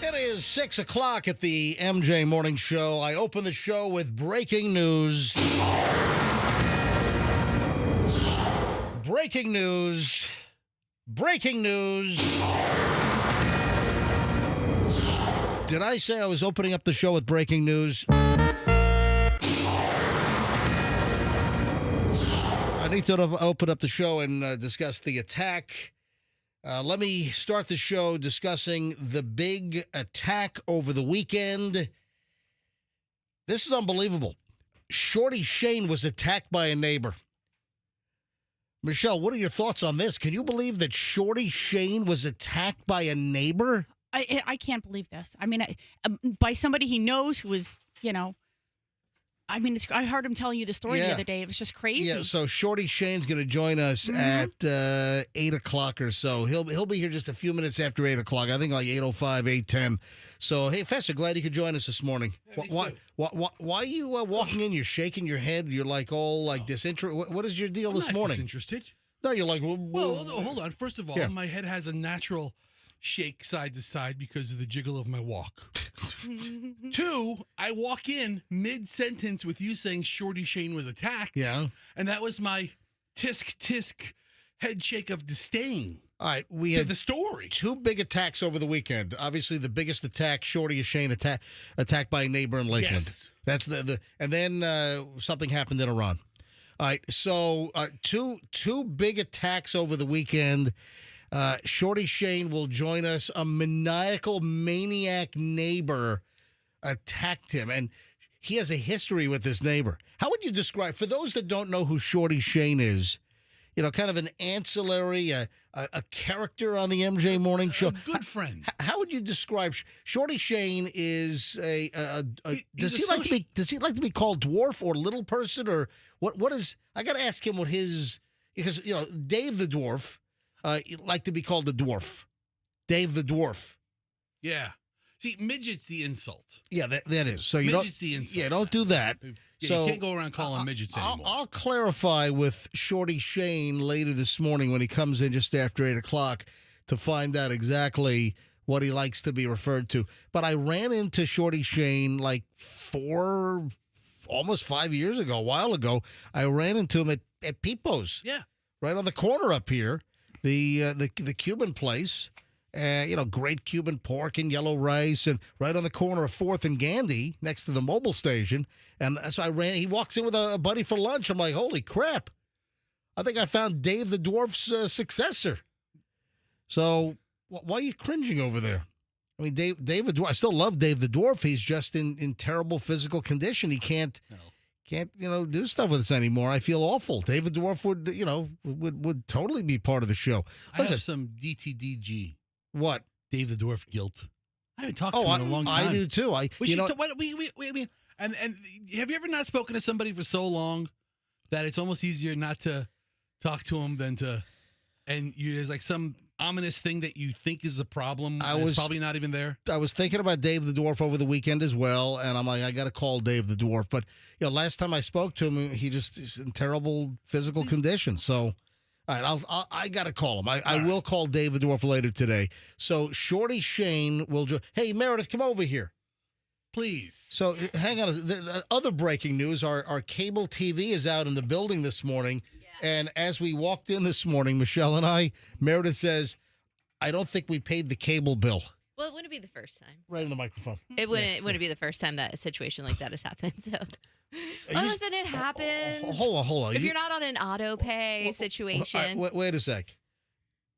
It is 6 o'clock at the MJ Morning Show. I open the show with breaking news. Breaking news. Breaking news. Did I say I was opening up the show with breaking news? I need to open up the show and discuss the attack. Let me start the show discussing the big attack over the weekend. This is unbelievable. Shorty Shane was attacked by a neighbor. Michelle, what are your thoughts on this? Can you believe that Shorty Shane was attacked by a neighbor? I can't believe this. I mean, by somebody he knows who was, I mean, I heard him telling you the story the other day. It was just crazy. Yeah, so Shorty Shane's going to join us at 8 o'clock or so. He'll be here just a few minutes after 8 o'clock. I think like 8:05, 8:10. So, hey, Fester, glad you could join us this morning. Why are you walking in? You're shaking your head. You're like all like disinterested. What is your deal this morning? Disinterested. No, you're like, well, hold on. First of all, my head has a natural shake side to side because of the jiggle of my walk. 2, I walk in mid-sentence with you saying Shorty Shane was attacked. Yeah. And that was my tisk head shake of disdain. All right, we had the story. 2 big attacks over the weekend. Obviously, the biggest attack, Shorty Shane attacked by a neighbor in Lakeland. Yes. That's and then something happened in Iran. All right, so two big attacks over the weekend. Shorty Shane will join us. A maniacal maniac neighbor attacked him, and he has a history with this neighbor. How would you describe, for those that don't know who Shorty Shane is, kind of an ancillary, a character on the MJ Morning Show? A good friend. How would you describe Shorty Shane? Is does he like to be called dwarf or little person, or what is? I got to ask him what his, because Dave the dwarf. Like to be called the dwarf. Dave the dwarf. Yeah. See, midget's the insult. Yeah, that is. So midget's the insult. Yeah, don't do that. Yeah, so you can't go around calling midgets anymore. I'll clarify with Shorty Shane later this morning when he comes in just after 8 o'clock to find out exactly what he likes to be referred to. But I ran into Shorty Shane like almost 5 years ago, a while ago. I ran into him at Peepo's. Yeah. Right on the corner up here. The Cuban place, great Cuban pork and yellow rice, and right on the corner of 4th and Gandy, next to the mobile station. And so I ran. He walks in with a buddy for lunch. I'm like, holy crap! I think I found Dave the Dwarf's successor. So why are you cringing over there? I mean, Dave the Dwarf. I still love Dave the Dwarf. He's just in terrible physical condition. He can't can't do stuff with us anymore. I feel awful. David Dwarf would totally be part of the show. I have some DTDG. What? Dave the Dwarf guilt. I haven't talked to him in a long time. I do too. And have you ever not spoken to somebody for so long that it's almost easier not to talk to them than to, and there's like some ominous thing that you think is a problem. It's probably not even there. I was thinking about Dave the Dwarf over the weekend as well, and I'm like, I got to call Dave the Dwarf. But last time I spoke to him, he just is in terrible physical condition. So, all right, I got to call him. I will call Dave the Dwarf later today. So Shorty Shane will. Hey Meredith, come over here, please. So hang on. The other breaking news: our cable TV is out in the building this morning. And as we walked in this morning, Michelle and I, Meredith says, I don't think we paid the cable bill. Well, it wouldn't be the first time. Right in the microphone. It wouldn't be the first time that a situation like that has happened. So, listen, it happens. Hold on. If you're not on an auto pay situation. Wait a sec.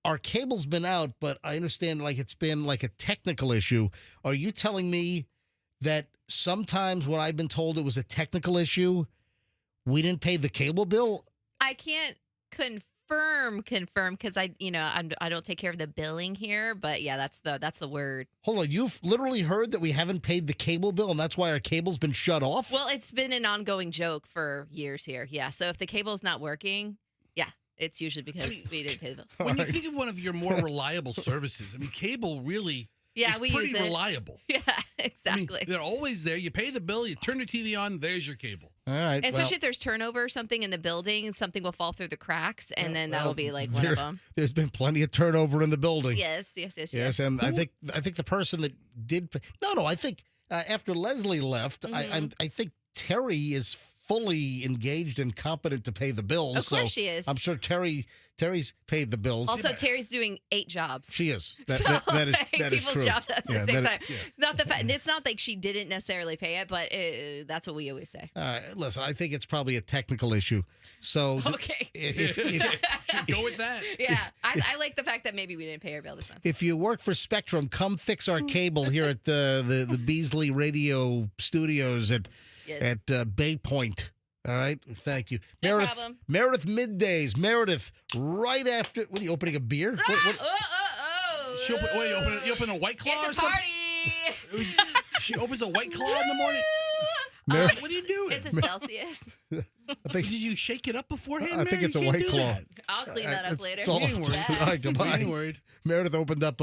Our cable's been out, but I understand it's been like a technical issue. Are you telling me that sometimes when I've been told it was a technical issue, we didn't pay the cable bill? I can't confirm because I don't take care of the billing here, but yeah, that's the word. Hold on, you've literally heard that we haven't paid the cable bill, and that's why our cable's been shut off? Well, it's been an ongoing joke for years here. Yeah, so if the cable's not working, it's usually because we didn't pay the bill. When you think of one of your more reliable services, I mean, cable really. Yeah, we use it. Pretty it. reliable. Yeah, exactly. I mean, they're always there. You pay the bill, you turn the TV on, there's your cable. All right. Especially if there's turnover or something in the building, something will fall through the cracks, and then that'll be like one of them. There's been plenty of turnover in the building. Yes. And I think the person that did I think after Leslie left, I think Terry is fully engaged and competent to pay the bills. Of course she is. I'm sure Terry's paid the bills. Also, Terry's doing 8 jobs. She is. That is people's true. jobs at the same time. Yeah. Not the fact. It's not like she didn't necessarily pay it, but that's what we always say. Listen, I think it's probably a technical issue. So okay, if go with that. Yeah, I like the fact that maybe we didn't pay our bill this month. If you work for Spectrum, come fix our cable here at the Beasley Radio Studios at Bay Point. All right, thank you, no problem. Meredith middays. Meredith, right after. What are you opening a beer? You open a White Claw it's a or party. Something? She opens a White Claw in the morning. What are you doing? It's a Celsius. Did you shake it up beforehand? I think it's a White Claw. I'll clean that up later. It's all right, goodbye. Ain't worried. Meredith opened up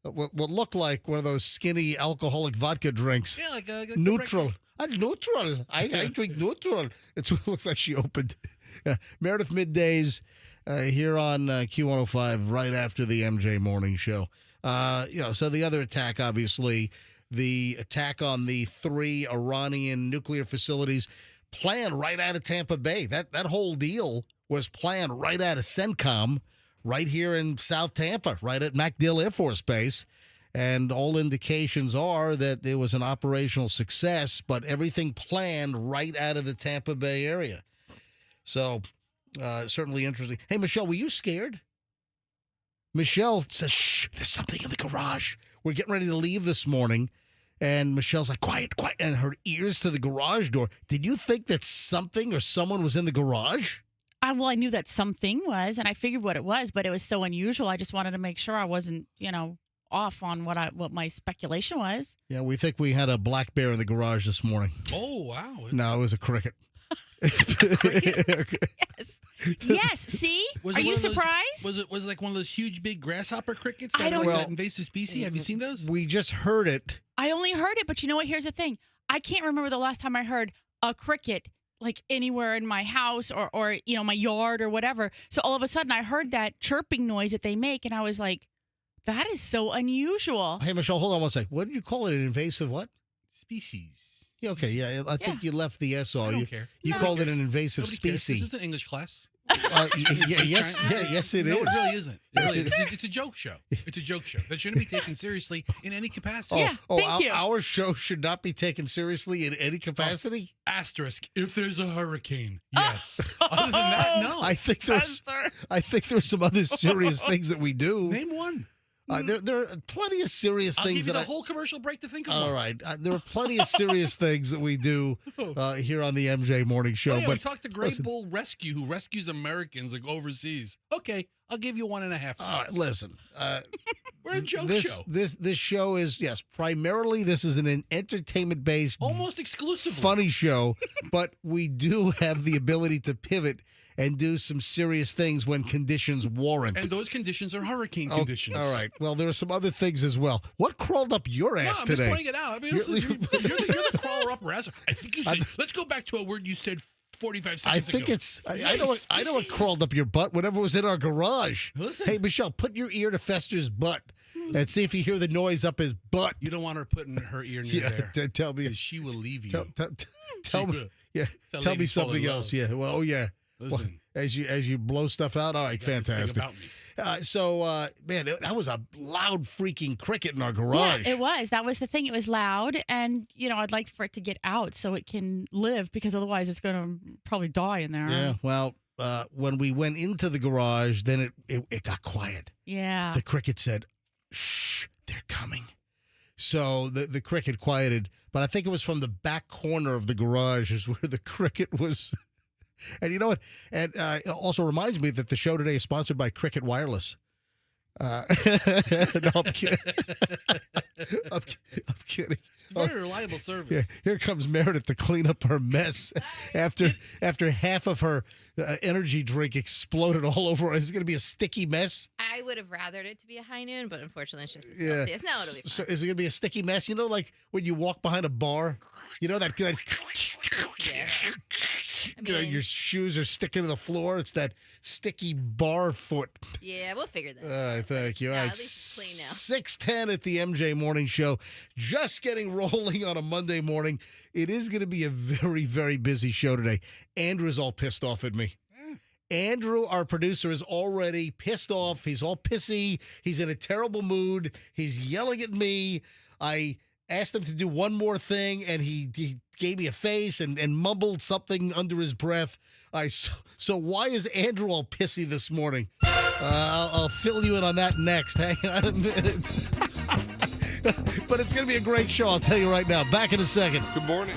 what looked like one of those skinny alcoholic vodka drinks. Yeah, like neutral. Neutral. I drink neutral. It looks like she opened. Meredith middays here on Q105 right after the MJ Morning Show. So the other attack, obviously, the attack on the 3 Iranian nuclear facilities planned right out of Tampa Bay. That whole deal was planned right out of CENTCOM, right here in South Tampa, right at MacDill Air Force Base. And all indications are that it was an operational success, but everything planned right out of the Tampa Bay area. So, certainly interesting. Hey, Michelle, were you scared? Michelle says, shh, there's something in the garage. We're getting ready to leave this morning. And Michelle's like, quiet, quiet. And her ears to the garage door. Did you think that something or someone was in the garage? Well, I knew that something was, and I figured what it was, but it was so unusual. I just wanted to make sure I wasn't, off on what my speculation was. Yeah, we think we had a black bear in the garage this morning. Oh, wow. No, it was a cricket. Yes. See? Are you surprised? Was it like one of those huge, big grasshopper crickets? That invasive species. Have you seen those? We just heard it. I only heard it, but you know what? Here's the thing. I can't remember the last time I heard a cricket like anywhere in my house or my yard or whatever. So all of a sudden I heard that chirping noise that they make, and I was like, that is so unusual. Hey, Michelle, hold on one sec. What did you call it? An invasive what? Species. Yeah, okay, yeah. I think you left the S off. I don't care. You called it an invasive Nobody species. Cares. This is an English class. Yes, it is. No, it really isn't. It's a joke show. It's a joke show that shouldn't be taken seriously in any capacity. Thank you. Our show should not be taken seriously in any capacity? Asterisk. If there's a hurricane, yes. Other than that, no. I think there's some other serious things that we do. Name one. There are plenty of serious I'll things give you that the whole commercial break to think of. All right. There are plenty of serious things that we do here on the MJ Morning Show. Oh, yeah, but we talked to Great Bull Rescue, who rescues Americans like overseas. Okay, I'll give you 1.5. All right, listen. We're a joke show. This show is, yes, primarily this is an entertainment-based, Almost exclusively. funny show, but we do have the ability to pivot and do some serious things when conditions warrant. And those conditions are hurricane conditions. All right. Well, there are some other things as well. What crawled up your ass I'm today? just pointing it out. I mean, listen, you're the crawler up ass. I think you said, let's go back to a word you said 45 seconds I think ago. it's I know what crawled up your butt. Whatever was in our garage. Listen. Hey, Michelle, put your ear to Fester's butt and see if you hear the noise up his butt. You don't want her putting her ear near there. Tell me. 'Cause she will leave you. Tell me. Yeah. That Tell me lady's falling something in else. love. Yeah. Well, oh yeah. Listen. Well, as you blow stuff out. All right. You got this thing Fantastic. about me. Man, that was a loud freaking cricket in our garage. Yeah, it was. That was the thing. It was loud, and I'd like for it to get out so it can live, because otherwise it's going to probably die in there. Yeah. Well, when we went into the garage, then it got quiet. Yeah. The cricket said, "Shh, they're coming." So the cricket quieted, but I think it was from the back corner of the garage is where the cricket was. And you know what? And it also reminds me that the show today is sponsored by Cricket Wireless. No, I'm kidding. I'm kidding. Very reliable service. Yeah, here comes Meredith to clean up her mess after half of her energy drink exploded all over. It's going to be a sticky mess. I would have rathered it to be a high noon, but unfortunately, it's just a Yeah. Celsius. No, it'll be fine. So is it going to be a sticky mess? You know, like when you walk behind a bar, you know that Yeah. your shoes are sticking to the floor. It's that sticky bar foot. Yeah, we'll figure that out. Thank you. Yeah, All at right, least it's clean now. 6:10 at the MJ Morning Show. Just getting rolling on a Monday morning. It is going to be a very, very busy show today. Andrew's all pissed off at me. Andrew, our producer, is already pissed off. He's all pissy. He's in a terrible mood. He's yelling at me. I asked him to do one more thing, and he gave me a face and mumbled something under his breath. So why is Andrew all pissy this morning? I'll fill you in on that next. Hang on a minute. But it's going to be a great show, I'll tell you right now. Back in a second. Good morning.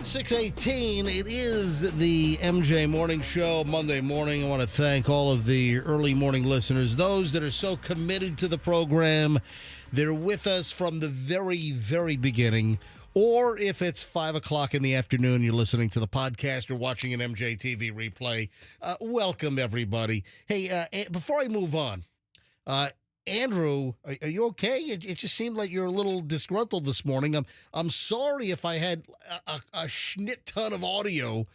6:18. It is the MJ Morning Show, Monday morning. I want to thank all of the early morning listeners, those that are so committed to the program. They're with us from the very, very beginning. Or if it's 5 o'clock in the afternoon, you're listening to the podcast or watching an MJ TV replay. Welcome, everybody. Hey, before I move on, Andrew, are you okay? It just seemed like you're a little disgruntled this morning. I'm sorry if I had a schnit ton of audio.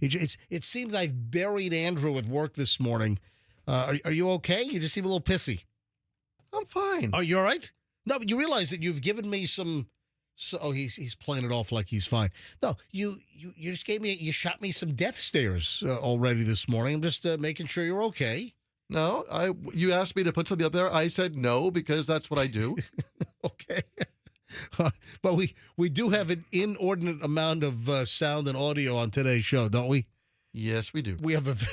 It seems I've buried Andrew at work this morning. Are you okay? You just seem a little pissy. I'm fine. Oh, you all right? No, but you realize that you've given me some. So he's playing it off like he's fine. No, you just you shot me some death stares already this morning. I'm just making sure you're okay. No, you asked me to put something up there. I said no because that's what I do. Okay. But we do have an inordinate amount of sound and audio on today's show, don't we? Yes, we do. We have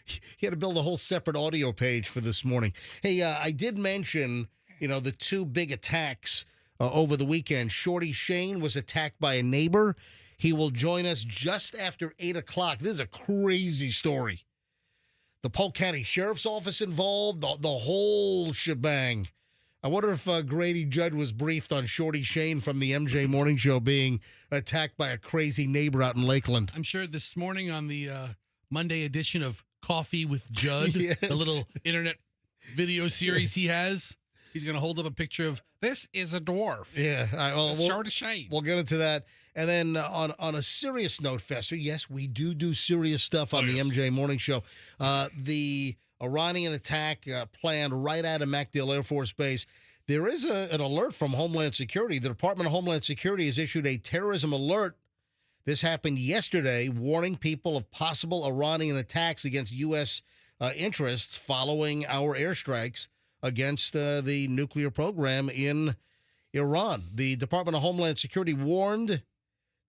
he had to build a whole separate audio page for this morning. Hey, I did mention, the two big attacks over the weekend. Shorty Shane was attacked by a neighbor. He will join us just after 8 o'clock. This is a crazy story. The Polk County Sheriff's Office involved, the whole shebang. I wonder if Grady Judd was briefed on Shorty Shane from the MJ Morning Show being attacked by a crazy neighbor out in Lakeland. I'm sure this morning on the Monday edition of Coffee with Judd, Yes. the little internet video series he has, he's going to hold up a picture of, this is a dwarf. Yeah. All right, well, Shorty Shane. We'll get into that. And then on a serious note, Fester, yes, we do serious stuff on the MJ Morning Show. The Iranian attack planned right out of MacDill Air Force Base. There is an alert from Homeland Security. The Department of Homeland Security has issued a terrorism alert. This happened yesterday, warning people of possible Iranian attacks against U.S. Interests following our airstrikes against the nuclear program in Iran. The Department of Homeland Security warned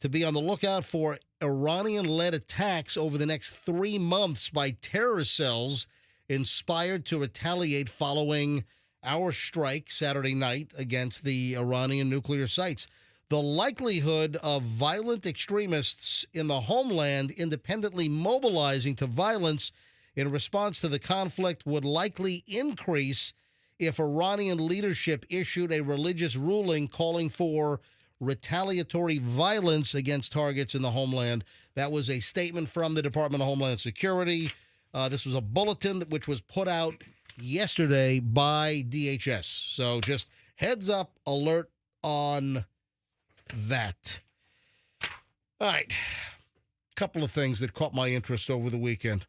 to be on the lookout for Iranian-led attacks over the next 3 months by terrorist cells inspired to retaliate following our strike Saturday night against the Iranian nuclear sites. The likelihood of violent extremists in the homeland independently mobilizing to violence in response to the conflict would likely increase if Iranian leadership issued a religious ruling calling for retaliatory violence against targets in the homeland. That was a statement from the Department of Homeland Security. This was a bulletin which was put out yesterday by DHS. So just heads up alert on that. All right. A couple of things that caught my interest over the weekend.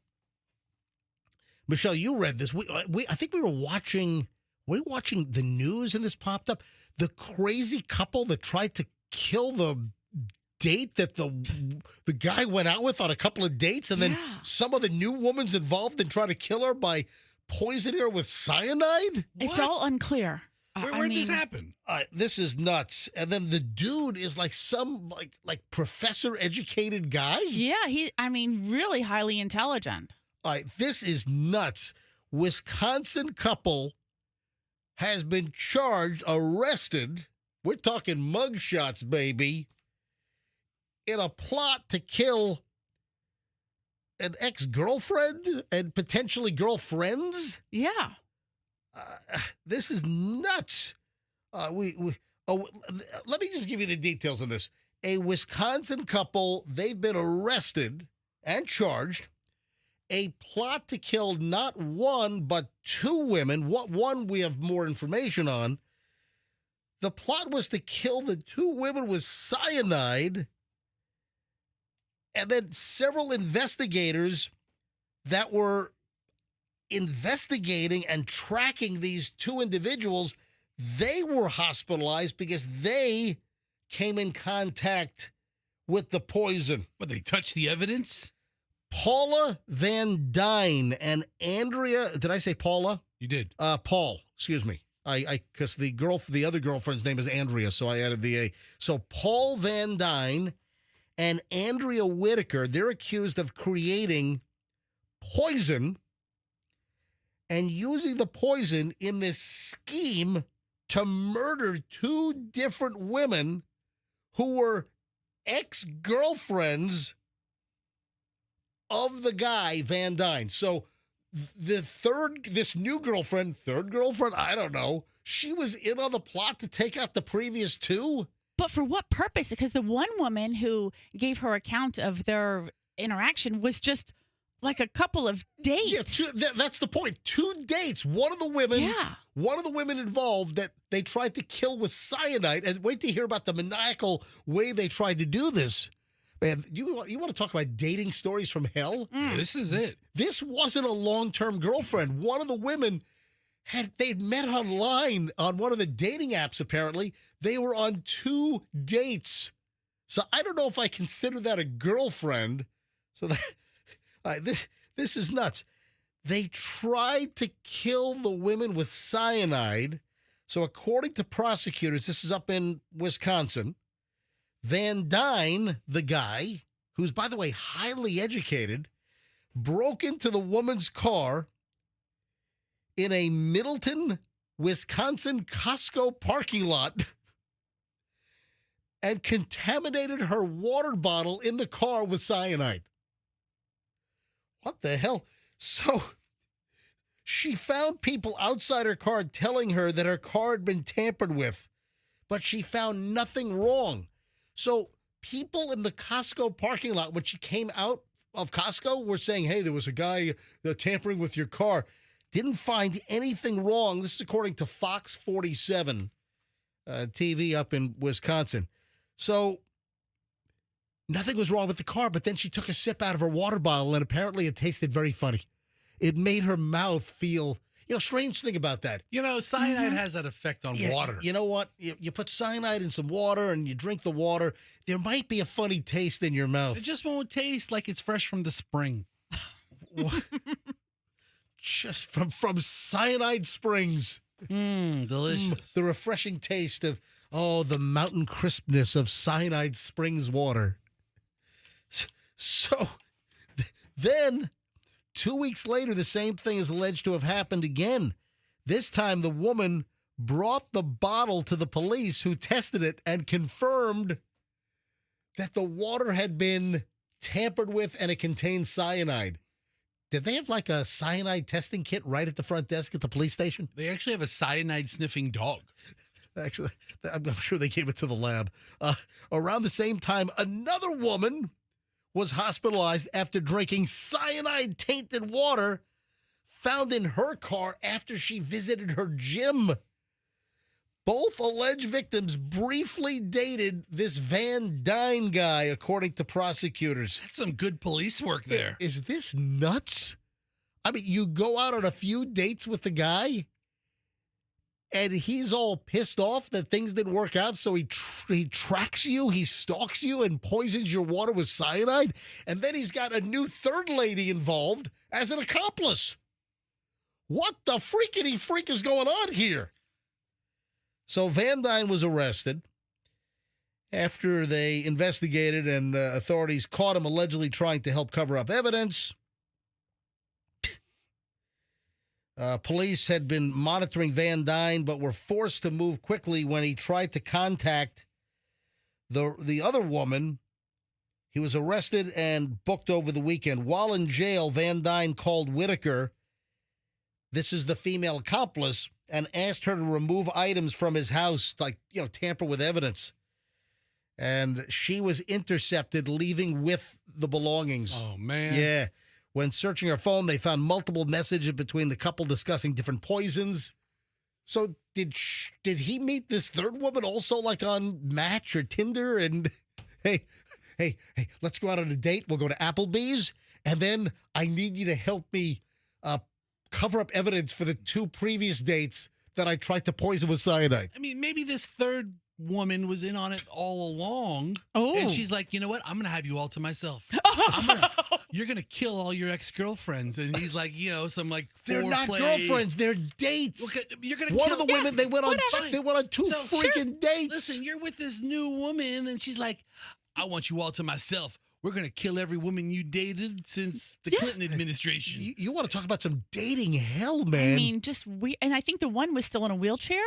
Michelle, you read this. I think we were watching we're watching the news and this popped up. The crazy couple that tried to kill the date that the guy went out with on a couple of dates, and then some of the new woman's involved in trying to kill her by poisoning her with cyanide? It's all unclear. Where did this happen? This is nuts. And then the dude is like some like professor educated guy. Yeah, really highly intelligent. This is nuts. Wisconsin couple has been charged, arrested. We're talking mugshots, baby. In a plot to kill an ex-girlfriend and potentially girlfriends. Yeah. This is nuts. Let me just give you the details on this. A Wisconsin couple, they've been arrested and charged. A plot to kill not one, but two women. What one we have more information on. The plot was to kill the two women with cyanide. And then several investigators that were investigating and tracking these two individuals, they were hospitalized because they came in contact with the poison. But they touched the evidence? Paula Van Dyne and Andrea, did I say Paula? You did. Paul, excuse me. Because the other girlfriend's name is Andrea, so I added the A. So Paul Van Dyne and Andrea Whitaker, they're accused of creating poison and using the poison in this scheme to murder two different women who were ex-girlfriends of the guy, Van Dyne. So this new girlfriend, third girlfriend, I don't know, she was in on the plot to take out the previous two? But for what purpose? Because the one woman who gave her account of their interaction was just like a couple of dates. Yeah, that's the point. 2 dates. One of the women involved that they tried to kill with cyanide. And wait to hear about the maniacal way they tried to do this. Man, you want to talk about dating stories from hell? This is it. This wasn't a long-term girlfriend. One of the women they'd met online on one of the dating apps, apparently. They were on 2 dates. So I don't know if I consider that a girlfriend. So that this is nuts. They tried to kill the women with cyanide. So according to prosecutors, this is up in Wisconsin, Van Dyne, the guy, who's, by the way, highly educated, broke into the woman's car in a Middleton, Wisconsin Costco parking lot and contaminated her water bottle in the car with cyanide. What the hell? So she found people outside her car telling her that her car had been tampered with, but she found nothing wrong. So people in the Costco parking lot, when she came out of Costco, were saying, hey, there was a guy tampering with your car. Didn't find anything wrong. This is according to Fox 47 TV up in Wisconsin. So nothing was wrong with the car, but then she took a sip out of her water bottle, and apparently it tasted very funny. It made her mouth feel, strange thing about that. Cyanide has that effect on water. You know what? You put cyanide in some water and you drink the water, there might be a funny taste in your mouth. It just won't taste like it's fresh from the spring. Just from Cyanide Springs. Delicious. The refreshing taste of, the mountain crispness of Cyanide Springs water. So then 2 weeks later, the same thing is alleged to have happened again. This time, the woman brought the bottle to the police, who tested it and confirmed that the water had been tampered with and it contained cyanide. Did they have like a cyanide testing kit right at the front desk at the police station? They actually have a cyanide sniffing dog. Actually, I'm sure they gave it to the lab. Around the same time, another woman was hospitalized after drinking cyanide-tainted water found in her car after she visited her gym. Both alleged victims briefly dated this Van Dyne guy, according to prosecutors. That's some good police work there. Is this nuts? I mean, you go out on a few dates with the guy, and he's all pissed off that things didn't work out, so he tracks you, he stalks you, and poisons your water with cyanide, and then he's got a new third lady involved as an accomplice. What the freakity freak is going on here? So Van Dyne was arrested after they investigated and authorities caught him allegedly trying to help cover up evidence. Police had been monitoring Van Dyne, but were forced to move quickly when he tried to contact the other woman. He was arrested and booked over the weekend. While in jail, Van Dyne called Whitaker, this is the female accomplice, and asked her to remove items from his house, like, tamper with evidence. And she was intercepted leaving with the belongings. Oh, man. Yeah. When searching her phone, they found multiple messages between the couple discussing different poisons. So did he meet this third woman also like on Match or Tinder? And hey, let's go out on a date. We'll go to Applebee's. And then I need you to help me cover up evidence for the 2 previous dates that I tried to poison with cyanide. I mean, maybe this third woman was in on it all along. Oh. And she's like, you know what? I'm going to have you all to myself. You're going to kill all your ex-girlfriends. And he's like, some like They're not foreplay. girlfriends. They're dates. Okay, you're going to One kill of the women, they went on whatever. 2 So, freaking dates. Listen, you're with this new woman, and she's like, I want you all to myself. We're going to kill every woman you dated since the Clinton administration. You want to talk about some dating hell, man. I mean, just we. And I think the one was still in a wheelchair.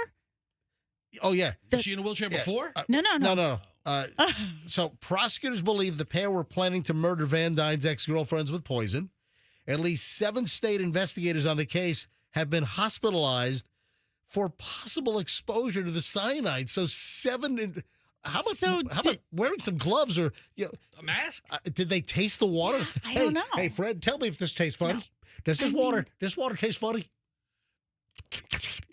Oh, yeah. Was she in a wheelchair before? No. So prosecutors believe the pair were planning to murder Van Dyne's ex-girlfriends with poison. At least 7 state investigators on the case have been hospitalized for possible exposure to the cyanide. So 7... How about wearing some gloves or a mask? Did they taste the water? I don't know. Hey, Fred, tell me if this tastes funny. No. Does this water taste funny?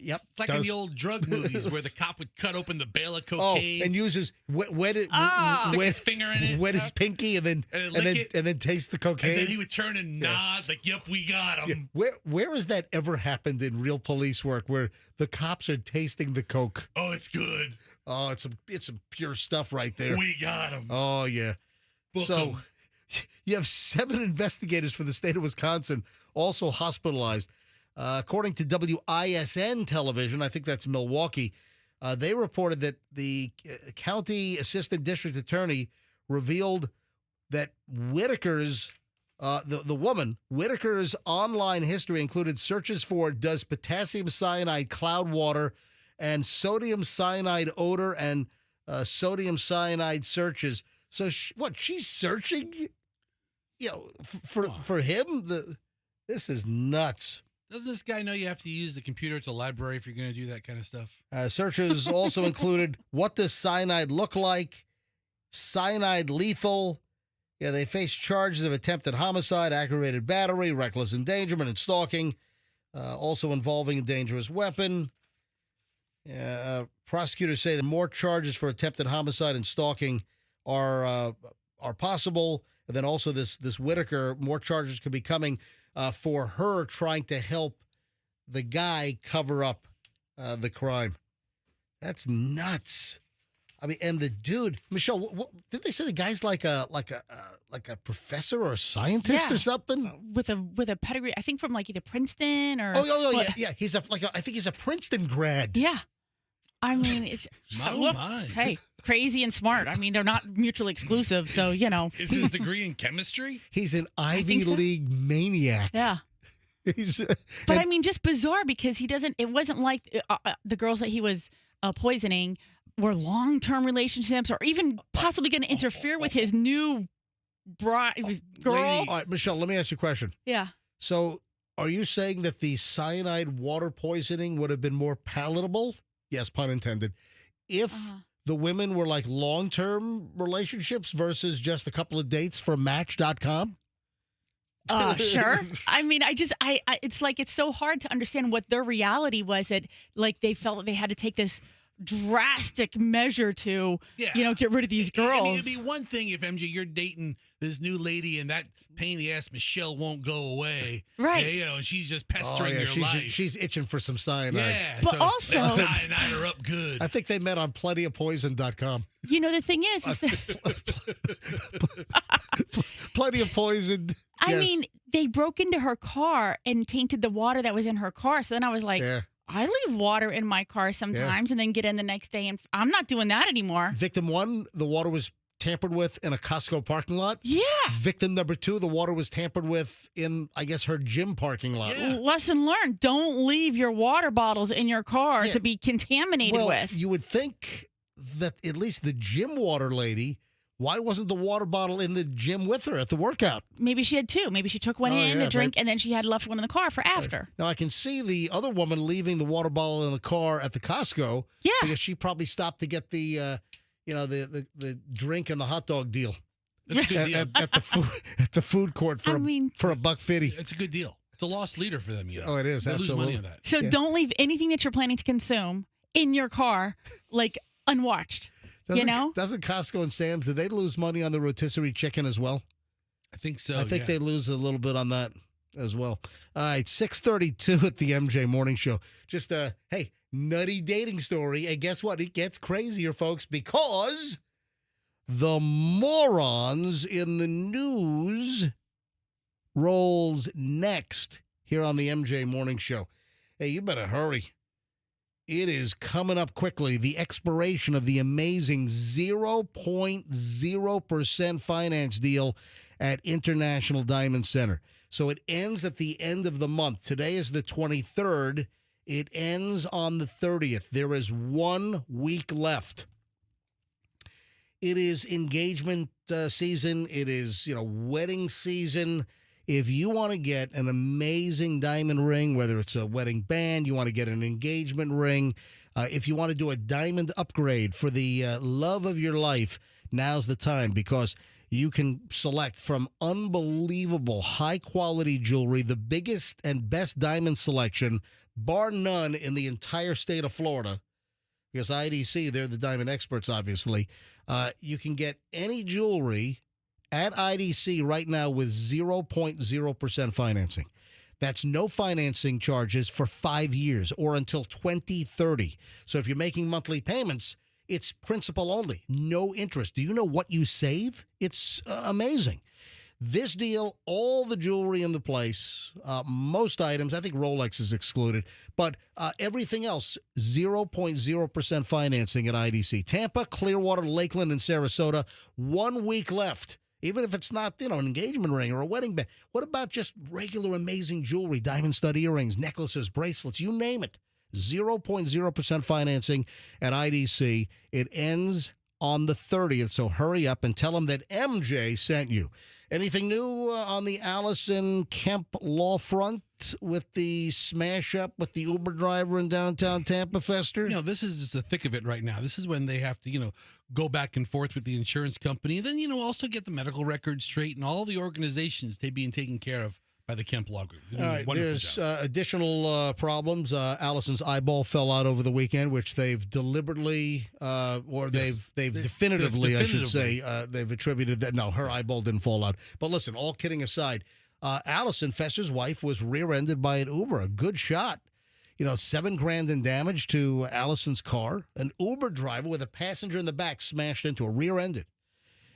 Yep. It's like in the old drug movies where the cop would cut open the bale of Oh, cocaine and uses wet stick his finger in it, wet his pinky, and then and then taste the cocaine. and then he would turn and nod like, "Yep, we got him." Yeah. Where has that ever happened in real police work where the cops are tasting the coke? Oh, it's good. Oh, it's some pure stuff right there. We got him. Oh yeah. Book So 'em. you have 7 investigators for the state of Wisconsin also hospitalized. According to WISN television, I think that's Milwaukee, they reported that the county assistant district attorney revealed that Whitaker's, the woman, Whitaker's online history included searches for does potassium cyanide cloud water and sodium cyanide odor and sodium cyanide searches. So she's searching, for him? This is nuts. Doesn't this guy know you have to use the computer at the library if you're going to do that kind of stuff? Searches also included what does cyanide look like, cyanide lethal. Yeah, they face charges of attempted homicide, aggravated battery, reckless endangerment, and stalking, also involving a dangerous weapon. Prosecutors say that more charges for attempted homicide and stalking are possible. And then also this Whitaker, more charges could be coming for her trying to help the guy cover up the crime. That's nuts. I mean, and the dude, Michelle, what did they say? The guy's like a professor or a scientist or something with a pedigree. I think from like either Princeton or yeah. He's I think he's a Princeton grad. Yeah, I mean it's My. hey, crazy and smart. I mean they're not mutually exclusive. So Is his degree in chemistry? He's an Ivy League maniac. Yeah. But I mean, just bizarre because he doesn't. It wasn't like the girls that he was poisoning were long-term relationships, or even possibly going to interfere with his new girl. All right, Michelle, let me ask you a question. Yeah. So, are you saying that the cyanide water poisoning would have been more palatable? Yes, pun intended. If the women were like long-term relationships versus just a couple of dates from Match.com? Sure. I mean, it's like it's so hard to understand what their reality was, that like they felt that they had to take this drastic measure to, Yeah. get rid of these girls. I mean, it'd be one thing if MJ, you're dating this new lady and that pain in the ass Michelle won't go away. Right. Yeah, and she's just pestering your life. She's itching for some cyanide. But Yeah. So also- let's cyanide her up good. I think they met on plentyofpoison.com. The thing is that, Plenty of poison. I Yes. mean, they broke into her car and tainted the water that was in her car. So then I was like, Yeah. I leave water in my car sometimes and then get in the next day, and I'm not doing that anymore. Victim 1, the water was tampered with in a Costco parking lot. Yeah. Victim number 2, the water was tampered with in, I guess, her gym parking lot. Yeah. Lesson learned. Don't leave your water bottles in your car Yeah. to be contaminated Well, with. you would think that at least the gym water lady, why wasn't the water bottle in the gym with her at the workout? Maybe she had 2. Maybe she took one Oh, in yeah, to drink, and then she had left one in the car for after. Now, I can see the other woman leaving the water bottle in the car at the Costco Yeah. because she probably stopped to get the drink and the hot dog deal That's a good deal. at the food court for I mean- for $1.50. It's a good deal. It's a lost leader for them, Oh, it is, They lose money absolutely. on that. So Yeah. don't leave anything that you're planning to consume in your car, unwatched. Doesn't Costco and Sam's, did they lose money on the rotisserie chicken as well? I think so. I think yeah. they lose a little bit on that as well. All right, 6:32 at the MJ Morning Show. Just hey, nutty dating story. And guess what? It gets crazier, folks, because the morons in the news rolls next here on the MJ Morning Show. Hey, you better hurry. It is coming up quickly. The expiration of the amazing 0.0% finance deal at International Diamond Center. So it ends at the end of the month. Today is the 23rd. It ends on the 30th. There is 1 week left. It is engagement season. It is, wedding season. If you want to get an amazing diamond ring, whether it's a wedding band, you want to get an engagement ring, if you want to do a diamond upgrade for the love of your life, now's the time because you can select from unbelievable high-quality jewelry, the biggest and best diamond selection, bar none, in the entire state of Florida. Because IDC, they're the diamond experts, obviously. You can get any jewelry at IDC right now with 0.0% financing. That's no financing charges for 5 years or until 2030. So if you're making monthly payments, it's principal only, no interest. Do you know what you save? It's amazing. This deal, all the jewelry in the place, most items, I think Rolex is excluded, but everything else, 0.0% financing at IDC. Tampa, Clearwater, Lakeland, and Sarasota, 1 week left. Even if it's not, an engagement ring or a wedding band. What about just regular amazing jewelry, diamond stud earrings, necklaces, bracelets, you name it. 0.0% financing at IDC. It ends on the 30th, so hurry up and tell them that MJ sent you. Anything new on the Allison Kemp law front with the smash up with the Uber driver in downtown Tampa, Fester? This is just the thick of it right now. This is when they have to, go back and forth with the insurance company. And then, also get the medical records straight and all the organizations being taken care of by the Kemp Law Group. All right, there's additional problems. Allison's eyeball fell out over the weekend, which they've deliberately, they've definitively, I should say, they've attributed that. No, her eyeball didn't fall out. But listen, all kidding aside, Allison, Fester's wife, was rear-ended by an Uber. A good shot. $7,000 in damage to Allison's car. An Uber driver with a passenger in the back smashed into a rear-ended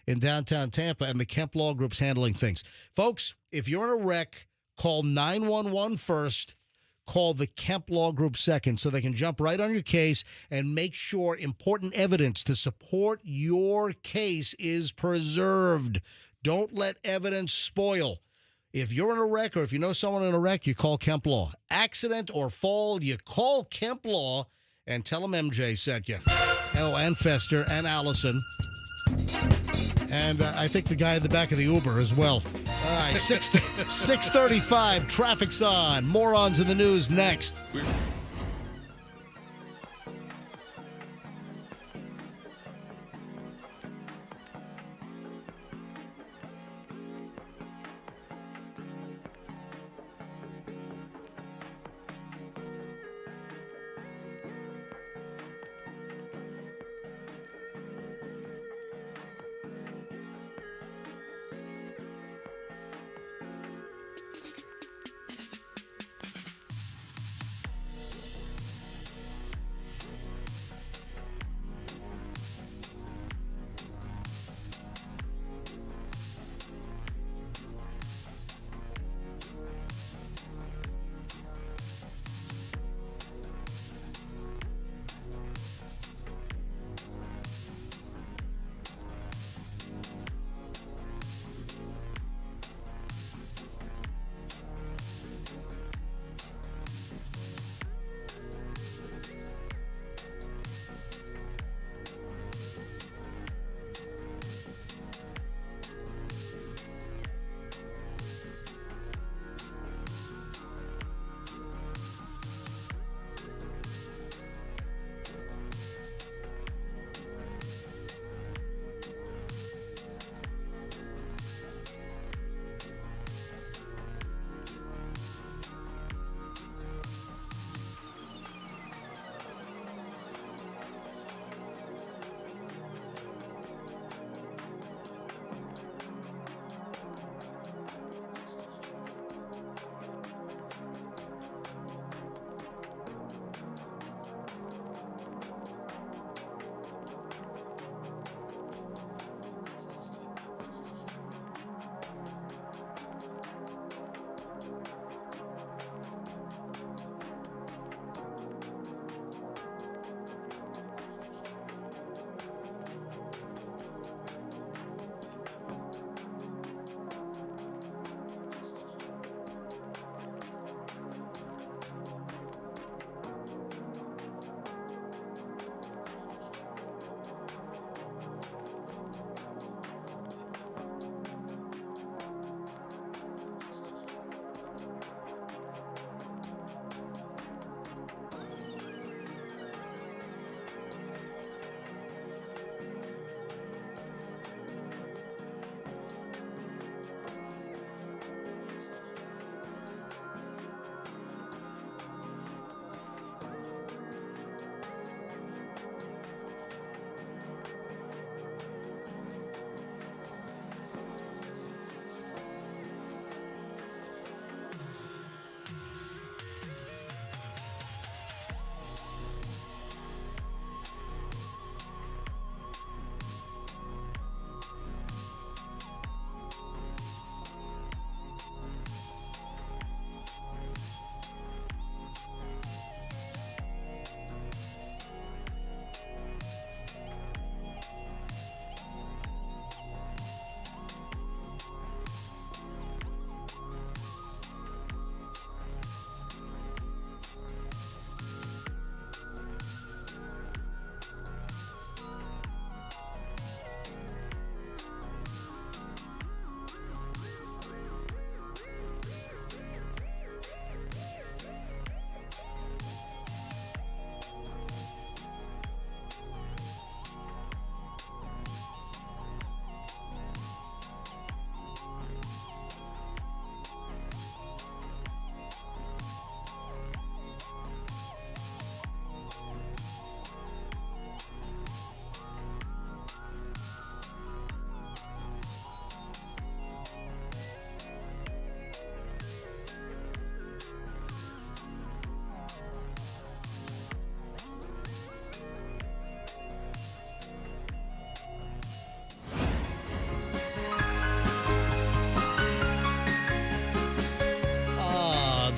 in downtown Tampa, and the Kemp Law Group's handling things. Folks, if you're in a wreck, call 911 first, call the Kemp Law Group second, so they can jump right on your case and make sure important evidence to support your case is preserved. Don't let evidence spoil. If you're in a wreck or if you know someone in a wreck, you call Kemp Law. Accident or fall, you call Kemp Law and tell them MJ sent you. Oh, and Fester and Allison. And I think the guy in the back of the Uber as well. All right, 6:35, traffic's on. Morons in the news next.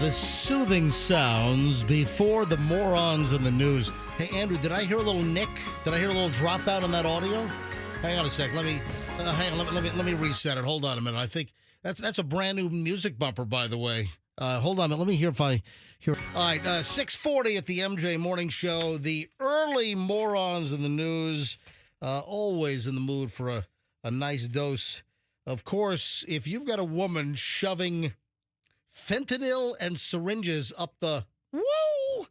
the soothing sounds before the morons in the news. Hey, Andrew, did I hear a little nick? Did I hear a little dropout on that audio? Hang on a sec. Let me let me reset it. Hold on a minute. I think that's a brand new music bumper, by the way. Hold on a minute. Let me hear if I hear. All right, 6:40 at the MJ Morning Show. The early morons in the news, always in the mood for a nice dose. Of course, if you've got a woman shoving fentanyl and syringes up the whoa,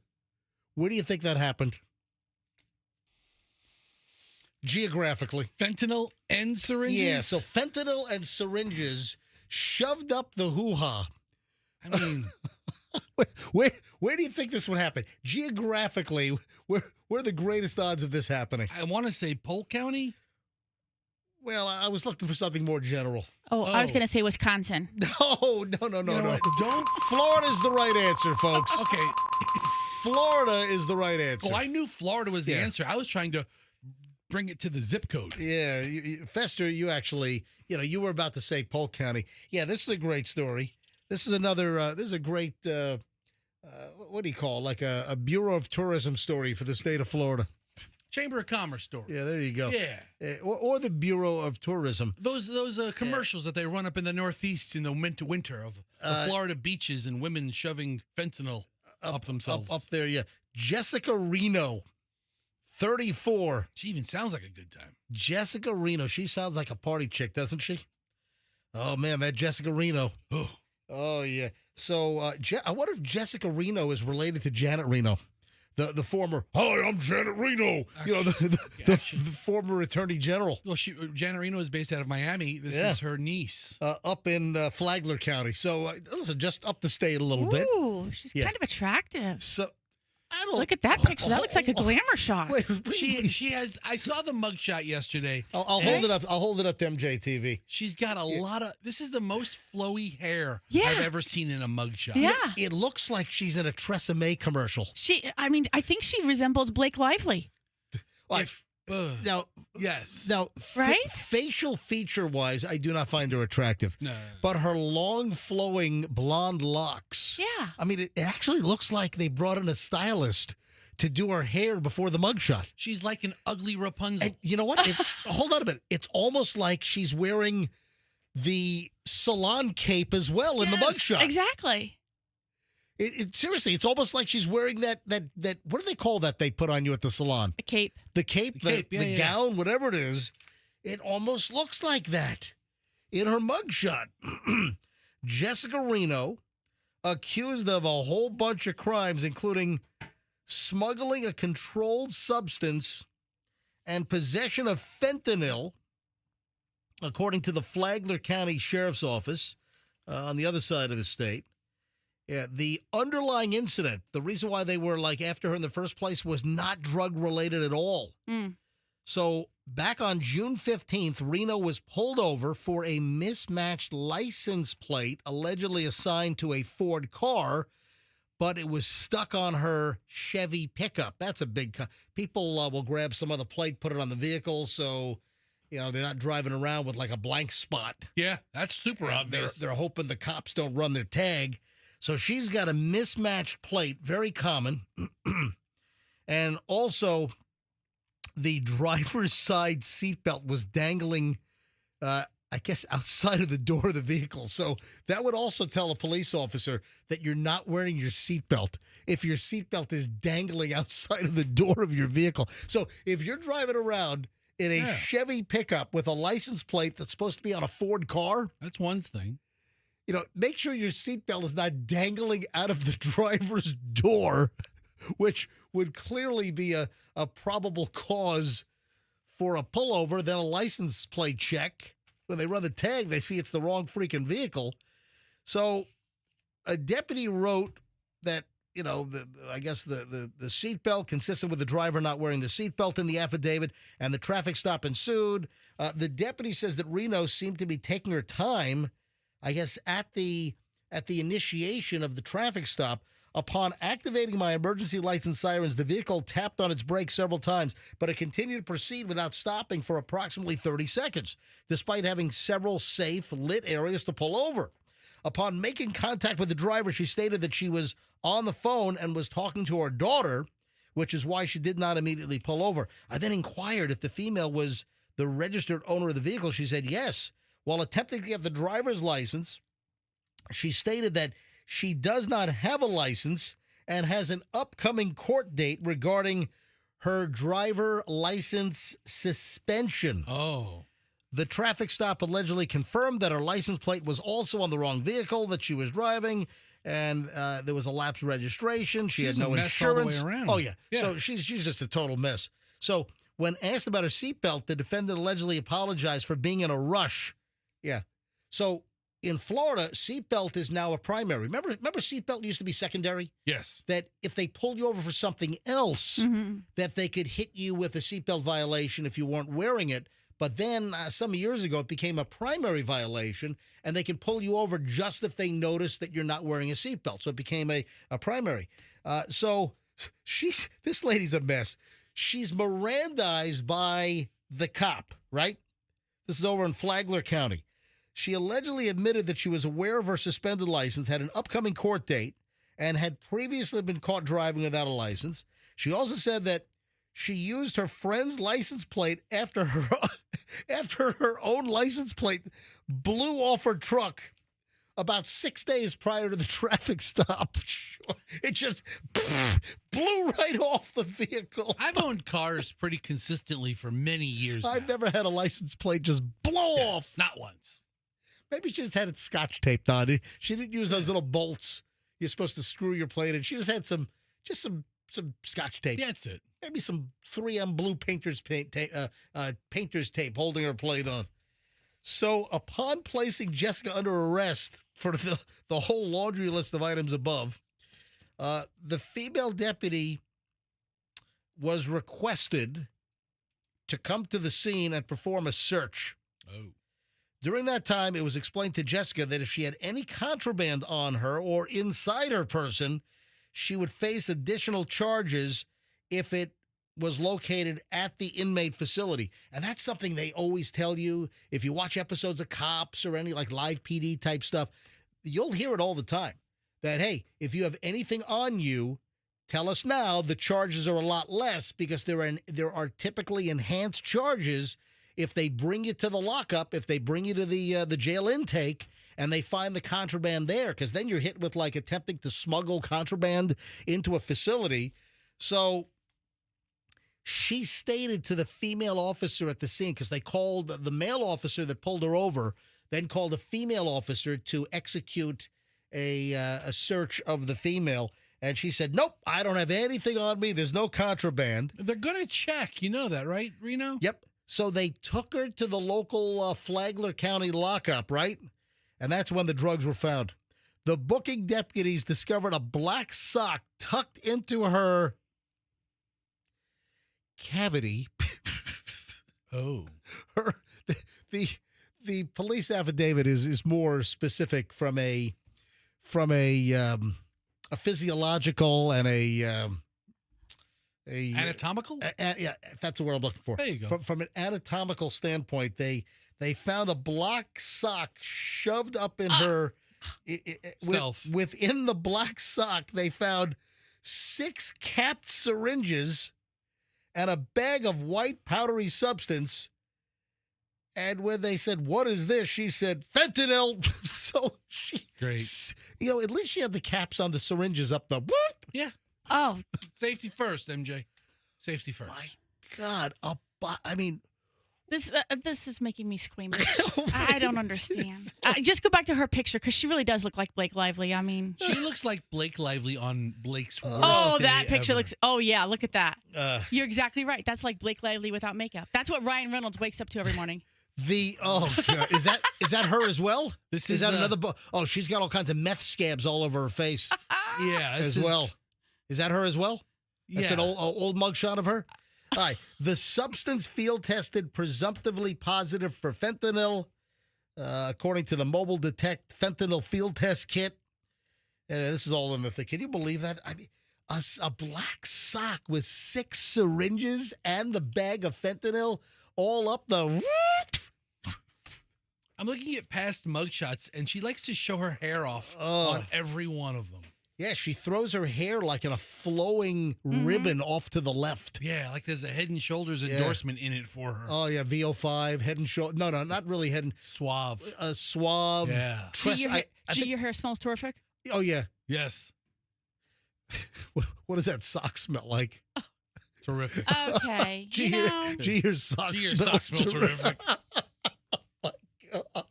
where do you think that happened? Geographically. Fentanyl and syringes? Yeah, so fentanyl and syringes shoved up the hoo-ha. I mean, where do you think this would happen? Geographically, where are the greatest odds of this happening? I want to say Polk County. Well, I was looking for something more general. Oh, I was going to say Wisconsin. No. You know what? Don't. Florida's the right answer, folks. Okay. Florida is the right answer. Oh, I knew Florida was the answer. I was trying to bring it to the zip code. Yeah, Fester, you actually, you were about to say Polk County. Yeah, this is a great story. This is another, this is a great, what do you call it? Like a Bureau of Tourism story for the state of Florida. Chamber of Commerce story. Yeah, there you go. Yeah. Or the Bureau of Tourism. Those commercials that they run up in the Northeast in the winter of the Florida beaches and women shoving fentanyl up themselves. Up there, yeah. Jessica Reno, 34. She even sounds like a good time. Jessica Reno. She sounds like a party chick, doesn't she? Oh, man, that Jessica Reno. Oh, yeah. So I wonder if Jessica Reno is related to Janet Reno. The former, hi, I'm Janet Reno. The former attorney general. Well, Janet Reno is based out of Miami. This is her niece. Up in Flagler County. So, listen, just up the state a little bit. Ooh, she's kind of attractive. So, I don't look at that picture. That looks like a glamour shot. Wait, she has. I saw the mugshot yesterday. I'll hold it up. I'll hold it up to MJTV. She's got a lot of. This is the most flowy hair I've ever seen in a mugshot. Yeah, it looks like she's in a Tresemme commercial. I think she resembles Blake Lively. Now, yes. Now, right? Facial feature-wise, I do not find her attractive. No. But her long, flowing blonde locks. Yeah. I mean, it actually looks like they brought in a stylist to do her hair before the mugshot. She's like an ugly Rapunzel. And you know what? Hold on a minute. It's almost like she's wearing the salon cape as well in the mugshot. Exactly. Seriously, it's almost like she's wearing that. What do they call that they put on you at the salon? A cape. The cape, the gown, whatever it is. It almost looks like that in her mugshot. Jessica Reno, accused of a whole bunch of crimes, including smuggling a controlled substance and possession of fentanyl, according to the Flagler County Sheriff's Office on the other side of the state. Yeah, the underlying incident, the reason why they were after her in the first place was not drug related at all. So back on June 15th, Reno was pulled over for a mismatched license plate allegedly assigned to a Ford car, but it was stuck on her Chevy pickup. That's a big people will grab some other plate, put it on the vehicle, so they're not driving around with a blank spot. Yeah, that's super obvious. They're hoping the cops don't run their tag. So she's got a mismatched plate, very common. And also, the driver's side seatbelt was dangling, I guess, outside of the door of the vehicle. So that would also tell a police officer that you're not wearing your seatbelt if your seatbelt is dangling outside of the door of your vehicle. So if you're driving around in a Chevy pickup with a license plate that's supposed to be on a Ford car, that's one thing. Make sure your seatbelt is not dangling out of the driver's door, which would clearly be a probable cause for a pullover, then a license plate check. When they run the tag, they see it's the wrong freaking vehicle. So a deputy wrote that, I guess the seatbelt consistent with the driver not wearing the seatbelt in the affidavit, and the traffic stop ensued. The deputy says that Reno seemed to be taking her time, I guess, at the initiation of the traffic stop. Upon activating my emergency lights and sirens, the vehicle tapped on its brakes several times, but it continued to proceed without stopping for approximately 30 seconds, despite having several safe, lit areas to pull over. Upon making contact with the driver, she stated that she was on the phone and was talking to her daughter, which is why she did not immediately pull over. I then inquired if the female was the registered owner of the vehicle. She said yes. While attempting to get the driver's license, she stated that she does not have a license and has an upcoming court date regarding her driver license suspension. Oh. The traffic stop allegedly confirmed that her license plate was also on the wrong vehicle that she was driving, and there was a lapsed registration. She She's had no a mess all the way insurance. around. Oh, yeah. Yeah. So she's just a total mess. So when asked about her seatbelt, the defendant allegedly apologized for being in a rush. Yeah. So in Florida, seatbelt is now a primary. Remember seatbelt used to be secondary? Yes. That if they pulled you over for something else, Mm-hmm. that they could hit you with a seatbelt violation if you weren't wearing it. But then some years ago, it became a primary violation, and they can pull you over just if they notice that you're not wearing a seatbelt. So it became a primary. So this lady's a mess. She's Mirandized by the cop, right? This is over in Flagler County. She allegedly admitted that she was aware of her suspended license, had an upcoming court date, and had previously been caught driving without a license. She also said that she used her friend's license plate after her own license plate blew off her truck about 6 days prior to the traffic stop. It just blew right off the vehicle. I've owned cars pretty consistently for many years I've now. never had a license plate just blow off. Not once. Maybe she just had it scotch taped on. She didn't use those little bolts you're supposed to screw your plate in. She just had some scotch tape. Yeah, that's it. Maybe some 3M blue painter's tape holding her plate on. So upon placing Jessica under arrest for the whole laundry list of items above, the female deputy was requested to come to the scene and perform a search. Oh. During that time, it was explained to Jessica that if she had any contraband on her or inside her person, she would face additional charges if it was located at the inmate facility. And that's something they always tell you. If you watch episodes of Cops or any like live PD type stuff, you'll hear it all the time. That, hey, if you have anything on you, tell us now. The charges are a lot less because there are typically enhanced charges if they bring you to the lockup, if they bring you to the jail intake, and they find the contraband there, because then you're hit with like attempting to smuggle contraband into a facility. So she stated to the female officer at the scene, because they called the male officer that pulled her over, then called a female officer to execute a search of the female. And she said, nope, I don't have anything on me. There's no contraband. They're going to check. You know that, right, Reno? Yep. So they took her to the local Flagler County lockup, right? And that's when the drugs were found. The booking deputies discovered a black sock tucked into her cavity. Oh. The police affidavit is more specific from a physiological and a Anatomical? Yeah, that's the word I'm looking for. There you go. From an anatomical standpoint, they found a black sock shoved up in her Self. within the black sock. They found 6 capped syringes and a bag of white powdery substance. And when they said, "What is this?" she said, "Fentanyl." So Great. at least she had the caps on the syringes up the. Whoop. Yeah. Oh, Safety first, MJ. Safety first. My God, I mean, this is making me squeamish. I don't understand. Just go back to her picture because she really does look like Blake Lively. I mean, She looks like Blake Lively on Blake's worst oh, day that picture ever. looks. Oh yeah, look at that. uh, You're exactly right. That's like Blake Lively without makeup. That's what Ryan Reynolds wakes up to every morning. God, is that her as well? This Is is that another? Oh, she's got all kinds of meth scabs all over her face Yeah, as well. Is that her as well? That's an Yeah. old mugshot of her. All right. The substance field tested presumptively positive for fentanyl, according to the mobile detect fentanyl field test kit. And this is all in the thing. Can you believe that? I mean, a black sock with 6 syringes and the bag of fentanyl all up the. I'm looking at past mugshots, and she likes to show her hair off Oh. on every one of them. Yeah, she throws her hair like in a flowing ribbon off to the left. Yeah, like there's a Head and Shoulders endorsement in it for her. Oh, yeah, VO5, Head and Shoulders. No, not really Head and Suave. Suave. Yeah. Gee, your hair smells terrific. Oh, yeah. Yes. What does that sock smell like? Terrific. Okay. Gee, you know, your sock Gee, your smells socks smell terrific. Oh, my God.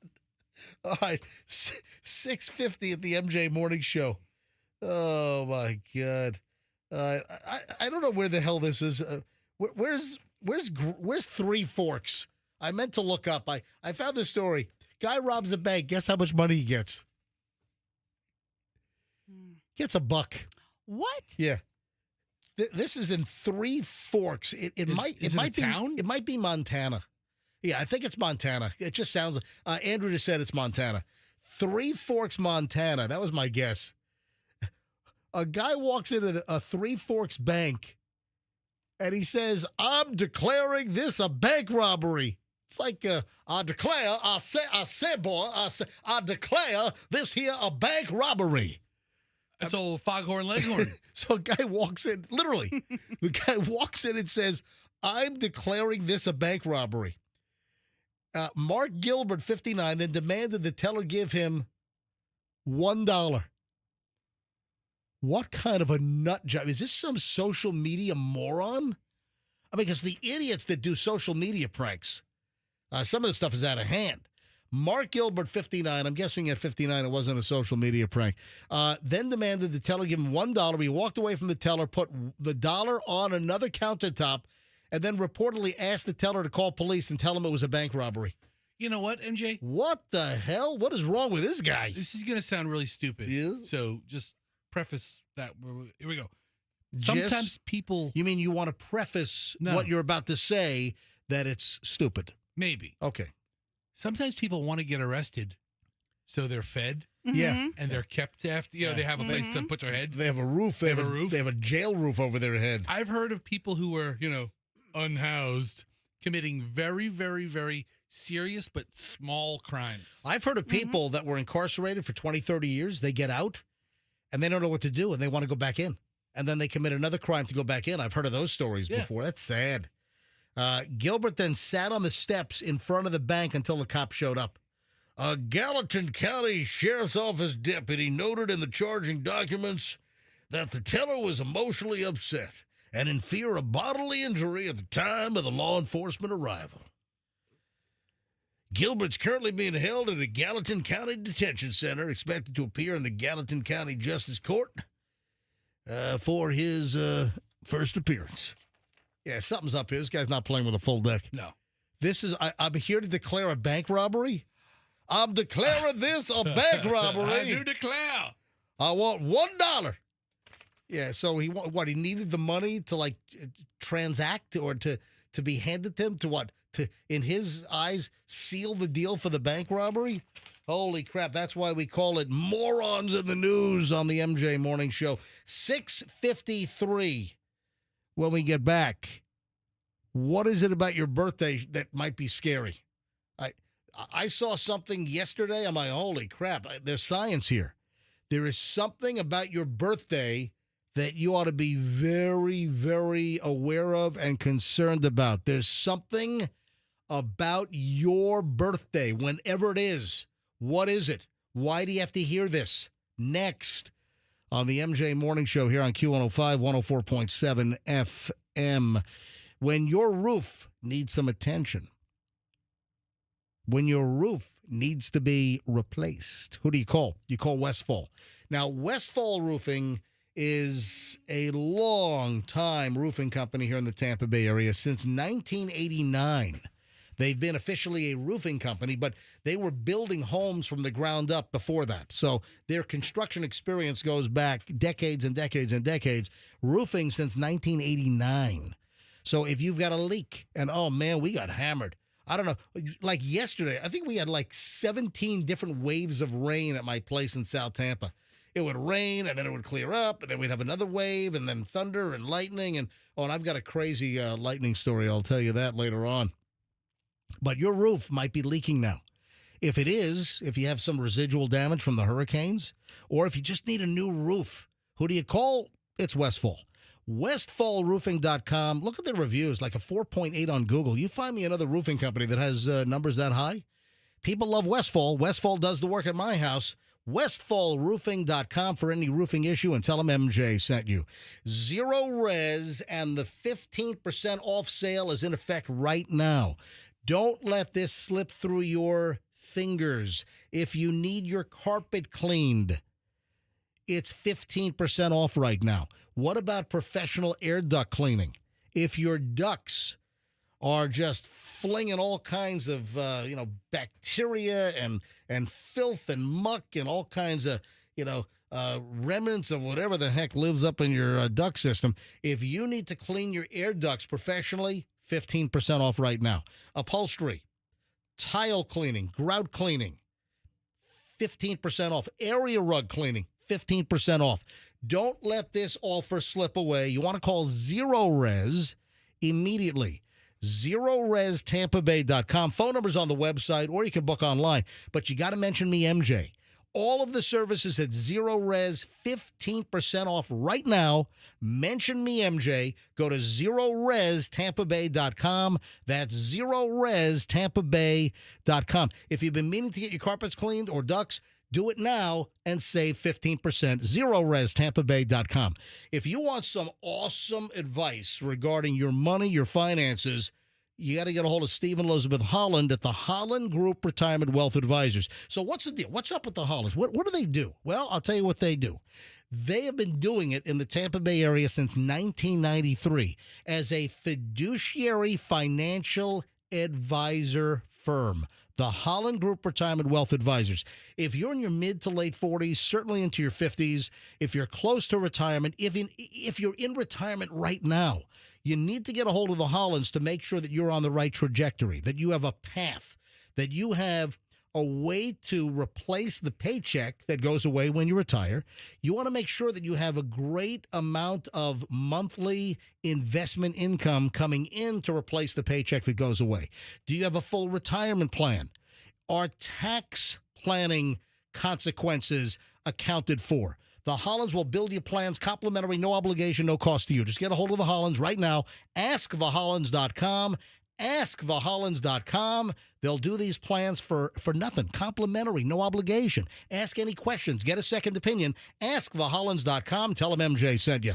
All right, 6:50 at the MJ Morning Show. Oh, my God. I don't know where the hell this is. Where's Three Forks? I meant to look up. I found this story. Guy robs a bank. Guess how much money he gets? Gets $1. what? Yeah. This is in Three Forks. It might is it might a be town? It might be Montana. Yeah, I think it's Montana. It just sounds. Andrew just said it's Montana. Three Forks, Montana. That was my guess. A guy walks into a Three Forks bank, and he says, "I'm declaring this a bank robbery." It's like I declare this here a bank robbery. That's old Foghorn Leghorn. So a guy walks in, literally, the guy walks in and says, "I'm declaring this a bank robbery." Mark Gilbert, 59, then demanded the teller give him $1. What kind of a nut job? Is this some social media moron? I mean, because the idiots that do social media pranks, some of the stuff is out of hand. Mark Gilbert, 59. I'm guessing at 59 it wasn't a social media prank. Then demanded the teller give him $1. He walked away from the teller, put the dollar on another countertop, and then reportedly asked the teller to call police and tell him it was a bank robbery. You know what, MJ? What the hell? What is wrong with this guy? This is going to sound really stupid. Yeah. So just preface that. Here we go. Just- Sometimes people... You mean you want to preface what you're about to say that it's stupid? Maybe. Okay. Sometimes people want to get arrested, so they're fed Yeah. and they're kept after. You know, they have a place to put their head. They have a roof. They have a roof. They have a jail roof over their head. I've heard of people who were, unhoused, committing very, very, very serious but small crimes. I've heard of people that were incarcerated for 20, 30 years. They get out, and they don't know what to do, and they want to go back in. And then they commit another crime to go back in. I've heard of those stories before. That's sad. Gilbert then sat on the steps in front of the bank until the cops showed up. A Gallatin County Sheriff's Office deputy noted in the charging documents that the teller was emotionally upset and in fear of bodily injury at the time of the law enforcement arrival. Gilbert's currently being held at the Gallatin County Detention Center, expected to appear in the Gallatin County Justice Court for his first appearance. Yeah, something's up here. This guy's not playing with a full deck. No. This is, I'm here to declare a bank robbery. I'm declaring this a bank robbery. I do declare. I want $1. Yeah, so he needed the money to transact or to be handed to him to in his eyes seal the deal for the bank robbery. Holy crap, that's why we call it Morons in the News on the MJ Morning Show. 6:53 when we get back. What is it about your birthday that might be scary? I saw something yesterday. I'm like, holy crap, there's science here. There is something about your birthday that you ought to be very, very aware of and concerned about. There's something about your birthday, whenever it is. What is it? Why do you have to hear this? Next on the MJ Morning Show here on Q105, 104.7 FM. When your roof needs some attention, when your roof needs to be replaced, who do you call? You call Westfall. Now, Westfall Roofing is a long-time roofing company here in the Tampa Bay area. Since 1989, they've been officially a roofing company, but they were building homes from the ground up before that. So their construction experience goes back decades and decades and decades. Roofing since 1989. So if you've got a leak and, oh, man, we got hammered. I don't know, like yesterday, I think we had like 17 different waves of rain at my place in South Tampa. It would rain, and then it would clear up, and then we'd have another wave, and then thunder and lightning. And I've got a crazy lightning story. I'll tell you that later on. But your roof might be leaking now. If it is, if you have some residual damage from the hurricanes, or if you just need a new roof, who do you call? It's Westfall. WestfallRoofing.com. Look at the reviews, like a 4.8 on Google. You find me another roofing company that has numbers that high. People love Westfall. Westfall does the work at my house. WestfallRoofing.com for any roofing issue, and tell them MJ sent you. Zero res, and the 15% off sale is in effect right now. Don't let this slip through your fingers. If you need your carpet cleaned, it's 15% off right now. What about professional air duct cleaning? If your ducts are just flinging all kinds of, bacteria and filth and muck and all kinds of, remnants of whatever the heck lives up in your duct system. If you need to clean your air ducts professionally, 15% off right now. Upholstery, tile cleaning, grout cleaning, 15% off. Area rug cleaning, 15% off. Don't let this offer slip away. You want to call Zero Res immediately. ZeroResTampaBay.com. Phone number's on the website, or you can book online. But you got to mention me, MJ. All of the services at Zero Res, 15% off right now. Mention me, MJ. Go to ZeroResTampaBay.com. That's ZeroResTampaBay.com. If you've been meaning to get your carpets cleaned or ducts, do it now and save 15%. ZeroResTampaBay.com. If you want some awesome advice regarding your money, your finances, you got to get a hold of Steve and Elizabeth Holland at the Holland Group Retirement Wealth Advisors. So what's the deal? What's up with the Hollands? What do they do? Well, I'll tell you what they do. They have been doing it in the Tampa Bay area since 1993 as a fiduciary financial advisor firm. The Holland Group Retirement Wealth Advisors. If you're in your mid to late 40s, certainly into your 50s, if you're close to retirement, if you're in retirement right now, you need to get a hold of the Hollands to make sure that you're on the right trajectory, that you have a path, that you have a way to replace the paycheck that goes away when you retire. You want to make sure that you have a great amount of monthly investment income coming in to replace the paycheck that goes away. Do you have a full retirement plan? Are tax planning consequences accounted for? The Hollands will build you plans, complimentary, no obligation, no cost to you. Just get a hold of the Hollands right now. AskTheHollands.com. AskTheHollands.com. They'll do these plans for nothing. Complimentary, no obligation. Ask any questions. Get a second opinion. AskTheHollands.com. Tell them MJ sent you.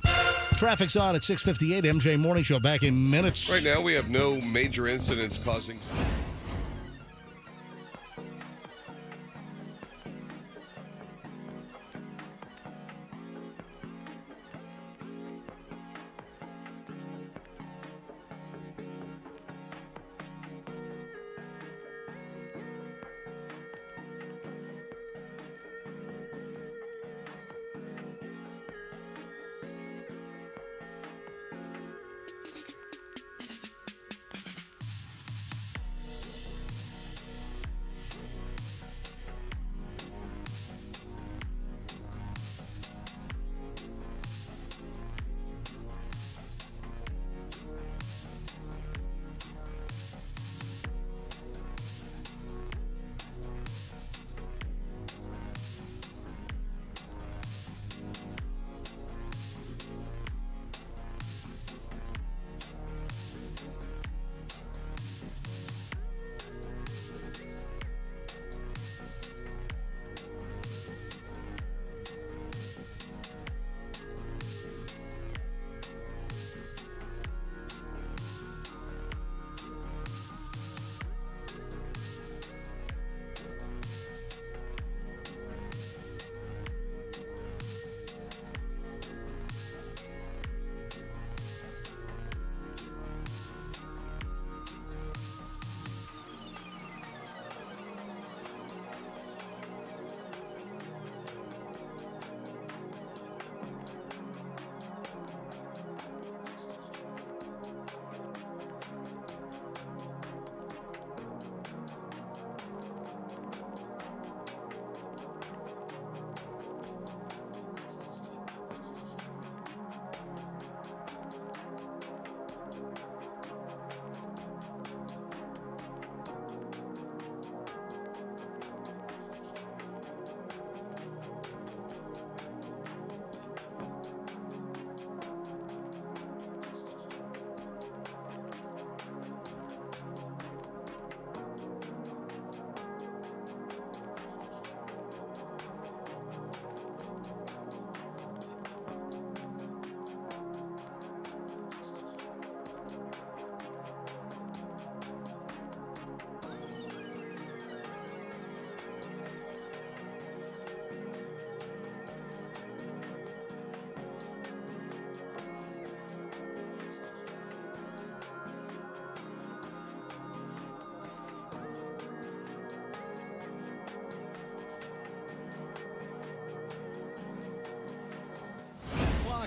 Traffic's on at 6:58. MJ Morning Show back in minutes. Right now, we have no major incidents causing...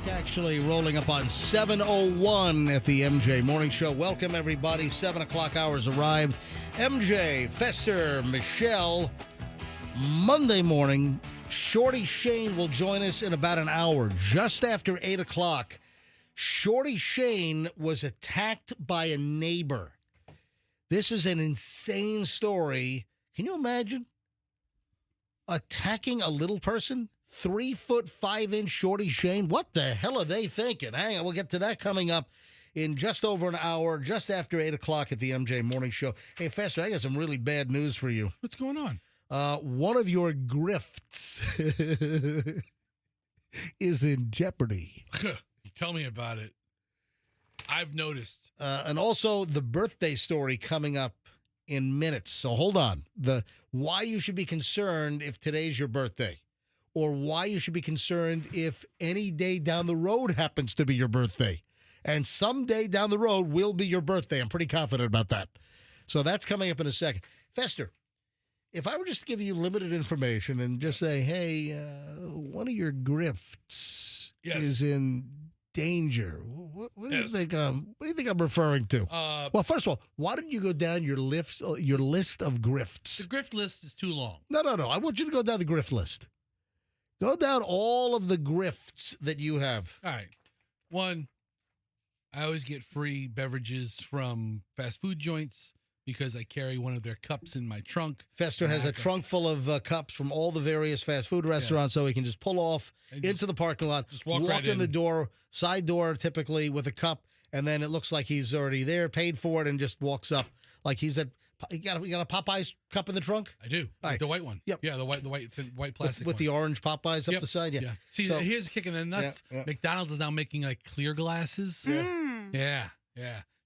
Clock actually rolling up on 7:01 at the MJ Morning Show. Welcome, everybody. 7 o'clock hours arrived. MJ, Fester, Michelle. Monday morning, Shorty Shane will join us in about an hour, just after 8 o'clock. Shorty Shane was attacked by a neighbor. This is an insane story. Can you imagine attacking a little person? 3'5" Shorty Shane. What the hell are they thinking? Hang on, we'll get to that coming up in just over an hour, just after 8 o'clock at the MJ Morning Show. Hey, Fester, I got some really bad news for you. What's going on? One of your grifts is in jeopardy. Tell me about it. I've noticed. And also the birthday story coming up in minutes. So hold on. Why you should be concerned if today's your birthday, or why you should be concerned if any day down the road happens to be your birthday. And someday down the road will be your birthday. I'm pretty confident about that. So that's coming up in a second. Fester, if I were just to give you limited information and just say, hey, one of your grifts is in danger, what do you think? What do you think I'm referring to? Well, first of all, why don't you go down your list of grifts? The grift list is too long. No. I want you to go down the grift list. Go down all of the grifts that you have. All right. One, I always get free beverages from fast food joints because I carry one of their cups in my trunk. Fester has a trunk full of cups from all the various fast food restaurants, so he can just pull off into the parking lot, just walk right in the door, side door typically with a cup, and then it looks like he's already there, paid for it, and just walks up like he's at. You got a Popeyes cup in the trunk? I do. All right. The white one. Yep. Yeah, the white plastic with one. the orange Popeyes up the side. Yeah. See, here's a kick in the nuts. Yeah. McDonald's is now making like clear glasses. Yeah.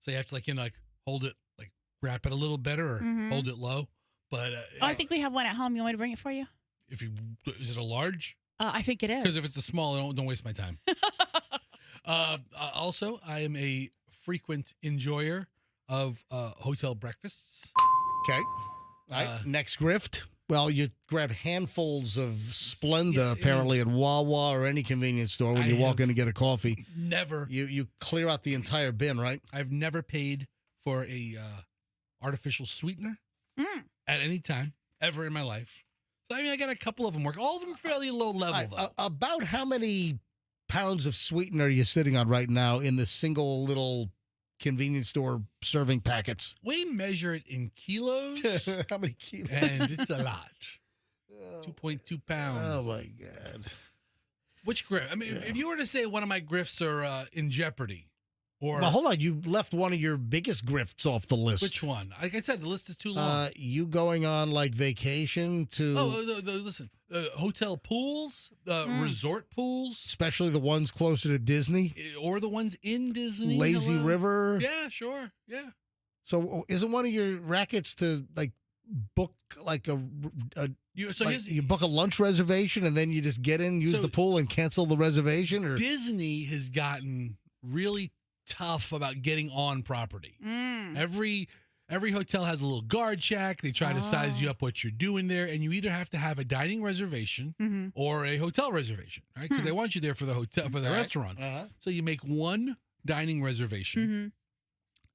So you have to hold it, like wrap it a little better or hold it low. But I think we have one at home. You want me to bring it for you? Is it a large? I think it is. Because if it's a small, don't waste my time. Also, I am a frequent enjoyer of hotel breakfasts. Okay. Next grift. Well, you grab handfuls of Splenda apparently at Wawa or any convenience store when you walk in to get a coffee. Never. You clear out the entire bin, right? I've never paid for a artificial sweetener at any time ever in my life. So, I got a couple of them work. All of them fairly low level, though. About how many pounds of sweetener are you sitting on right now in the single little convenience store serving packets? We measure it in kilos. How many kilos? And it's a lot. 2.2 pounds. Oh, my God. Which grift? If you were to say one of my grifts are in jeopardy, or... Well, hold on. You left one of your biggest grifts off the list. Which one? Like I said, the list is too long. You going on, vacation to... Listen. Hotel pools, resort pools. Especially the ones closer to Disney. Or the ones in Disney. Lazy River. Yeah, sure. Yeah. So isn't one of your rackets to, book, you book a lunch reservation and then you just get in, use the pool, and cancel the reservation? Or Disney has gotten really tough about getting on property. Every hotel has a little guard check. They try to size you up what you're doing there, and you either have to have a dining reservation or a hotel reservation, right? Because they want you there for the hotel, for the restaurants. So you make one dining reservation,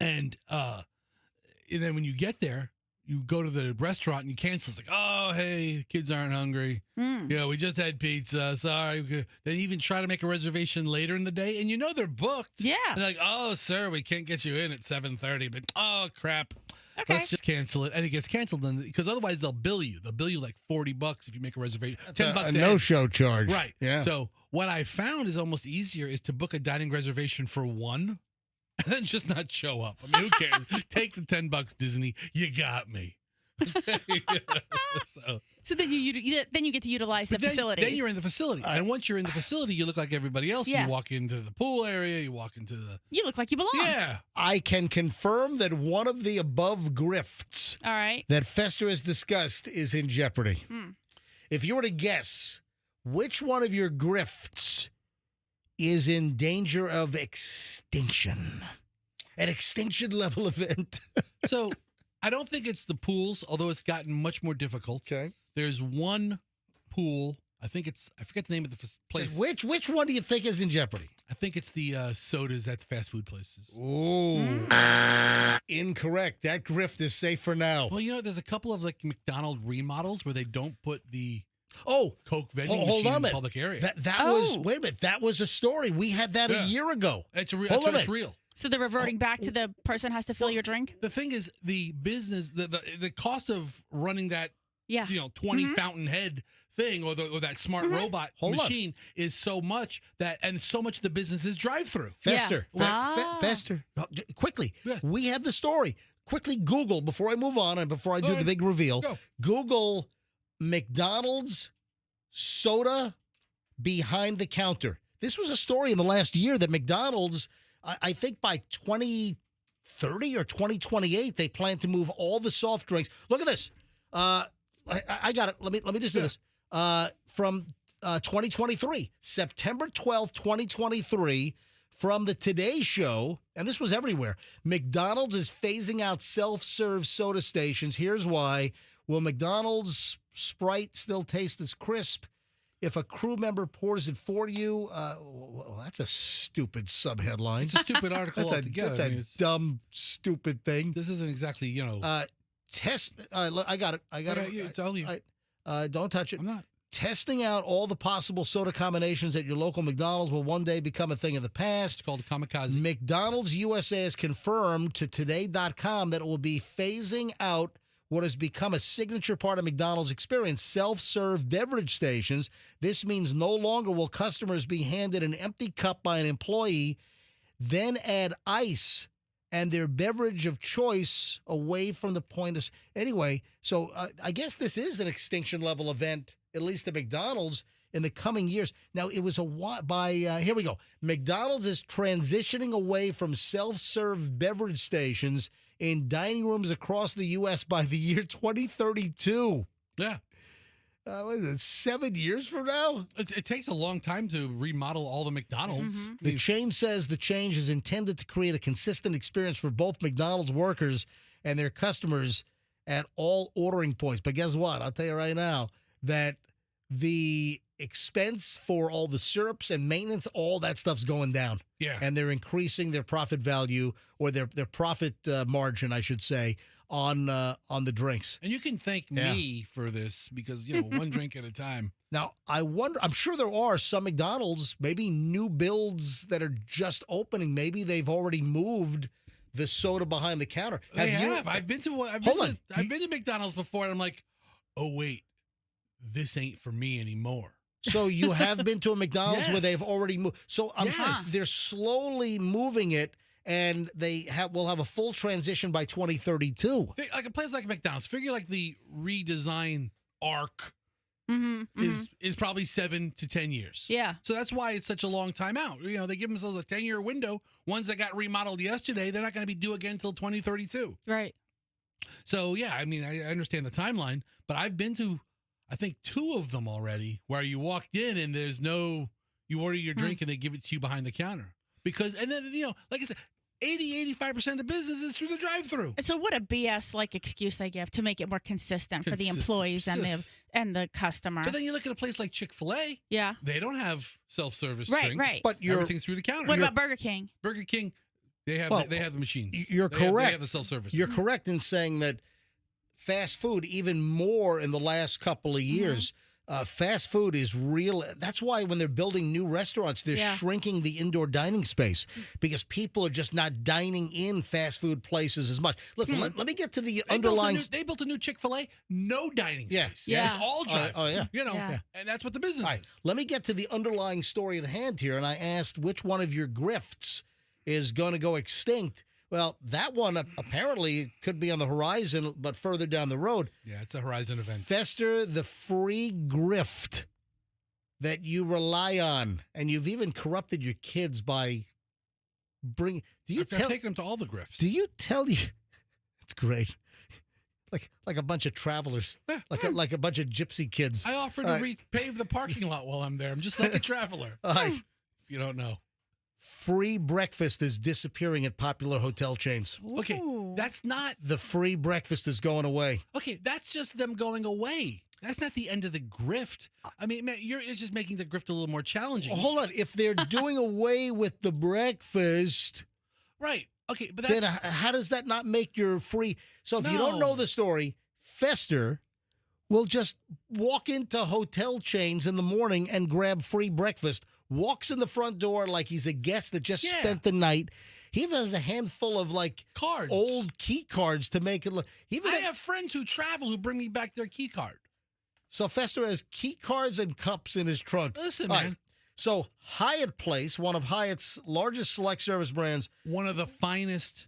and then when you get there, you go to the restaurant and you cancel. It's like, oh, hey, kids aren't hungry. We just had pizza. Sorry. They even try to make a reservation later in the day, and they're booked. Yeah. They're like, oh, sir, we can't get you in at 7:30, but oh, crap. Okay. Let's just cancel it. And it gets canceled then, because otherwise they'll bill you. They'll bill you like $40 if you make a reservation. $10 a no-show charge. Right. Yeah. So what I found is almost easier is to book a dining reservation for one and then just not show up. Who cares? Take the $10, Disney. You got me. So then you get to utilize the facilities. Then you're in the facility. And once you're in the facility, you look like everybody else. Yeah. You walk into the pool area. You walk into the... You look like you belong. Yeah. I can confirm that one of the above grifts All right. that Fester has discussed is in jeopardy. If you were to guess which one of your grifts is in danger of extinction, an extinction level event. So... I don't think it's the pools, although it's gotten much more difficult. Okay. There's one pool I forget the name of the place. Which one do you think is in jeopardy? I think it's the sodas at the fast food places. Ooh. Incorrect. That grift is safe for now. Well, there's a couple of like McDonald remodels where they don't put the Coke vending hold machine on in a the public area. That was, wait a minute, that was a story. We had that a year ago. It's real. It's real. So they're reverting back to the person has to fill your drink? The thing is, the business, the cost of running that, Yeah. 20 fountain head thing or that smart robot machine is so much and so much of the business is drive-through. Fester. Fester. Quickly. Yeah. We have the story. Quickly Google, before I move on and before I do the big reveal, Google McDonald's soda behind the counter. This was a story in the last year that McDonald's, I think by 2030 or 2028, they plan to move all the soft drinks. Look at this. I got it. Let me just do this. From 2023, September 12th, 2023, from the Today Show, and this was everywhere, McDonald's is phasing out self-serve soda stations. Here's why. Will McDonald's Sprite still taste as crisp if a crew member pours it for you? Well, that's a stupid subheadline. It's a stupid article altogether. That's a dumb, stupid thing. This isn't exactly, Test. I got it. It's all you. Don't touch it. I'm not. Testing out all the possible soda combinations at your local McDonald's will one day become a thing of the past. It's called kamikaze. McDonald's USA has confirmed to Today.com that it will be phasing out what has become a signature part of McDonald's experience, self-serve beverage stations. This means no longer will customers be handed an empty cup by an employee, then add ice and their beverage of choice away from the point of... Anyway, so I guess this is an extinction-level event, at least at McDonald's, in the coming years. Now, it was here we go. McDonald's is transitioning away from self-serve beverage stations in dining rooms across the U.S. by the year 2032. Yeah. What is it, 7 years from now? It takes a long time to remodel all the McDonald's. Mm-hmm. The chain says the change is intended to create a consistent experience for both McDonald's workers and their customers at all ordering points. But guess what? I'll tell you right now that the expense for all the syrups and maintenance, all that stuff's going down. Yeah. And they're increasing their profit value or their profit margin, I should say, on the drinks. And you can thank me for this because, one drink at a time. Now, I'm sure there are some McDonald's, maybe new builds that are just opening. Maybe they've already moved the soda behind the counter. I've been to McDonald's before and I'm like, oh, wait, this ain't for me anymore. So you have been to a McDonald's where they've already moved. So I'm sure Yes. they're slowly moving it, and will have a full transition by 2032. Like a place like McDonald's, figure like the redesign arc is probably 7 to 10 years. Yeah. So that's why it's such a long time out. They give themselves a 10-year window. Ones that got remodeled yesterday, they're not going to be due again until 2032. Right. So, yeah, I mean, I understand the timeline, but I've been to, I think, 2 of them already where you walked in and you order your drink and they give it to you behind the counter. And then, like I said, 85% of the business is through the drive-through. So what a BS excuse they give to make it more consistent for the employees and the customer. But then you look at a place like Chick-fil-A. Yeah. They don't have self-service Right, drinks. right. But everything's through the counter. What about Burger King? Burger King, they have the machines. You're correct. They have the self-service. You're correct in saying that fast food, even more in the last couple of years, fast food is real. That's why when they're building new restaurants, they're shrinking the indoor dining space because people are just not dining in fast food places as much. Listen, let me get to the underlying. They built a new Chick-fil-A, no dining space. Yeah. It's all drive. Yeah. And that's what the business is. Let me get to the underlying story at hand here. And I asked which one of your grifts is going to go extinct. Well, that one apparently could be on the horizon, but further down the road. Yeah, it's a horizon event. Fester, the free grift that you rely on, and you've even corrupted your kids by bringing. I've taken them to all the grifts. Do you tell you? It's great. Like a bunch of travelers, like a bunch of gypsy kids. I offer to repave the parking lot while I'm there. I'm just like a traveler. If you don't know. Free breakfast is disappearing at popular hotel chains. Okay, that's not... The free breakfast is going away. Okay, that's just them going away. That's not the end of the grift. I mean, man, it's just making the grift a little more challenging. Hold on. If they're doing away with the breakfast, right? Okay, but that's, then how does that not make your free? So if you don't No. know the story, Fester will just walk into hotel chains in the morning and grab free breakfast. Walks in the front door like he's a guest that just spent the night. He even has a handful of like cards, old key cards to make it look. I have friends who travel who bring me back their key card. So Fester has key cards and cups in his trunk. Listen, All man. right. So Hyatt Place, one of Hyatt's largest select service brands, One of the finest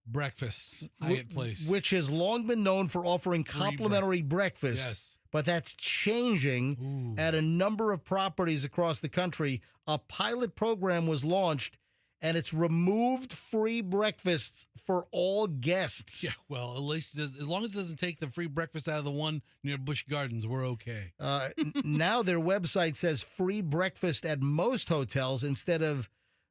breakfasts, Hyatt Place. which has long been known for offering complimentary breakfast. Yes. But that's changing Ooh. at a number of properties across the country. A pilot program was launched, and it's removed free breakfast for all guests. Yeah, well, at least as long as it doesn't take the free breakfast out of the one near Busch Gardens, we're okay. Now their website says free breakfast at most hotels instead of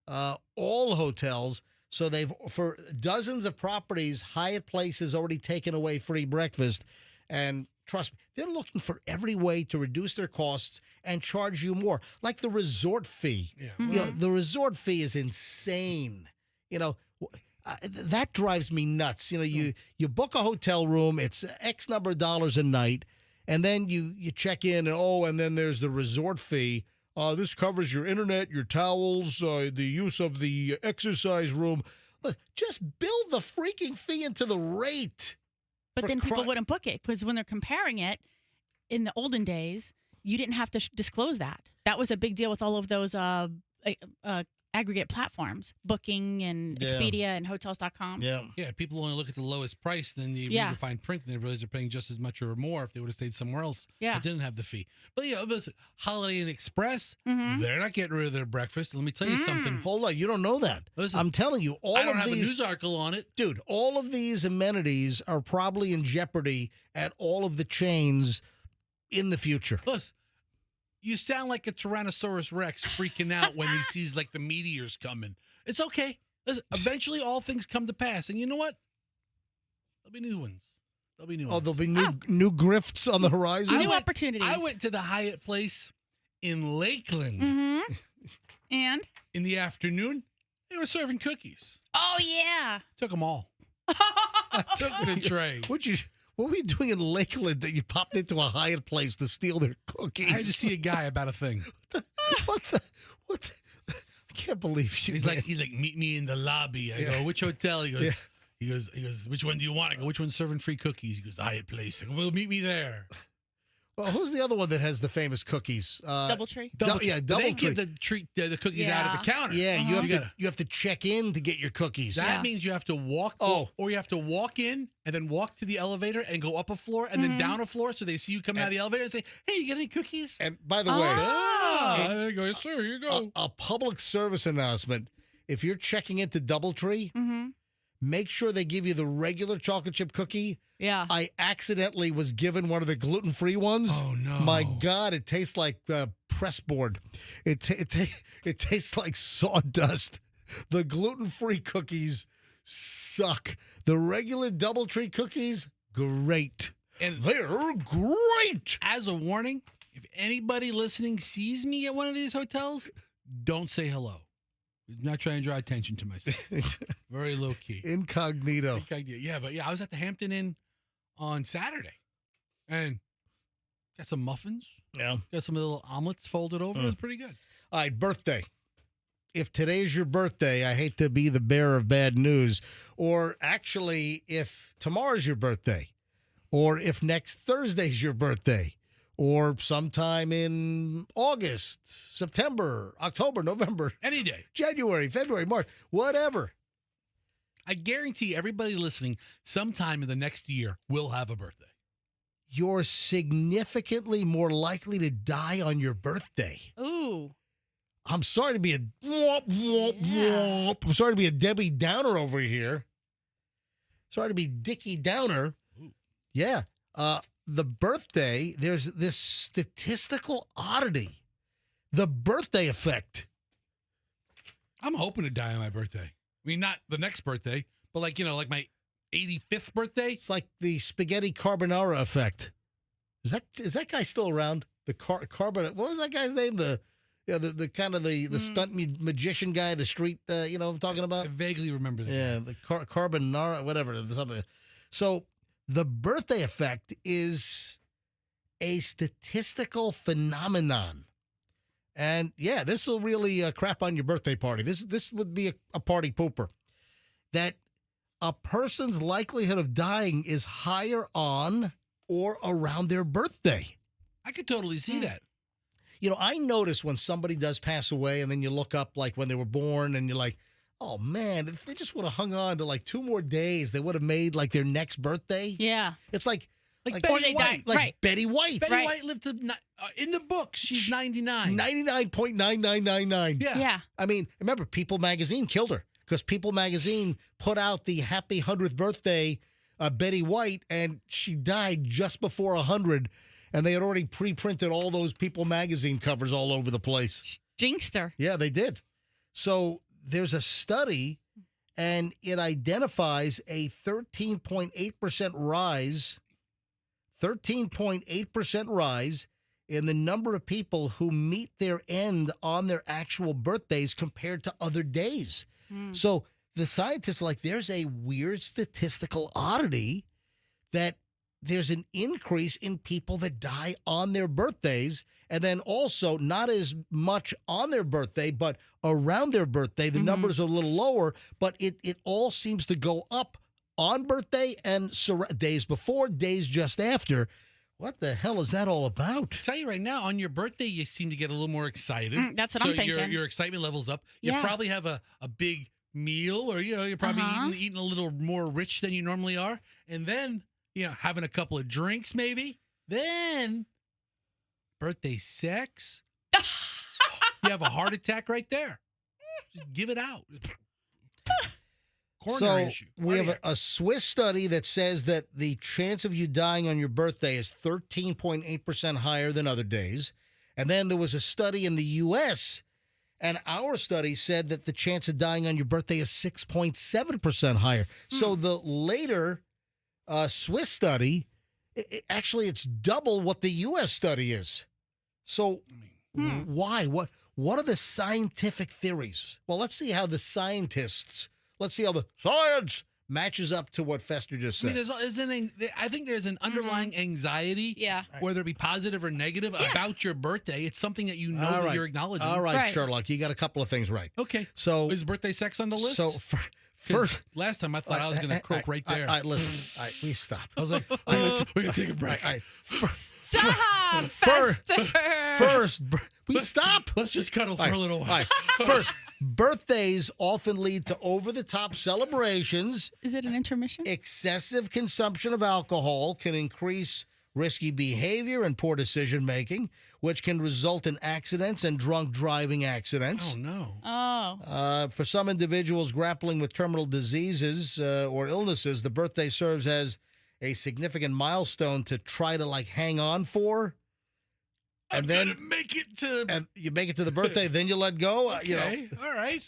all hotels. So for dozens of properties, Hyatt Place has already taken away free breakfast. And trust me, they're looking for every way to reduce their costs and charge you more. Like the resort fee. Yeah. You know, the resort fee is insane. You know, that drives me nuts. You know, you book a hotel room, it's X number of dollars a night, and then you check in, and then there's the resort fee. This covers your internet, your towels, the use of the exercise room. Look, just build the freaking fee into the rate. But then people wouldn't book it because when they're comparing it in the olden days, you didn't have to disclose that. That was a big deal with all of those aggregate platforms, Booking and Expedia and Hotels.com. Yeah. Yeah, people only look at the lowest price, then they read the fine print, and they realize they're paying just as much or more if they would have stayed somewhere else that didn't have the fee. But listen, Holiday Inn Express, they're not getting rid of their breakfast. Let me tell you something. Hold on, you don't know that. Listen, I'm telling you, I don't have a news article on it. Dude, all of these amenities are probably in jeopardy at all of the chains in the future. Plus, you sound like a Tyrannosaurus Rex freaking out when he sees like the meteors coming. It's okay. Listen, eventually all things come to pass. And you know what? There'll be new ones. There'll be new ones. There'll be new grifts on the horizon? New opportunities. I went to the Hyatt Place in Lakeland. And? In the afternoon, they were serving cookies. Oh, yeah. Took them all. I took the tray. What were you doing in Lakeland that you popped into a Hyatt Place to steal their cookies? I had to see a guy about a thing. What the? I can't believe you. He's like, meet me in the lobby. I go, which hotel? He goes, which one do you want? I go, which one's serving free cookies? He goes, Hyatt Place. I go, well, meet me there. Well, who's the other one that has the famous cookies? Doubletree. They give the cookies out at the counter. Yeah, you have to check in to get your cookies. That means you have to walk. Or you have to walk in and then walk to the elevator and go up a floor and then down a floor so they see you coming out of the elevator and say, "Hey, you got any cookies?" And by the way, there you go, yes, sir. Here you go. A public service announcement: if you're checking into DoubleTree, make sure they give you the regular chocolate chip cookie. Yeah. I accidentally was given one of the gluten-free ones. Oh, no. My God, it tastes like press board. It tastes like sawdust. The gluten-free cookies suck. The regular DoubleTree cookies, great. And they're great. As a warning, if anybody listening sees me at one of these hotels, don't say hello. I'm not trying to draw attention to myself. Very low key. Incognito. Yeah, but I was at the Hampton Inn on Saturday and got some muffins. Yeah. Got some little omelets folded over. It was pretty good. All right, birthday. If today's your birthday, I hate to be the bearer of bad news. Or actually, if tomorrow's your birthday, or if next Thursday's your birthday, or sometime in August, September, October, November. Any day. January, February, March, whatever. I guarantee everybody listening sometime in the next year will have a birthday. You're significantly more likely to die on your birthday. Ooh. I'm sorry to be a I'm sorry to be a Debbie Downer over here. Sorry to be Dickie Downer. Ooh. Yeah. The birthday, there's this statistical oddity. The birthday effect. I'm hoping to die on my birthday. I mean, not the next birthday, but like my 85th birthday. It's like the spaghetti carbonara effect. Is that guy still around? The carbon. What was that guy's name? The kind of the stunt magician guy, the street. You know what I'm talking about? I vaguely remember that. Yeah, the carbonara, whatever. Something. So the birthday effect is a statistical phenomenon, and yeah, this will really crap on your birthday party. This would be a party pooper. That a person's likelihood of dying is higher on or around their birthday. I could totally see that. You know, I notice when somebody does pass away and then you look up like when they were born and you're like, oh man, if they just would have hung on to like 2 more days, they would have made like their next birthday. Yeah. It's like Betty White. Like Right. Betty White. Betty White lived to, in the book, she's 99. 99.9999. Yeah. I mean, remember, People Magazine killed her because People Magazine put out the happy 100th birthday Betty White, and she died just before 100. And they had already pre-printed all those People magazine covers all over the place. Jinxed her. Yeah, they did. So there's a study, and it identifies a 13.8% rise, 13.8% rise in the number of people who meet their end on their actual birthdays compared to other days. So the scientists are like, there's a weird statistical oddity that there's an increase in people that die on their birthdays, and then also not as much on their birthday, but around their birthday, the numbers are a little lower, but it all seems to go up on birthday and days before, days just after. What the hell is that all about? I'll tell you right now, on your birthday, you seem to get a little more excited. That's what I'm thinking. Your excitement level's up. You Yeah. probably have a big meal, or you're probably eating a little more rich than you normally are, and then having a couple of drinks maybe. Then birthday sex. You have a heart attack right there. Just give it out. Coronary issue. We have a Swiss study that says that the chance of you dying on your birthday is 13.8% higher than other days. And then there was a study in the U.S., and our study said that the chance of dying on your birthday is 6.7% higher. So the later Swiss study, actually, it's double what the U.S. study is. So why? What are the scientific theories? Well, let's see how the scientists, let's see how the science matches up to what Fester just said. I mean, I think there's an underlying anxiety, whether it be positive or negative, about your birthday. It's something that you know that you're acknowledging. All right, Sherlock, you got a couple of things right. Okay. So is birthday sex on the list? So first, last time I thought I was going to croak right there. All right, listen. All right, we stop. I was like, we're going to take a break. All right. Stop, Fester. First, we stop. Let's just cuddle for a little while. All right. First, birthdays often lead to over-the-top celebrations. Is it an intermission? Excessive consumption of alcohol can increase risky behavior and poor decision-making, which can result in accidents and drunk driving accidents. Oh, no. Oh. For some individuals grappling with terminal diseases or illnesses, the birthday serves as a significant milestone to try to hang on for. And then make it to. And you make it to the birthday, then you let go. Okay. All right.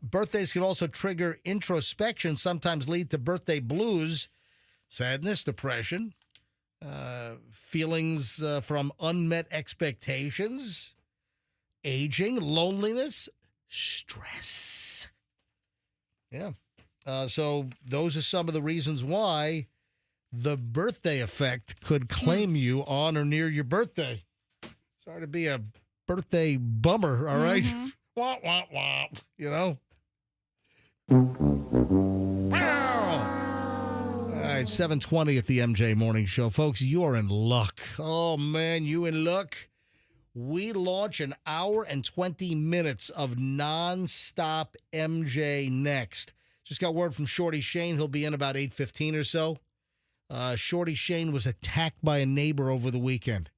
Birthdays can also trigger introspection, sometimes lead to birthday blues, sadness, depression, feelings from unmet expectations, aging, loneliness, stress. Yeah. So those are some of the reasons why the birthday effect could claim you on or near your birthday. Sorry to be a birthday bummer, all right? Wah, wah, wah, All right, 7:20 at the MJ Morning Show. Folks, you are in luck. Oh, man, you in luck. We launch an hour and 20 minutes of nonstop MJ next. Just got word from Shorty Shane. He'll be in about 8:15 or so. Shorty Shane was attacked by a neighbor over the weekend.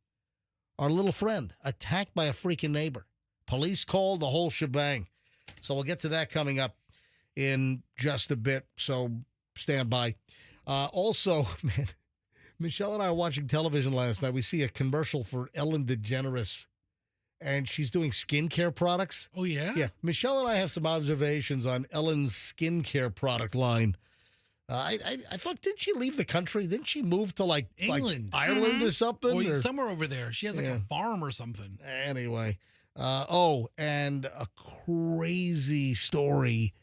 Our little friend, attacked by a freaking neighbor. Police called, the whole shebang. So we'll get to that coming up in just a bit, so stand by. Also, man, Michelle and I were watching television last night. We see a commercial for Ellen DeGeneres, and she's doing skincare products. Oh, yeah? Yeah. Michelle and I have some observations on Ellen's skincare product line. I thought, didn't she leave the country? Didn't she move to like England. Ireland or something? Or somewhere over there. She has like Yeah. a farm or something. Anyway. And a crazy story.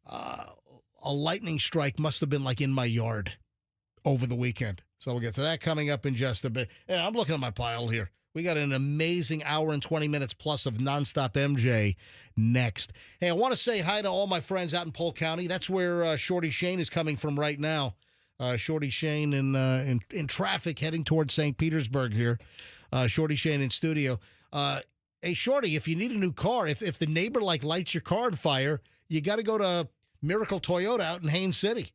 A lightning strike must have been like in my yard over the weekend. So we'll get to that coming up in just a bit. And I'm looking at my pile here. We got an amazing hour and 20 minutes plus of nonstop MJ next. Hey, I want to say hi to all my friends out in Polk County. That's where Shorty Shane is coming from right now. Shorty Shane in traffic heading towards St. Petersburg here. Shorty Shane in studio. Hey, Shorty, if you need a new car, if the neighbor lights your car on fire, you got to go to Miracle Toyota out in Haines City.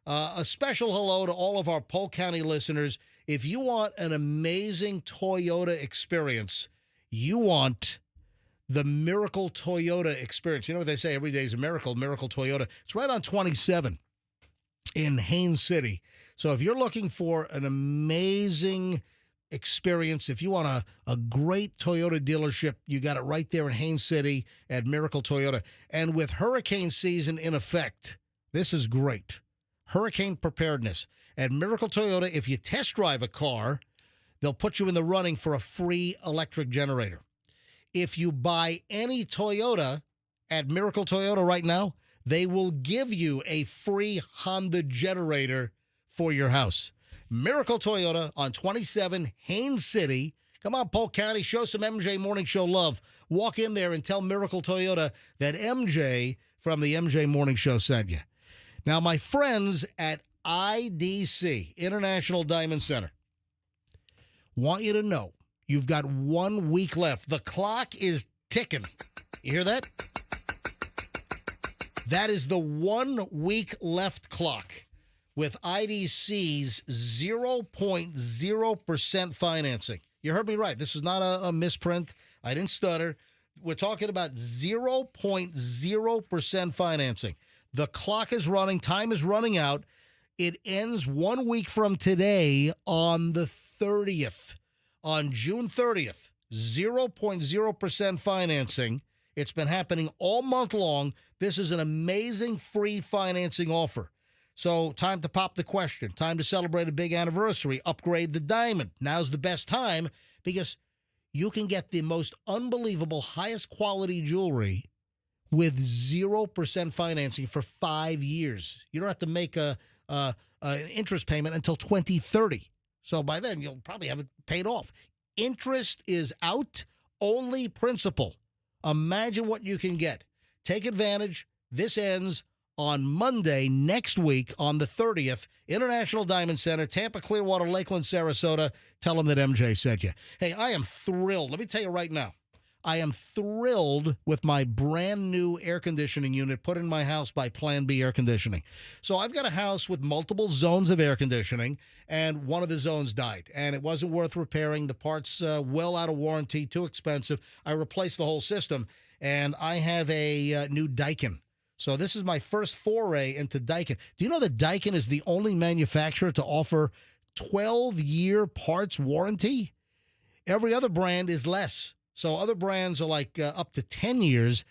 A special hello to all of our Polk County listeners. If you want an amazing Toyota experience, you want the Miracle Toyota experience. You know what they say, every day is a miracle, Miracle Toyota. It's right on 27 in Haines City. So if you're looking for an amazing experience, if you want a great Toyota dealership, you got it right there in Haines City at Miracle Toyota. And with hurricane season in effect, this is great. Hurricane preparedness. At Miracle Toyota, if you test drive a car, they'll put you in the running for a free electric generator. If you buy any Toyota at Miracle Toyota right now, they will give you a free Honda generator for your house. Miracle Toyota on 27 Haines City. Come on, Polk County, show some MJ Morning Show love. Walk in there and tell Miracle Toyota that MJ from the MJ Morning Show sent you. Now, my friends at IDC, International Diamond Center, want you to know you've got 1 week left. The clock is ticking. You hear that? That is the 1 week left clock with IDC's 0.0% financing. You heard me right. This is not a misprint. I didn't stutter. We're talking about 0.0% financing. The clock is running. Time is running out. It ends 1 week from today on the 30th. On June 30th, 0.0% financing. It's been happening all month long. This is an amazing free financing offer. So time to pop the question. Time to celebrate a big anniversary. Upgrade the diamond. Now's the best time because you can get the most unbelievable, highest quality jewelry with 0% financing for 5 years. You don't have to make an interest payment until 2030. So by then, you'll probably have it paid off. Interest is out, only principal. Imagine what you can get. Take advantage. This ends on Monday next week on the 30th. International Diamond Center, Tampa, Clearwater, Lakeland, Sarasota. Tell them that MJ sent you. Hey, I am thrilled. Let me tell you right now. I am thrilled with my brand new air conditioning unit put in my house by Plan B Air Conditioning. So I've got a house with multiple zones of air conditioning, and one of the zones died, and it wasn't worth repairing. The parts well out of warranty, too expensive. I replaced the whole system, and I have a new Daikin. So this is my first foray into Daikin. Do you know that Daikin is the only manufacturer to offer 12-year parts warranty? Every other brand is less. So other brands are like up to 10 years,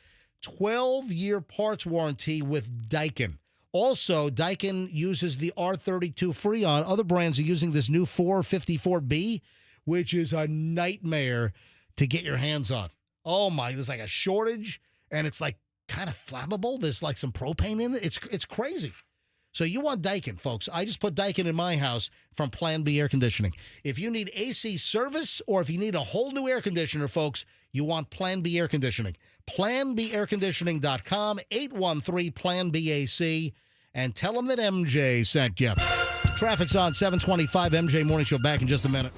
12-year parts warranty with Daikin. Also, Daikin uses the R32 Freon. Other brands are using this new 454B, which is a nightmare to get your hands on. Oh, my, there's like a shortage, and it's like kind of flammable. There's like some propane in it. It's crazy. So you want Daikin, folks. I just put Daikin in my house from Plan B Air Conditioning. If you need AC service or if you need a whole new air conditioner, folks, you want Plan B Air Conditioning. PlanBAirConditioning.com, 813-PLAN-BAC, and tell them that MJ sent you. Traffic's on 725 MJ Morning Show. Back in just a minute.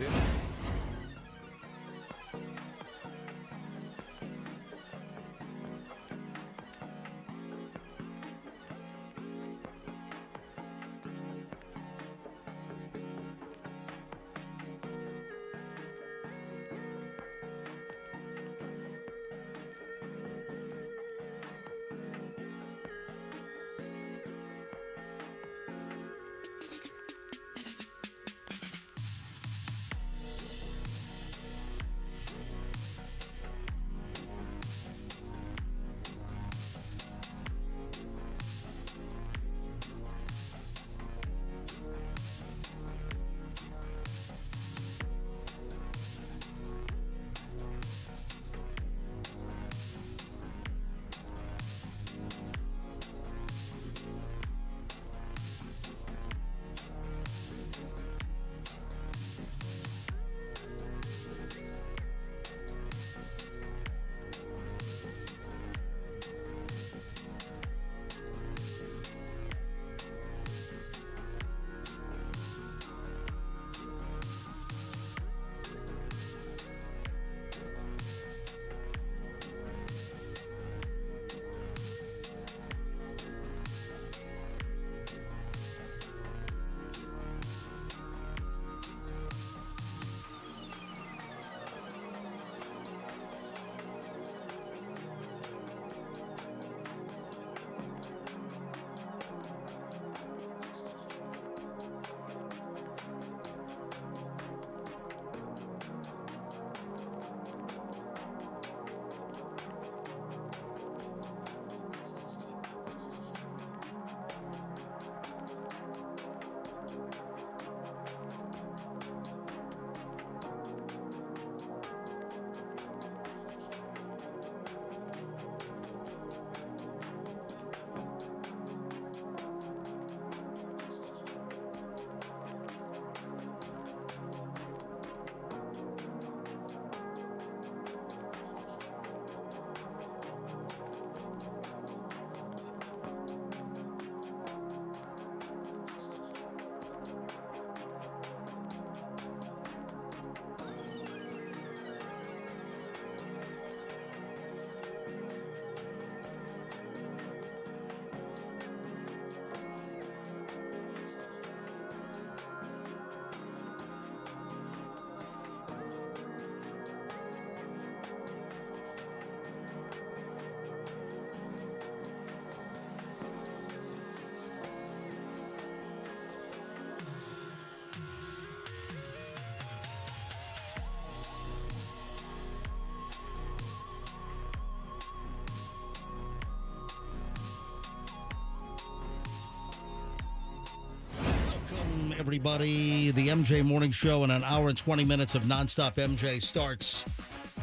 everybody. The MJ Morning Show in an hour and 20 minutes of nonstop MJ starts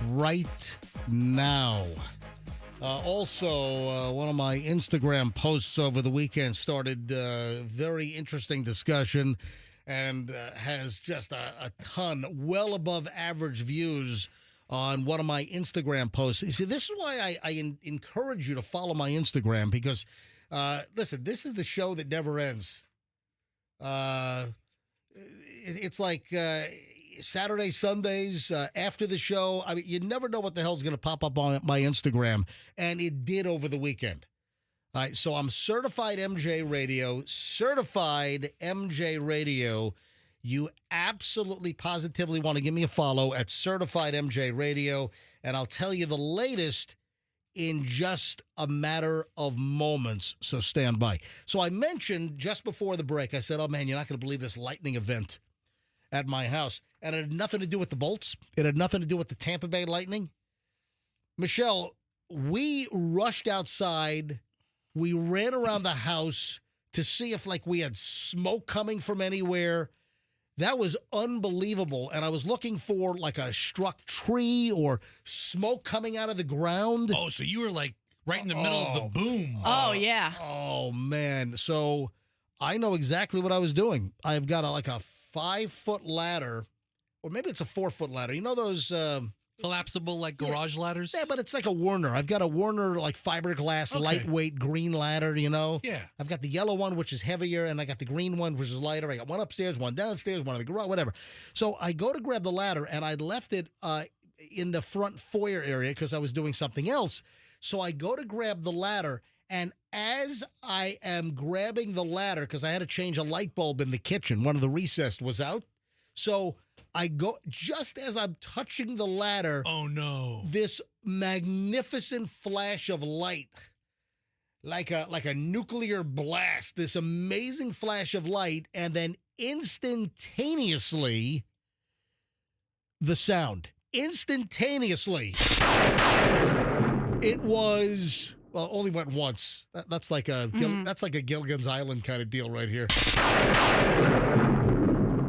right now. Also, one of my Instagram posts over the weekend started a very interesting discussion and has just a ton, well above average views on one of my Instagram posts. You see, this is why I encourage you to follow my Instagram because, listen, this is the show that never ends. It's like Saturdays, Sundays, after the show. I mean, you never know what the hell's going to pop up on my Instagram, and it did over the weekend. All right, so I'm certified MJ Radio. You absolutely, positively want to give me a follow at Certified MJ Radio, and I'll tell you the latest in just a matter of moments, so stand by. So I mentioned just before the break, I said, oh, man, you're not going to believe this lightning event at my house. And it had nothing to do with the Bolts. It had nothing to do with the Tampa Bay Lightning. Michelle, we rushed outside. We ran around the house to see if, like, we had smoke coming from anywhere. That was unbelievable. And I was looking for, like, a struck tree or smoke coming out of the ground. Oh, so you were, like, right in the middle of the boom. Oh, yeah. Oh, man. So I know exactly what I was doing. I've got a 5-foot ladder, or maybe it's a 4-foot ladder. You know those Collapsible, like, garage ladders? Yeah, but it's like a Werner. I've got a Werner, like, fiberglass, lightweight green ladder, you know? Yeah. I've got the yellow one, which is heavier, and I got the green one, which is lighter. I got one upstairs, one downstairs, one in the garage, whatever. So I go to grab the ladder, and I left it in the front foyer area because I was doing something else. So I go to grab the ladder, and as I am grabbing the ladder, because I had to change a light bulb in the kitchen, one of the recessed was out. So I go, just as I'm touching the ladder. Oh, no. This magnificent flash of light, like a nuclear blast, this amazing flash of light, and then instantaneously, the sound. Instantaneously. It was, well, only went once. That's like a Gilligan's Island kind of deal right here.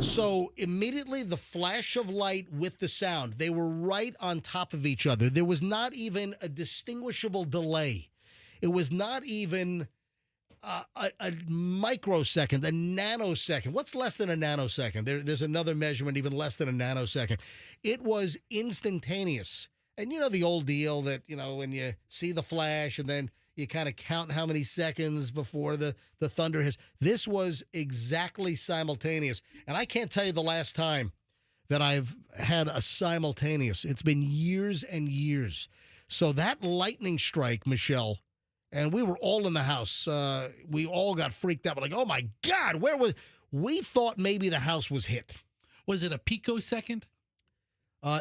So immediately the flash of light with the sound, they were right on top of each other. There was not even a distinguishable delay. It was not even a microsecond, a nanosecond. What's less than a nanosecond? There's another measurement even less than a nanosecond. It was instantaneous. And you know the old deal that, you know, when you see the flash and then you kind of count how many seconds before the thunder hits. This was exactly simultaneous. And I can't tell you the last time that I've had a simultaneous. It's been years and years. So that lightning strike, Michelle, and we were all in the house. We all got freaked out. We're like, oh, my God, where was... We thought maybe the house was hit. Was it a picosecond?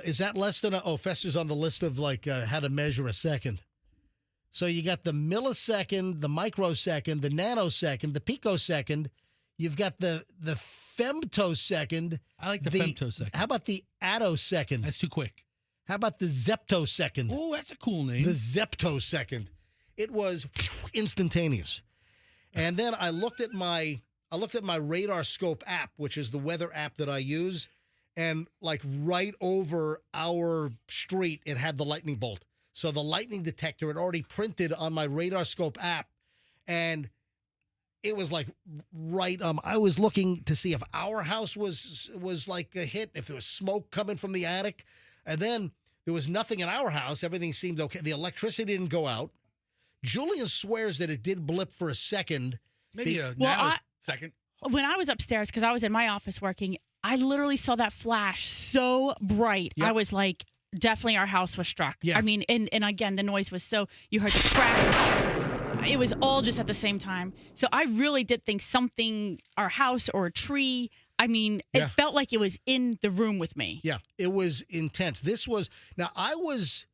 Is that less than Fester's on the list of, like, how to measure a second. So you got the millisecond, the microsecond, the nanosecond, the picosecond. You've got the femtosecond. I like the femtosecond. How about the attosecond? That's too quick. How about the zeptosecond? Oh, that's a cool name. The zeptosecond. It was instantaneous. And then I looked at my radar scope app, which is the weather app that I use, and like right over our street, it had the lightning bolt. So the lightning detector had already printed on my radar scope app, and it was like right. I was looking to see if our house was like a hit, if there was smoke coming from the attic, and then there was nothing in our house. Everything seemed okay. The electricity didn't go out. Julian swears that it did blip for a second. Maybe a nanosecond. When I was upstairs, because I was in my office working, I literally saw that flash so bright. Yep. I was like, definitely our house was struck. Yeah. I mean, and again, the noise was so, you heard the crack. It was all just at the same time. So I really did think something, our house or a tree, I mean, it felt like it was in the room with me. Yeah, it was intense. This was, now I was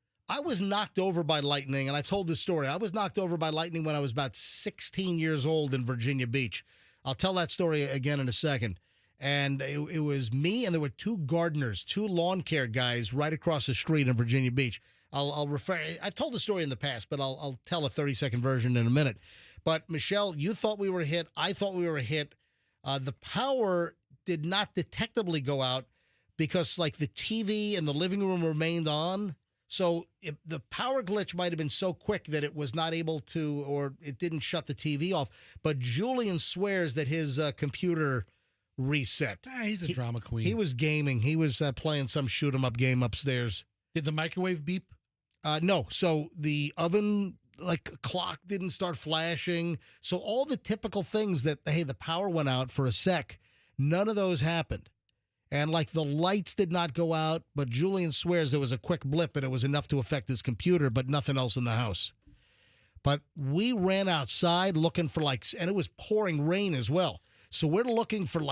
knocked over by lightning, and I've told this story. I was knocked over by lightning when I was about 16 years old in Virginia Beach. I'll tell that story again in a second. And it was me, and there were two gardeners, two lawn care guys right across the street in Virginia Beach. I'll refer. I've told the story in the past, but I'll tell a 30-second version in a minute. But Michelle, you thought we were hit. I thought we were hit. The power did not detectably go out because like the TV in the living room remained on. So the power glitch might have been so quick that it was not able to, or it didn't shut the TV off. But Julian swears that his computer reset. He's a drama queen. He was gaming. He was playing some shoot 'em up game upstairs. Did the microwave beep? No. So the oven clock didn't start flashing. So all the typical things that, hey, the power went out for a sec, none of those happened. And like the lights did not go out, but Julian swears there was a quick blip and it was enough to affect his computer, but nothing else in the house. But we ran outside looking for and it was pouring rain as well. So we're looking for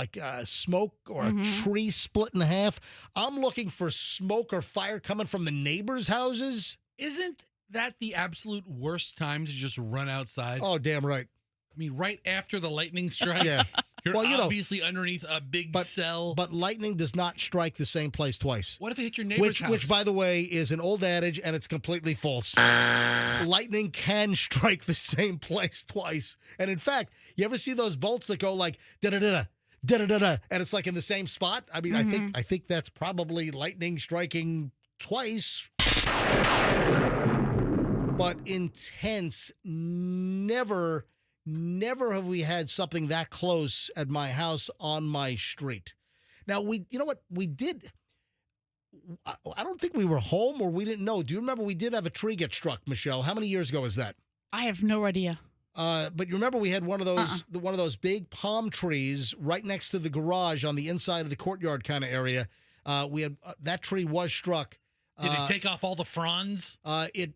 smoke or a tree split in half. I'm looking for smoke or fire coming from the neighbors' houses. Isn't that the absolute worst time to just run outside? Oh, damn right. I mean, right after the lightning strike. Yeah. You're obviously underneath a big cell. But lightning does not strike the same place twice. What if it hit your neighbor's house? Which, by the way, is an old adage, and it's completely false. Lightning can strike the same place twice. And in fact, you ever see those bolts that go like da-da-da-da, da-da-da-da, and it's like in the same spot? I mean, I think that's probably lightning striking twice. But intense, never have we had something that close at my house on my street. Now, you know what? We did. I don't think we were home or we didn't know. Do you remember we did have a tree get struck, Michelle? How many years ago is that? I have no idea. But you remember we had one of those big palm trees right next to the garage on the inside of the courtyard kind of area. We had that tree was struck. Did it take off all the fronds? It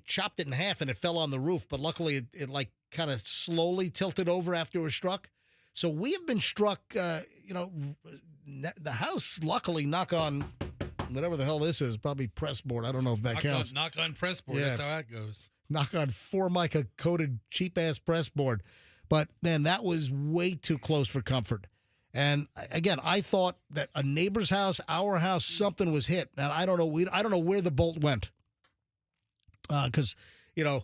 chopped it in half and it fell on the roof, but luckily it kind of slowly tilted over after it was struck. So we have been struck, the house, luckily, knock on whatever the hell this is, probably press board. I don't know if that counts. Knock on press board. Yeah. That's how that goes. Knock on Formica coated cheap ass press board. But man, that was way too close for comfort. And again, I thought that a neighbor's house, our house, something was hit. Now I don't know. I don't know where the bolt went. Because Andrew,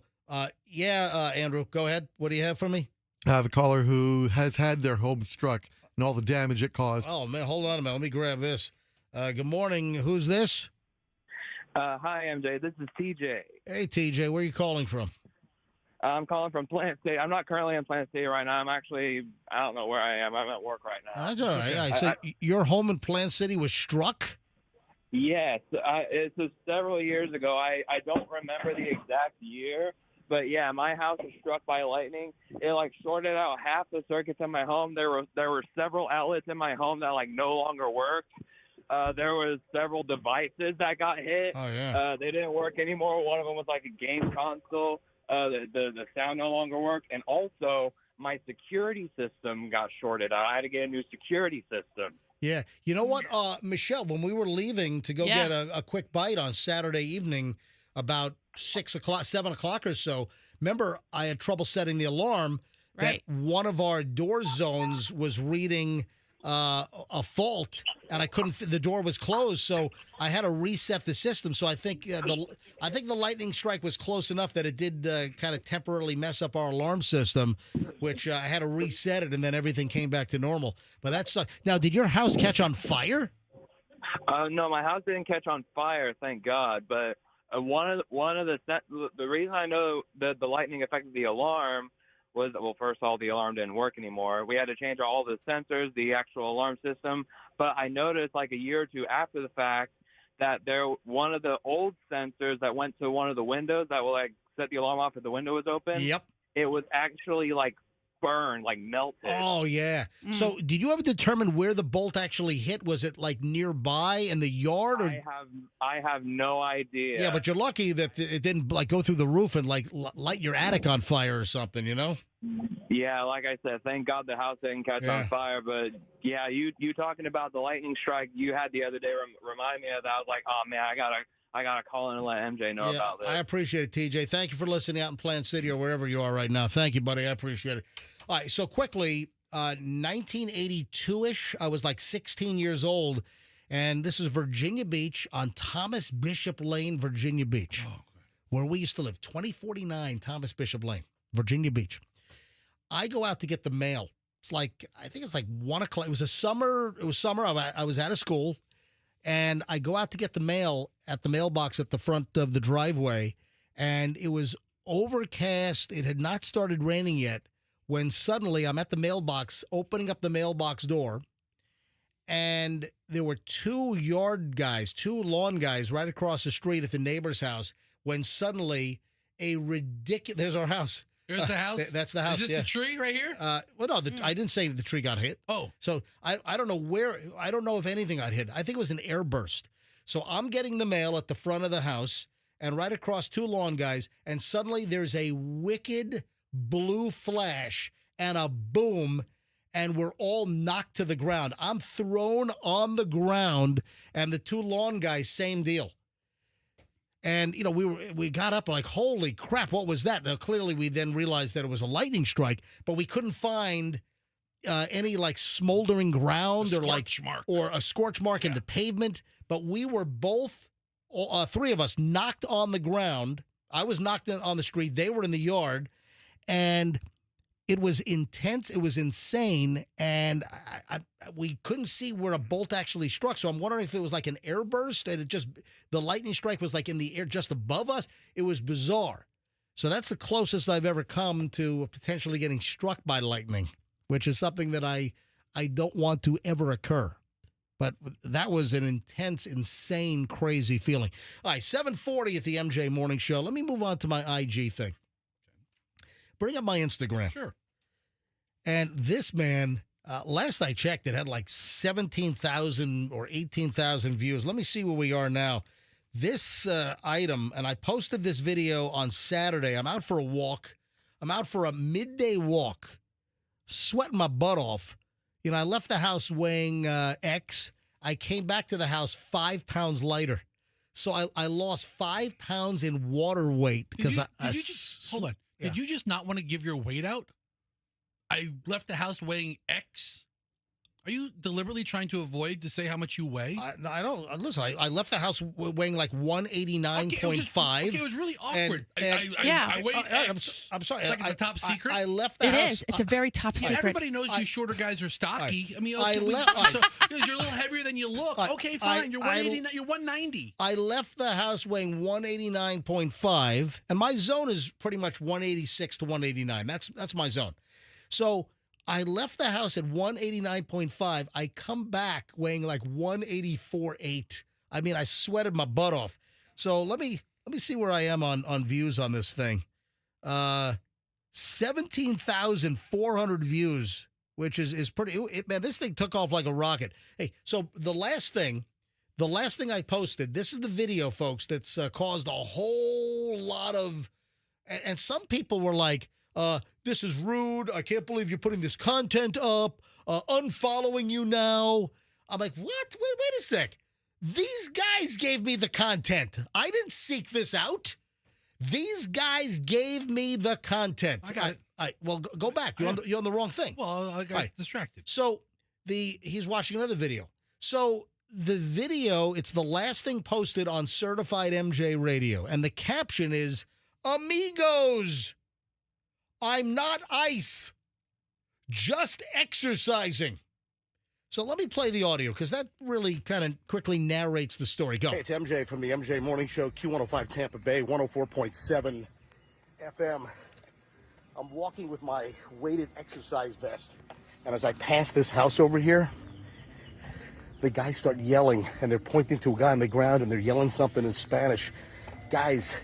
go ahead. What do you have for me? I have a caller who has had their home struck and all the damage it caused. Oh, man, hold on a minute. Let me grab this. Good morning. Who's this? Hi, MJ. This is TJ. Hey, TJ. Where are you calling from? I'm calling from Plant City. I'm not currently in Plant City right now. I don't know where I am. I'm at work right now. That's all right. All right. So your home in Plant City was struck? Yes. It was several years ago. I don't remember the exact year. But yeah, my house was struck by lightning. It shorted out half the circuits in my home. There were several outlets in my home that no longer worked. There was several devices that got hit. Oh yeah. They didn't work anymore. One of them was a game console. The sound no longer worked, and also my security system got shorted out. I had to get a new security system. Yeah. You know what, Michelle, when we were leaving to go get a quick bite on Saturday evening about 7 o'clock or so, remember I had trouble setting the alarm that one of our door zones was reading a fault, and I couldn't. The door was closed, so I had to reset the system. So I think the lightning strike was close enough that it did kind of temporarily mess up our alarm system, which I had to reset it, and then everything came back to normal. But that's now. Did your house catch on fire? No, my house didn't catch on fire, thank God. But one of the reason I know that the lightning affected the alarm was, well, first of all, the alarm didn't work anymore. We had to change all the sensors, the actual alarm system. But I noticed a year or two after the fact that one of the old sensors that went to one of the windows that will set the alarm off if the window was open. Yep. It was actually burned, melted. Oh yeah. So did you ever determine where the bolt actually hit? Was it nearby in the yard? Or? I have no idea. Yeah, but you're lucky that it didn't go through the roof and light your attic on fire or something, you know? Yeah, like I said, thank God the house didn't catch on fire. But yeah, you talking about the lightning strike you had the other day remind me of that. I was like, oh man, I gotta call in and let MJ know about this. I appreciate it, TJ. Thank you for listening out in Plant City or wherever you are right now. Thank you, buddy. I appreciate it. All right, so quickly, 1982-ish, I was 16 years old, and this is Virginia Beach on Thomas Bishop Lane, Virginia Beach, where we used to live, 2049 Thomas Bishop Lane, Virginia Beach. I go out to get the mail I think it's like 1 o'clock. It was summer. I was out of school, and I go out to get the mail at the mailbox at the front of the driveway, and it was overcast. It had not started raining yet when suddenly I'm at the mailbox, opening up the mailbox door, and there were two lawn guys right across the street at the neighbor's house when suddenly there's our house. There's the house? That's the house. Is this the tree right here? Well, no, I didn't say the tree got hit. Oh. So I don't know I don't know if anything got hit. I think it was an airburst. So I'm getting the mail at the front of the house and right across two lawn guys, and suddenly there's a wicked blue flash and a boom, and we're all knocked to the ground. I'm thrown on the ground, and the two lawn guys, same deal. And, we got up like, holy crap, what was that? Now, clearly, we then realized that it was a lightning strike, but we couldn't find any, like, smoldering ground or a scorch mark in the pavement. But we were both, three of us, knocked on the ground. I was knocked on the street. They were in the yard. And it was intense. It was insane. And we couldn't see where a bolt actually struck. So I'm wondering if it was like an airburst and the lightning strike was like in the air just above us. It was bizarre. So that's the closest I've ever come to potentially getting struck by lightning, which is something that I don't want to ever occur. But that was an intense, insane, crazy feeling. All right, 7:40 at the MJ Morning Show. Let me move on to my IG thing. Bring up my Instagram. Sure. And this man, last I checked, it had like 17,000 or 18,000 views. Let me see where we are now. This item, and I posted this video on Saturday. I'm out for a walk. I'm out for a midday walk, sweating my butt off. I left the house weighing X. I came back to the house 5 pounds lighter. So I lost 5 pounds in water weight because hold on. Yeah. Did you just not want to give your weight out? I left the house weighing X. Are you deliberately trying to avoid to say how much you weigh? I don't. Listen, I left the house weighing like 189.5. Okay, it was really awkward. Yeah. I weighed X. I'm sorry. Like it's a top secret? I left the house. It is. It's a very top secret. Everybody knows you shorter guys are stocky. I mean, I okay, left- so, you're a little heavier than you look. Okay, fine. You're 189. You're 190. I left the house weighing 189.5, and my zone is pretty much 186 to 189. That's my zone. So I left the house at 189.5. I come back weighing like 184.8. I mean, I sweated my butt off. So let me see where I am on views on this thing. 17,400 views, which is pretty. Man, this thing took off like a rocket. Hey, so the last thing I posted, this is the video, folks, that's caused a whole lot of, and some people were like, this is rude. I can't believe you're putting this content up. Unfollowing you now. I'm like, what? Wait a sec. These guys gave me the content. I didn't seek this out. These guys gave me the content. I got it. All right, well, go back. You're on the wrong thing. Well, I got distracted. So he's watching another video. So the video, it's the last thing posted on Certified MJ Radio. And the caption is, Amigos, I'm not ice, just exercising. So let me play the audio because that really kind of quickly narrates the story. Go. Hey, it's MJ from the MJ Morning Show, Q105 Tampa Bay, 104.7 FM. I'm walking with my weighted exercise vest, and as I pass this house over here, the guys start yelling, and they're pointing to a guy on the ground, and they're yelling something in Spanish. Guys,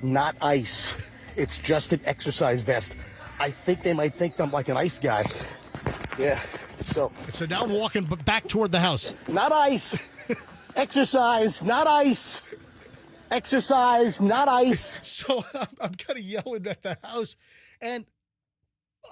not ice. It's just an exercise vest. I think they might think I'm like an ice guy. Yeah, so now I'm walking back toward the house. Not ice. Exercise, not ice. Exercise, not ice. So I'm kind of yelling at the house, and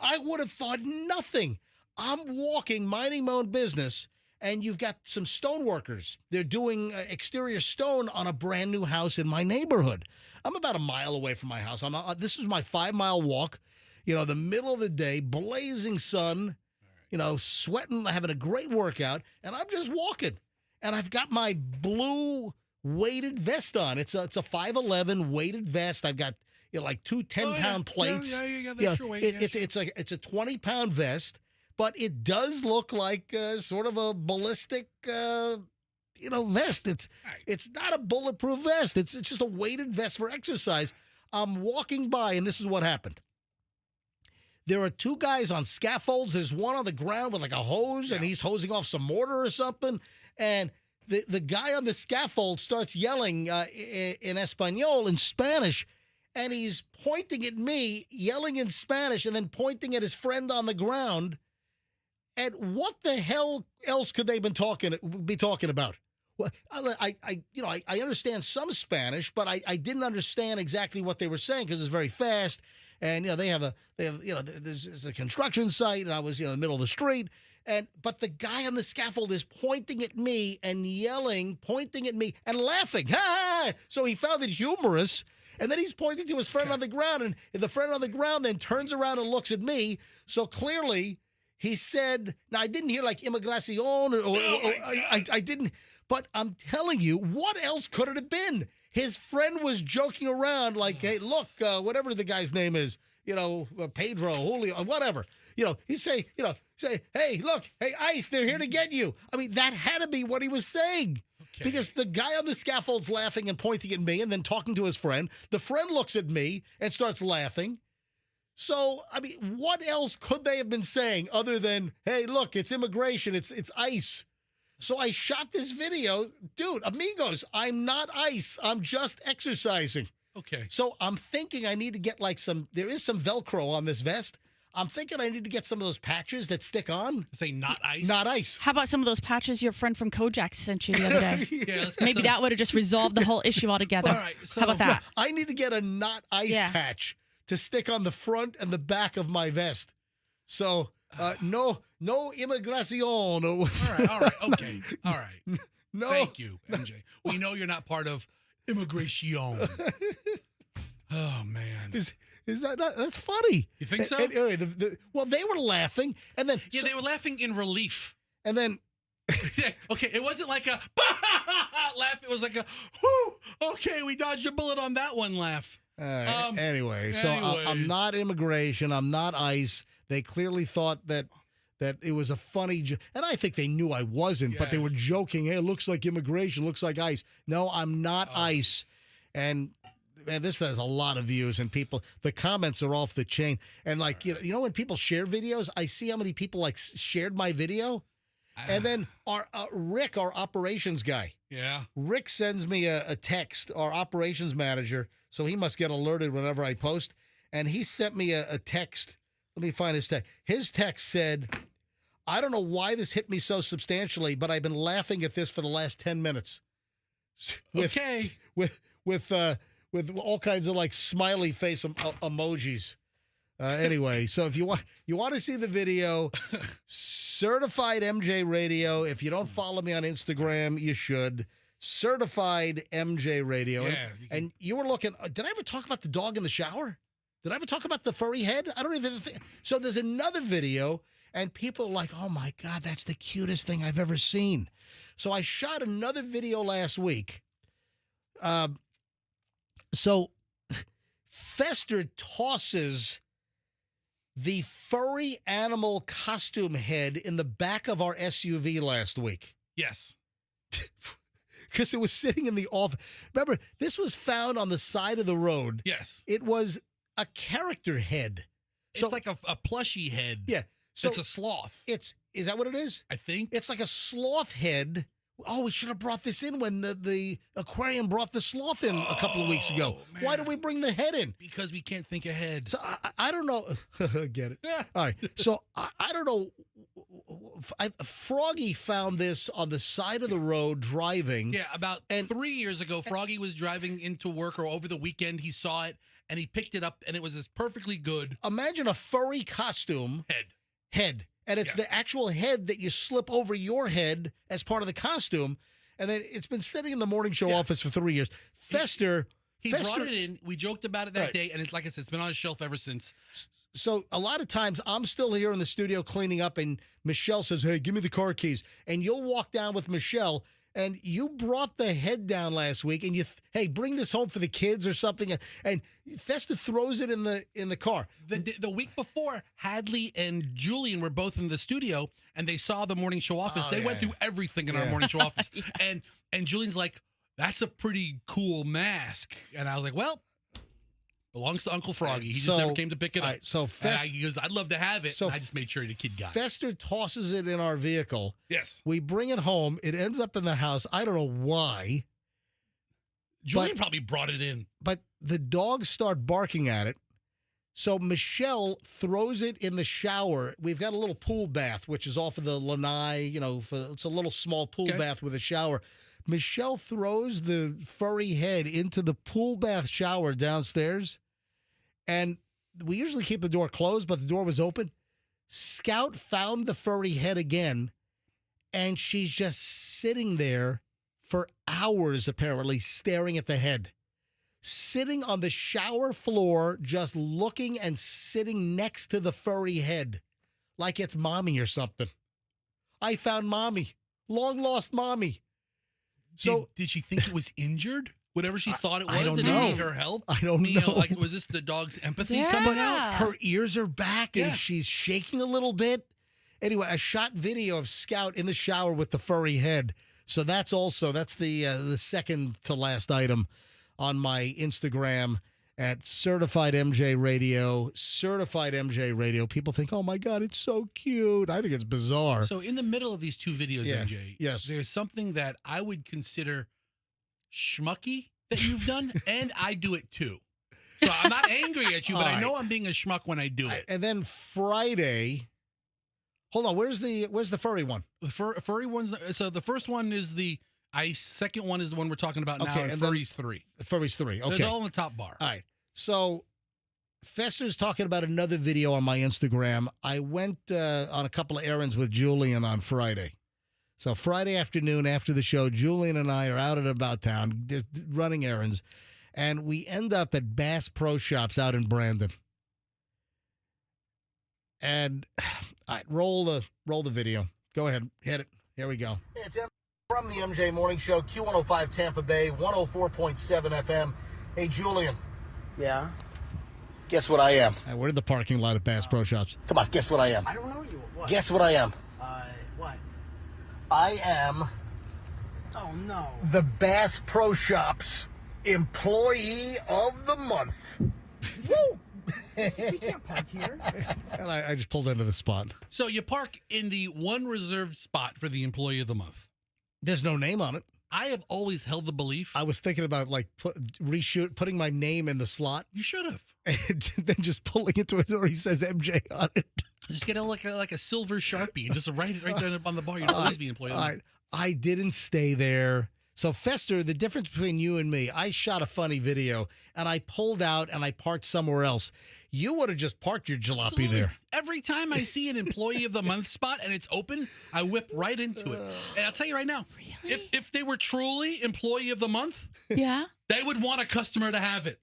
I would have thought nothing. I'm walking, minding my own business, and you've got some stone workers. They're doing exterior stone on a brand new house in my neighborhood. I'm about a mile away from my house. This is my 5-mile walk, the middle of the day, blazing sun, sweating, having a great workout, and I'm just walking. And I've got my blue weighted vest on. It's a 5'11" weighted vest. I've got like two 10-pound plates. Yeah, that's your weight. It's a 20-pound vest, but it does look like sort of a ballistic, vest. It's not a bulletproof vest. It's just a weighted vest for exercise. I'm walking by, and this is what happened. There are two guys on scaffolds. There's one on the ground with like a hose, and he's hosing off some mortar or something. And the guy on the scaffold starts yelling in Espanol, in Spanish, and he's pointing at me, yelling in Spanish, and then pointing at his friend on the ground. And what the hell else could they be talking about? Well, I understand some Spanish, but I didn't understand exactly what they were saying because it's very fast. And there's a construction site, and I was in the middle of the street. But the guy on the scaffold is pointing at me and yelling, pointing at me and laughing. Ha! So he found it humorous. And then he's pointing to his friend on the ground, and the friend on the ground then turns around and looks at me. So clearly, he said, now I didn't hear like immigration, I didn't, but I'm telling you, what else could it have been? His friend was joking around like, hey, look, whatever the guy's name is, Pedro, Julio, whatever. He'd say, hey, look, hey, ICE, they're here to get you. I mean, that had to be what he was saying. Okay. Because the guy on the scaffold's laughing and pointing at me and then talking to his friend. The friend looks at me and starts laughing. So, I mean, what else could they have been saying other than, hey, look, it's immigration, it's ICE. So I shot this video. Dude, amigos, I'm not ICE. I'm just exercising. Okay. So I'm thinking I need to get there is some Velcro on this vest. I'm thinking I need to get some of those patches that stick on. Say not ICE? Not ICE. How about some of those patches your friend from Kojak sent you the other day? Yeah, let's Maybe that would have just resolved the whole issue altogether. All right. So, how about that? No, I need to get a not ICE patch to stick on the front and the back of my vest. So no immigration. All right. Okay. All right. No. Thank you, MJ. We know you're not part of immigration. Oh, man. Is that not, that's funny. You think so? Anyway, well, they were laughing, and then they were laughing in relief. And then yeah, okay, it wasn't like a laugh. It was like a whoo. Okay, we dodged a bullet on that one laugh. Anyway, so I'm not immigration. I'm not ICE. They clearly thought that it was a funny and I think they knew I wasn't, but they were joking. Hey, it looks like immigration, looks like ICE. No, I'm not ICE. And man, this has a lot of views, and the comments are off the chain. And like, when people share videos, I see how many people like shared my video. And then our Rick, our operations guy. Yeah. Rick sends me a text, our operations manager, so he must get alerted whenever I post. And he sent me a text. Let me find his text. His text said, I don't know why this hit me so substantially, but I've been laughing at this for the last 10 minutes. With all kinds of like smiley face emojis. Anyway, so if you want to see the video, Certified MJ Radio. If you don't follow me on Instagram, you should. Certified MJ Radio. Yeah, and you were looking. Did I ever talk about the dog in the shower? Did I ever talk about the furry head? I don't even think. So there's another video, and people are like, "Oh my God, that's the cutest thing I've ever seen." So I shot another video last week. So Fester tosses the furry animal costume head in the back of our SUV last week. Yes. Because it was sitting in the office. Remember, this was found on the side of the road. Yes. It was a character head. It's like a plushy head. Yeah. So it's a sloth. Is that what it is? I think. It's like a sloth head. Oh, we should have brought this in when the aquarium brought the sloth in a couple of weeks ago. Man. Why did we bring the head in? Because we can't think ahead. So I don't know. Get it? Yeah. All right. So I don't know. Froggy found this on the side of the road driving. Yeah, about 3 years ago, Froggy was driving into work or over the weekend. He saw it and he picked it up, and it was this perfectly good. Imagine a furry costume head. And it's the actual head that you slip over your head as part of the costume. And then it's been sitting in the morning show office for 3 years. Fester brought it in. We joked about it that day. And it's like I said, it's been on his shelf ever since. So a lot of times I'm still here in the studio cleaning up, and Michelle says, hey, give me the car keys. And you'll walk down with Michelle, And you brought the head down last week, and hey, bring this home for the kids or something. And Festa throws it in the car. The week before, Hadley and Julian were both in the studio, and they saw the morning show office. They went through everything in our morning show office, and Julian's like, "That's a pretty cool mask," and I was like, "Well, belongs to Uncle Froggy. He just never came to pick it up." So he goes, "I'd love to have it." So I just made sure the kid got it. Fester tosses it in our vehicle. Yes. We bring it home. It ends up in the house. I don't know why. Julian probably brought it in. But the dogs start barking at it. So Michelle throws it in the shower. We've got a little pool bath, which is off of the lanai, it's a little small pool bath with a shower. Michelle throws the furry head into the pool bath shower downstairs. And we usually keep the door closed, but the door was open. Scout found the furry head again, and she's just sitting there for hours, apparently, staring at the head. Sitting on the shower floor, just looking and sitting next to the furry head, like it's mommy or something. I found mommy. Long lost mommy. So did she think it was injured? Whatever she thought it was, I don't did know. it need her help? I don't know. Like, was this the dog's empathy coming out? Her ears are back and she's shaking a little bit. Anyway, I shot video of Scout in the shower with the furry head. So that's the second to last item on my Instagram at Certified MJ Radio. Certified MJ Radio. People think, oh my God, it's so cute. I think it's bizarre. So in the middle of these two videos, MJ, yes, there's something that I would consider schmucky that you've done, and I do it too. So I'm not angry at you, but I know I'm being a schmuck when I do it. And then Friday, hold on, where's the furry one? The furry one's, so the first one is second one is the one we're talking about now, and Furry's 3. Furry's 3, okay. It's all in the top bar. All right. So Fester's talking about another video on my Instagram. I went on a couple of errands with Julian on Friday. So Friday afternoon after the show, Julian and I are out and about town just running errands, and we end up at Bass Pro Shops out in Brandon. And all right, roll the video. Go ahead, hit it. Here we go. It's from the MJ Morning Show, Q105 Tampa Bay, 104.7 FM. Hey, Julian. Yeah? Guess what I am? We're in the parking lot at Bass Pro Shops. Come on, guess what I am? I don't know you. What? Guess what I am? What? I am... Oh, no. The Bass Pro Shops Employee of the Month. Woo! We can't park here. And I just pulled into the spot. So you park in the one reserved spot for the Employee of the Month. There's no name on it. I have always held the belief. I was thinking about putting my name in the slot. You should have. And then just pulling it to it where he says MJ on it. Just get like a silver Sharpie and just write it right there on the bar. You'll always be Employee of the Month. I didn't stay there. So Fester, the difference between you and me, I shot a funny video and I pulled out and I parked somewhere else. You would have just parked your jalopy Absolutely. there. Every time I see an Employee of the Month spot and it's open, I whip right into it. And I'll tell you right now, Really? if they were truly Employee of the Month, Yeah. they would want a customer to have it.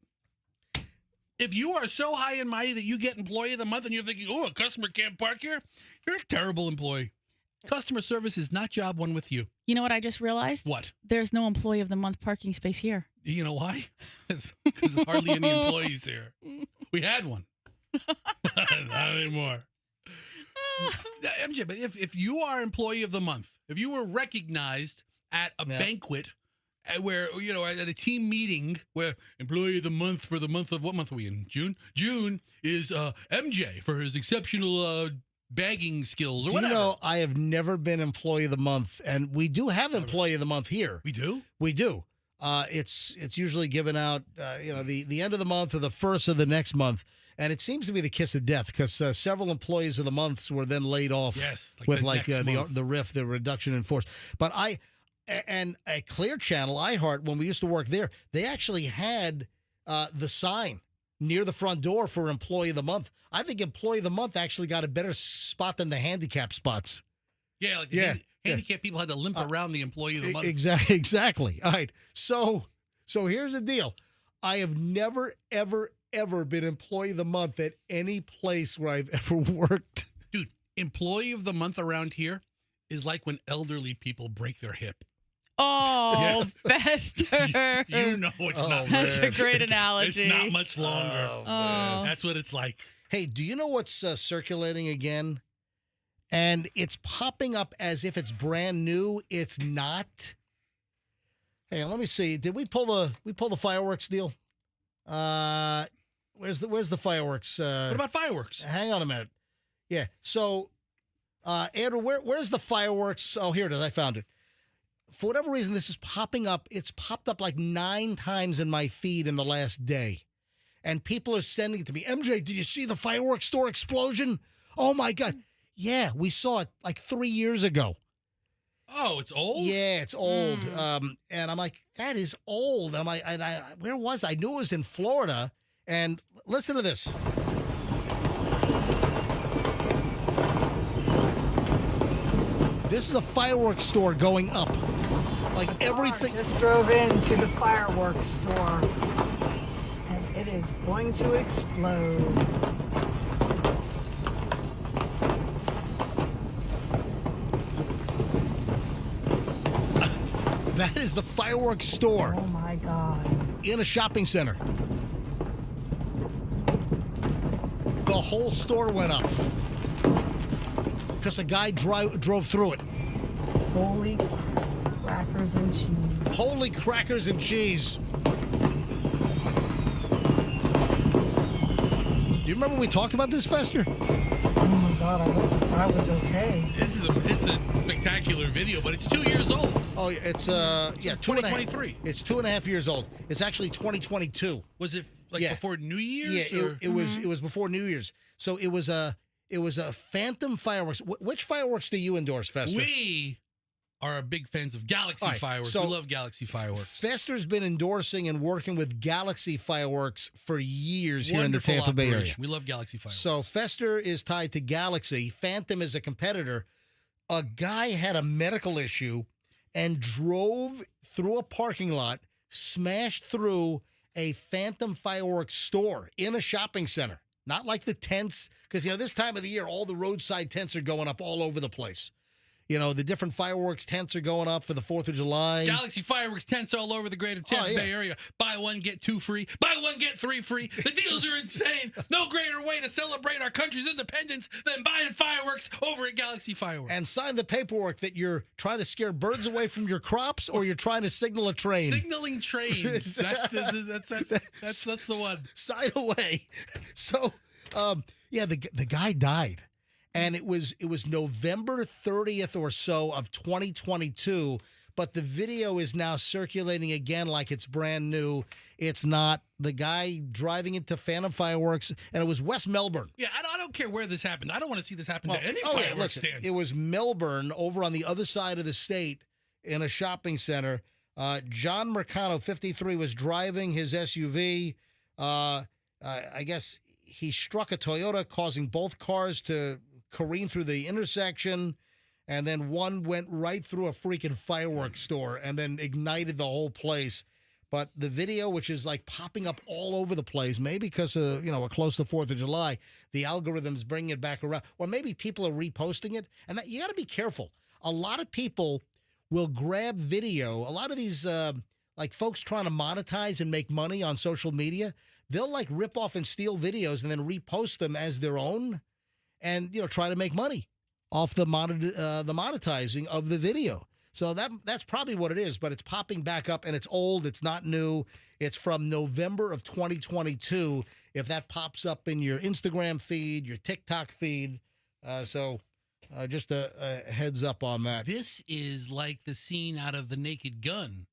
If you are so high and mighty that you get Employee of the Month and you're thinking, oh, a customer can't park here, you're a terrible employee. Customer service is not job one with you. You know what I just realized? What? There's no Employee of the Month parking space here. You know why? Because there's hardly any employees here. We had one. Not anymore. MJ, but if you are Employee of the Month, if you were recognized at a banquet where, at a team meeting where Employee of the Month for the month of, what month are we in? June? June is MJ for his exceptional bagging skills or whatever. Do you know, I have never been Employee of the Month, and we do have Employee of the Month here. We do? We do. It's usually given out, the end of the month or the first of the next month. And it seems to be the kiss of death because several employees of the months were then laid off with the RIF, the reduction in force. But and a Clear Channel, iHeart, when we used to work there, they actually had the sign near the front door for Employee of the Month. I think Employee of the Month actually got a better spot than the handicap spots. Yeah, like handicapped people had to limp around the Employee of the Month. Exactly. All right. So here's the deal. I have never, ever been Employee of the Month at any place where I've ever worked. Dude, Employee of the Month around here is like when elderly people break their hip. Oh, Fester. You know it's not. That's man. a great analogy. It's not much longer. Oh, man. That's what it's like. Hey, do you know what's circulating again? And it's popping up as if it's brand new. It's not. Hey, let me see. Did we pull the fireworks deal? Where's the fireworks? What about fireworks? Hang on a minute. Yeah. So, Andrew, where's the fireworks? Oh, here it is. I found it. For whatever reason, this is popping up. It's popped up like 9 times in my feed in the last day. And people are sending it to me. MJ, did you see the fireworks store explosion? Oh, my God. Yeah, we saw it like 3 years ago. Oh, it's old? Yeah, it's old. And I'm like, that is old. I'm like, where was I? I knew it was in Florida. And listen to this. This is a fireworks store going up. Like everything. Just drove into the fireworks store, and it is going to explode. That is the fireworks store. Oh my God. In a shopping center. The whole store went up. Because a guy drove through it. Holy crackers and cheese. Holy crackers and cheese. Do you remember we talked about this, Fester? Oh my God, I hope the guy was okay. It's a spectacular video, but it's 2 years old. Oh, it's 2023. It's 2.5 years old. It's actually 2022. Was it Yeah. before New Year's? Yeah, or? it was before New Year's. So it was a Phantom fireworks. Which fireworks do you endorse, Fester? We are big fans of Galaxy All right, fireworks. so We love Galaxy fireworks. Fester's been endorsing and working with Galaxy Fireworks for years here in the Wonderful Tampa Bay area. operation. We love Galaxy fireworks. So Fester is tied to Galaxy. Phantom is a competitor. A guy had a medical issue and drove through a parking lot, smashed through a Phantom fireworks store in a shopping center. Not like the tents, because, this time of the year, all the roadside tents are going up all over the place. The different fireworks tents are going up for the 4th of July. Galaxy fireworks tents all over the greater Tampa Bay area. Buy one, get 2 free. Buy one, get 3 free. The deals are insane. No greater way to celebrate our country's independence than buying fireworks over at Galaxy Fireworks. And sign the paperwork that you're trying to scare birds away from your crops or you're trying to signal a train. Signaling trains. That's the one. Sign away. So, the guy died. And it was November 30th or so of 2022, but the video is now circulating again like it's brand new. It's not. The guy driving into Phantom Fireworks, and it was West Melbourne. Yeah, I don't care where this happened. I don't want to see this happen to any fireworks stand. It was Melbourne, over on the other side of the state in a shopping center. John Mercano, 53, was driving his SUV. I guess he struck a Toyota, causing both cars to careen through the intersection, and then one went right through a freaking fireworks store and then ignited the whole place. But the video, which is like popping up all over the place, maybe because we're close to 4th of July, the algorithm's bringing it back around, or maybe people are reposting it. And you got to be careful. A lot of people will grab video. A lot of these like folks trying to monetize and make money on social media, they'll like rip off and steal videos and then repost them as their own. And try to make money off the monetizing of the video. So that's probably what it is. But it's popping back up, and it's old. It's not new. It's from November of 2022. If that pops up in your Instagram feed, your TikTok feed, just a heads up on that. This is like the scene out of The Naked Gun,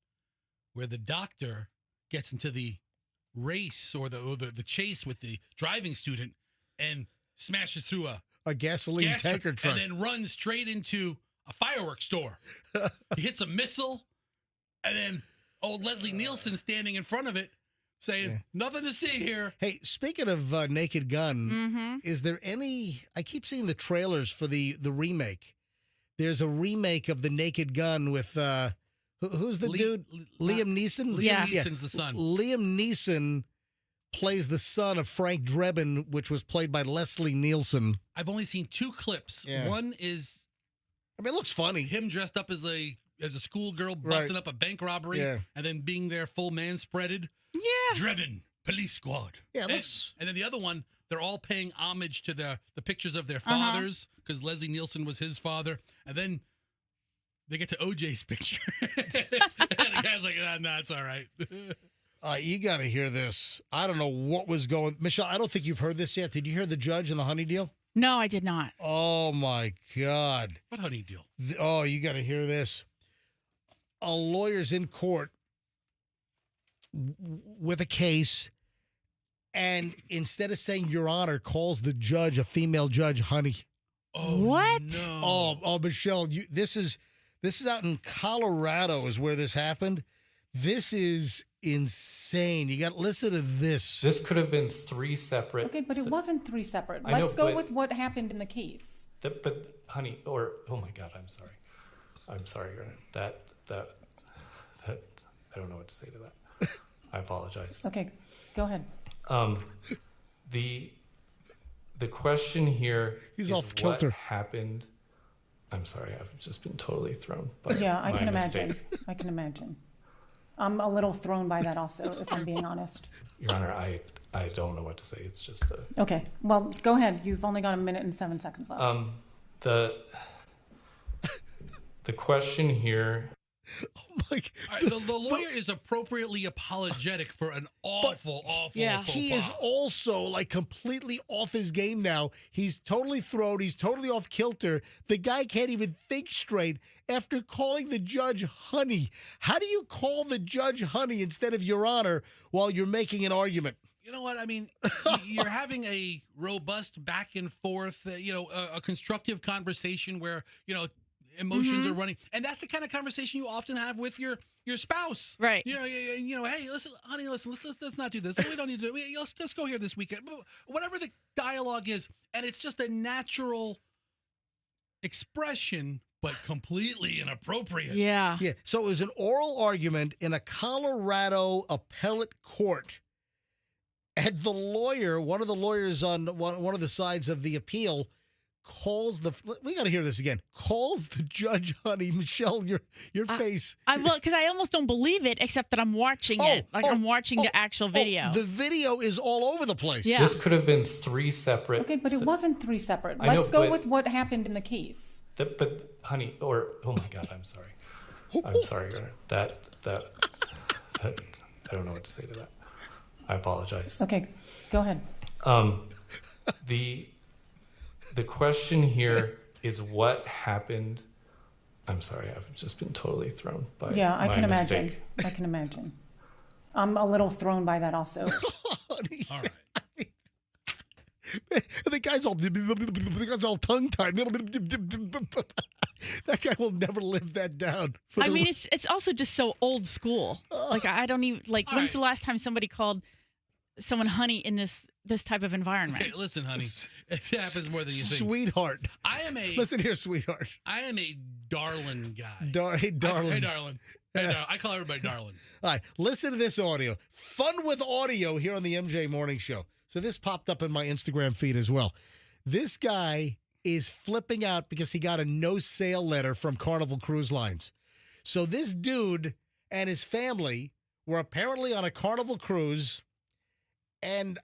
where the doctor gets into the race or the chase with the driving student and smashes through a gasoline tanker truck and then runs straight into a fireworks store. He hits a missile, and then old Leslie Nielsen standing in front of it saying, nothing to see here. Hey, speaking of Naked Gun, is there any... I keep seeing the trailers for the remake. There's a remake of The Naked Gun with... who's the dude? Liam Neeson? Liam Neeson's the son. Liam Neeson plays the son of Frank Drebin, which was played by Leslie Nielsen. I've only seen 2 clips. Yeah. One is, it looks funny. Him dressed up as a as a schoolgirl busting up a bank robbery and then being there full man spreaded. Yeah. Drebin, police squad. Yeah, and then the other one, they're all paying homage to the pictures of their fathers because Leslie Nielsen was his father. And then they get to OJ's picture. And the guy's like, nah, it's all right. You got to hear this. I don't know what was going. Michelle, I don't think you've heard this yet. Did you hear the judge in the honey deal? No, I did not. Oh, my God. What honey deal? You got to hear this. A lawyer's in court with a case, and instead of saying Your Honor, calls the judge, a female judge, honey. Oh, what? No. Oh, Michelle, this is out in Colorado is where this happened. This is insane. You got to listen to this. This could have been 3 separate. Okay, but it wasn't 3 separate. I know, Let's go but- with what happened in the case. But honey, oh my God, I'm sorry. I'm sorry. That I don't know what to say to that. I apologize. Okay, go ahead. The question here He's is off kilter. what happened. I'm sorry, I've just been totally thrown by Yeah, I my can imagine. mistake. I can imagine. I'm a little thrown by that also, if I'm being honest. Your Honor, I don't know what to say. It's just Okay, well, go ahead. You've only got 1 minute and 7 seconds left. the question here. Oh my God. The lawyer is appropriately apologetic for an awful faux He pas. is also like completely off his game now. He's totally thrown. He's totally off kilter. The guy can't even think straight after calling the judge honey. How do you call the judge honey instead of Your Honor while you're making an argument? You know what? I mean, you're having a robust back and forth, a constructive conversation where, emotions are running. And that's the kind of conversation you often have with your spouse. Right. Hey, listen, honey, let's not do this. We don't need to do it. Let's go here this weekend. Whatever the dialogue is. And it's just a natural expression, but completely inappropriate. Yeah. Yeah. So it was an oral argument in a Colorado appellate court. And the lawyer, one of the lawyers on one of the sides of the appeal, we got to hear this again. Calls the judge honey. Michelle, your face. Because I almost don't believe it, except that I'm watching it. I'm watching the actual video. The video is all over the place. Yeah. This could have been 3 separate. Okay, but it wasn't 3 separate. I know, Let's go but- with what happened in the case. But honey, oh my God, I'm sorry. I'm sorry, Your Honor. That I don't know what to say to that. I apologize. Okay, go ahead. The question here is what happened. I'm sorry, I've just been totally thrown by Yeah, I my can mistake. imagine. I can imagine. I'm a little thrown by that also. Honey. All right. The guy's all tongue-tied. That guy will never live that down. I mean, it's also just so old school. Like, I don't even, All when's right. the last time somebody called someone honey in this type of environment? Okay, listen, honey. It happens more than you think. Sweetheart. Listen here, sweetheart. I am a darling guy. Hey, darling. Hey, darling. Hey, darling. I call everybody darling. All right, listen to this audio. Fun with audio here on the MJ Morning Show. So this popped up in my Instagram feed as well. This guy is flipping out because he got a no-sale letter from Carnival Cruise Lines. So this dude and his family were apparently on a Carnival cruise, and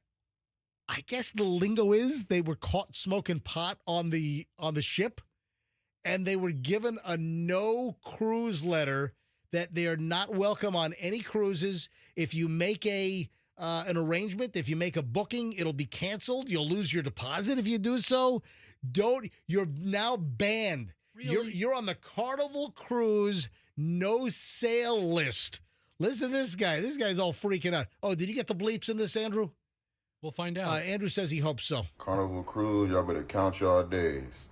I guess the lingo is they were caught smoking pot on the ship, and they were given a no cruise letter that they are not welcome on any cruises. If you make an arrangement, if you make a booking, it'll be canceled. You'll lose your deposit if you do so. You're now banned. Really? You're on the Carnival Cruise no sale list. Listen to this guy. This guy's all freaking out. Oh, did you get the bleeps in this, Andrew? We'll find out. Andrew says he hopes so. Carnival Cruise, y'all better count y'all days.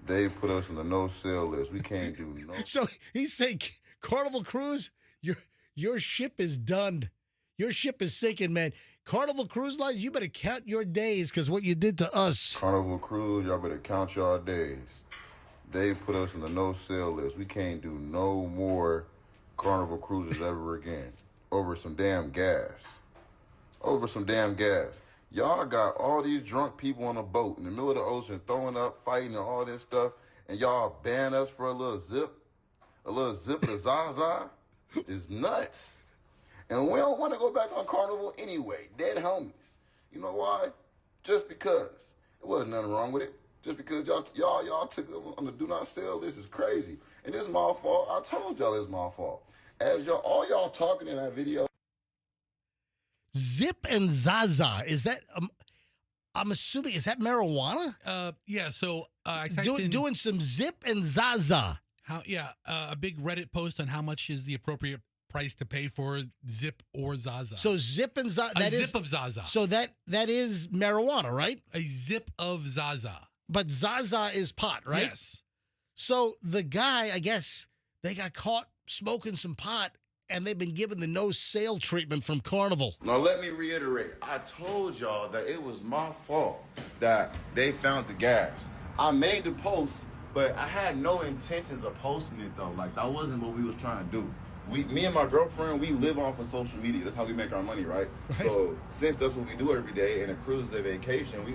They put us on the no sale list. We can't do no. So he's saying, Carnival Cruise, your ship is done. Your ship is sinking, man. Carnival Cruise Line, you better count your days because what you did to us. Carnival Cruise, y'all better count y'all days. They put us on the no sale list. We can't do no more Carnival Cruises ever again. Over some damn gas. Y'all got all these drunk people on a boat in the middle of the ocean throwing up, fighting, and all this stuff, and y'all ban us for a little zip? a little zip of the Zaza is nuts. And we don't want to go back on Carnival anyway. Dead homies. You know why? Just because. There wasn't nothing wrong with it. Just because y'all took them on the do not sell. This is crazy. And this is my fault. I told y'all it's my fault. As all y'all talking in that video. Zip and Zaza. Is that, I'm assuming, is that marijuana? Yeah, so I typed in doing some Zip and Zaza. A big Reddit post on how much is the appropriate price to pay for Zip or Zaza. So Zip and Zaza. A zip of Zaza. So that is marijuana, right? A zip of Zaza. But Zaza is pot, right? Yes. So the guy, I guess, they got caught smoking some pot, and they've been given the no sale treatment from Carnival. Now let me reiterate. I told y'all that it was my fault that they found the gas. I made the post, but I had no intentions of posting it though. Like that wasn't what we was trying to do. Me and my girlfriend, we live off of social media. That's how we make our money, right? So since that's what we do every day, and a cruise is a vacation, we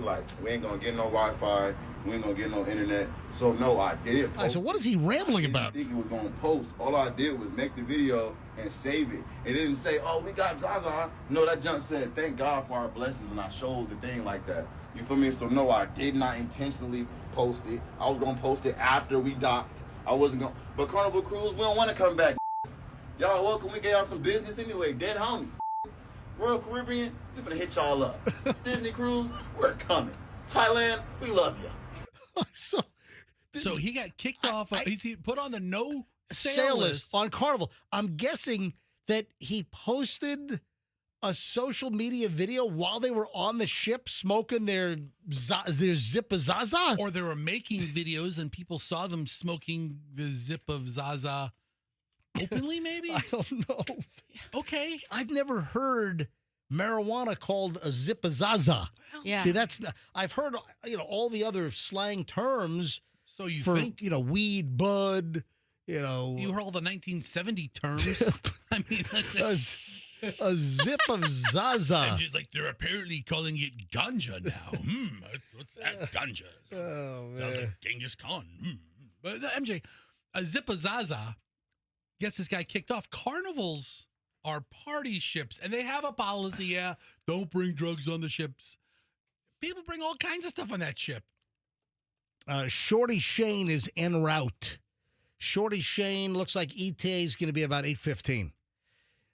ain't gonna get no Wi-Fi, we ain't gonna get no internet. So no, I didn't post. So what is he rambling about? I didn't think it was gonna post. All I did was make the video and save it. It didn't say, oh, we got Zaza. No, that junk said, thank God for our blessings, and I showed the thing like that. You feel me? So no, I did not intentionally post it. I was gonna post it after we docked. I wasn't gonna, but Carnival Cruise, we don't wanna come back. Y'all welcome. We gave y'all some business anyway. Dead homies. Royal Caribbean, we finna hit y'all up. Disney Cruise, we're coming. Thailand, we love you. So he got kicked off. He put on the no sale list on Carnival. I'm guessing that he posted a social media video while they were on the ship smoking their zip of Zaza? Or they were making videos and people saw them smoking the zip of Zaza openly, maybe? I don't know. Okay. I've never heard marijuana called a zip of Zaza. Yeah. See, I've heard, all the other slang terms. So you for, think? Weed, bud, You heard all the 1970 terms. I mean, a zip of Zaza. And just like they're apparently calling it ganja now. What's that? Ganja. Oh, man. Sounds like Genghis Khan. But MJ, a zip of Zaza gets this guy kicked off. Carnivals are party ships, and they have a policy. Don't bring drugs on the ships. People bring all kinds of stuff on that ship. Shorty Shane is en route. Shorty Shane looks like ETA is going to be about 8:15.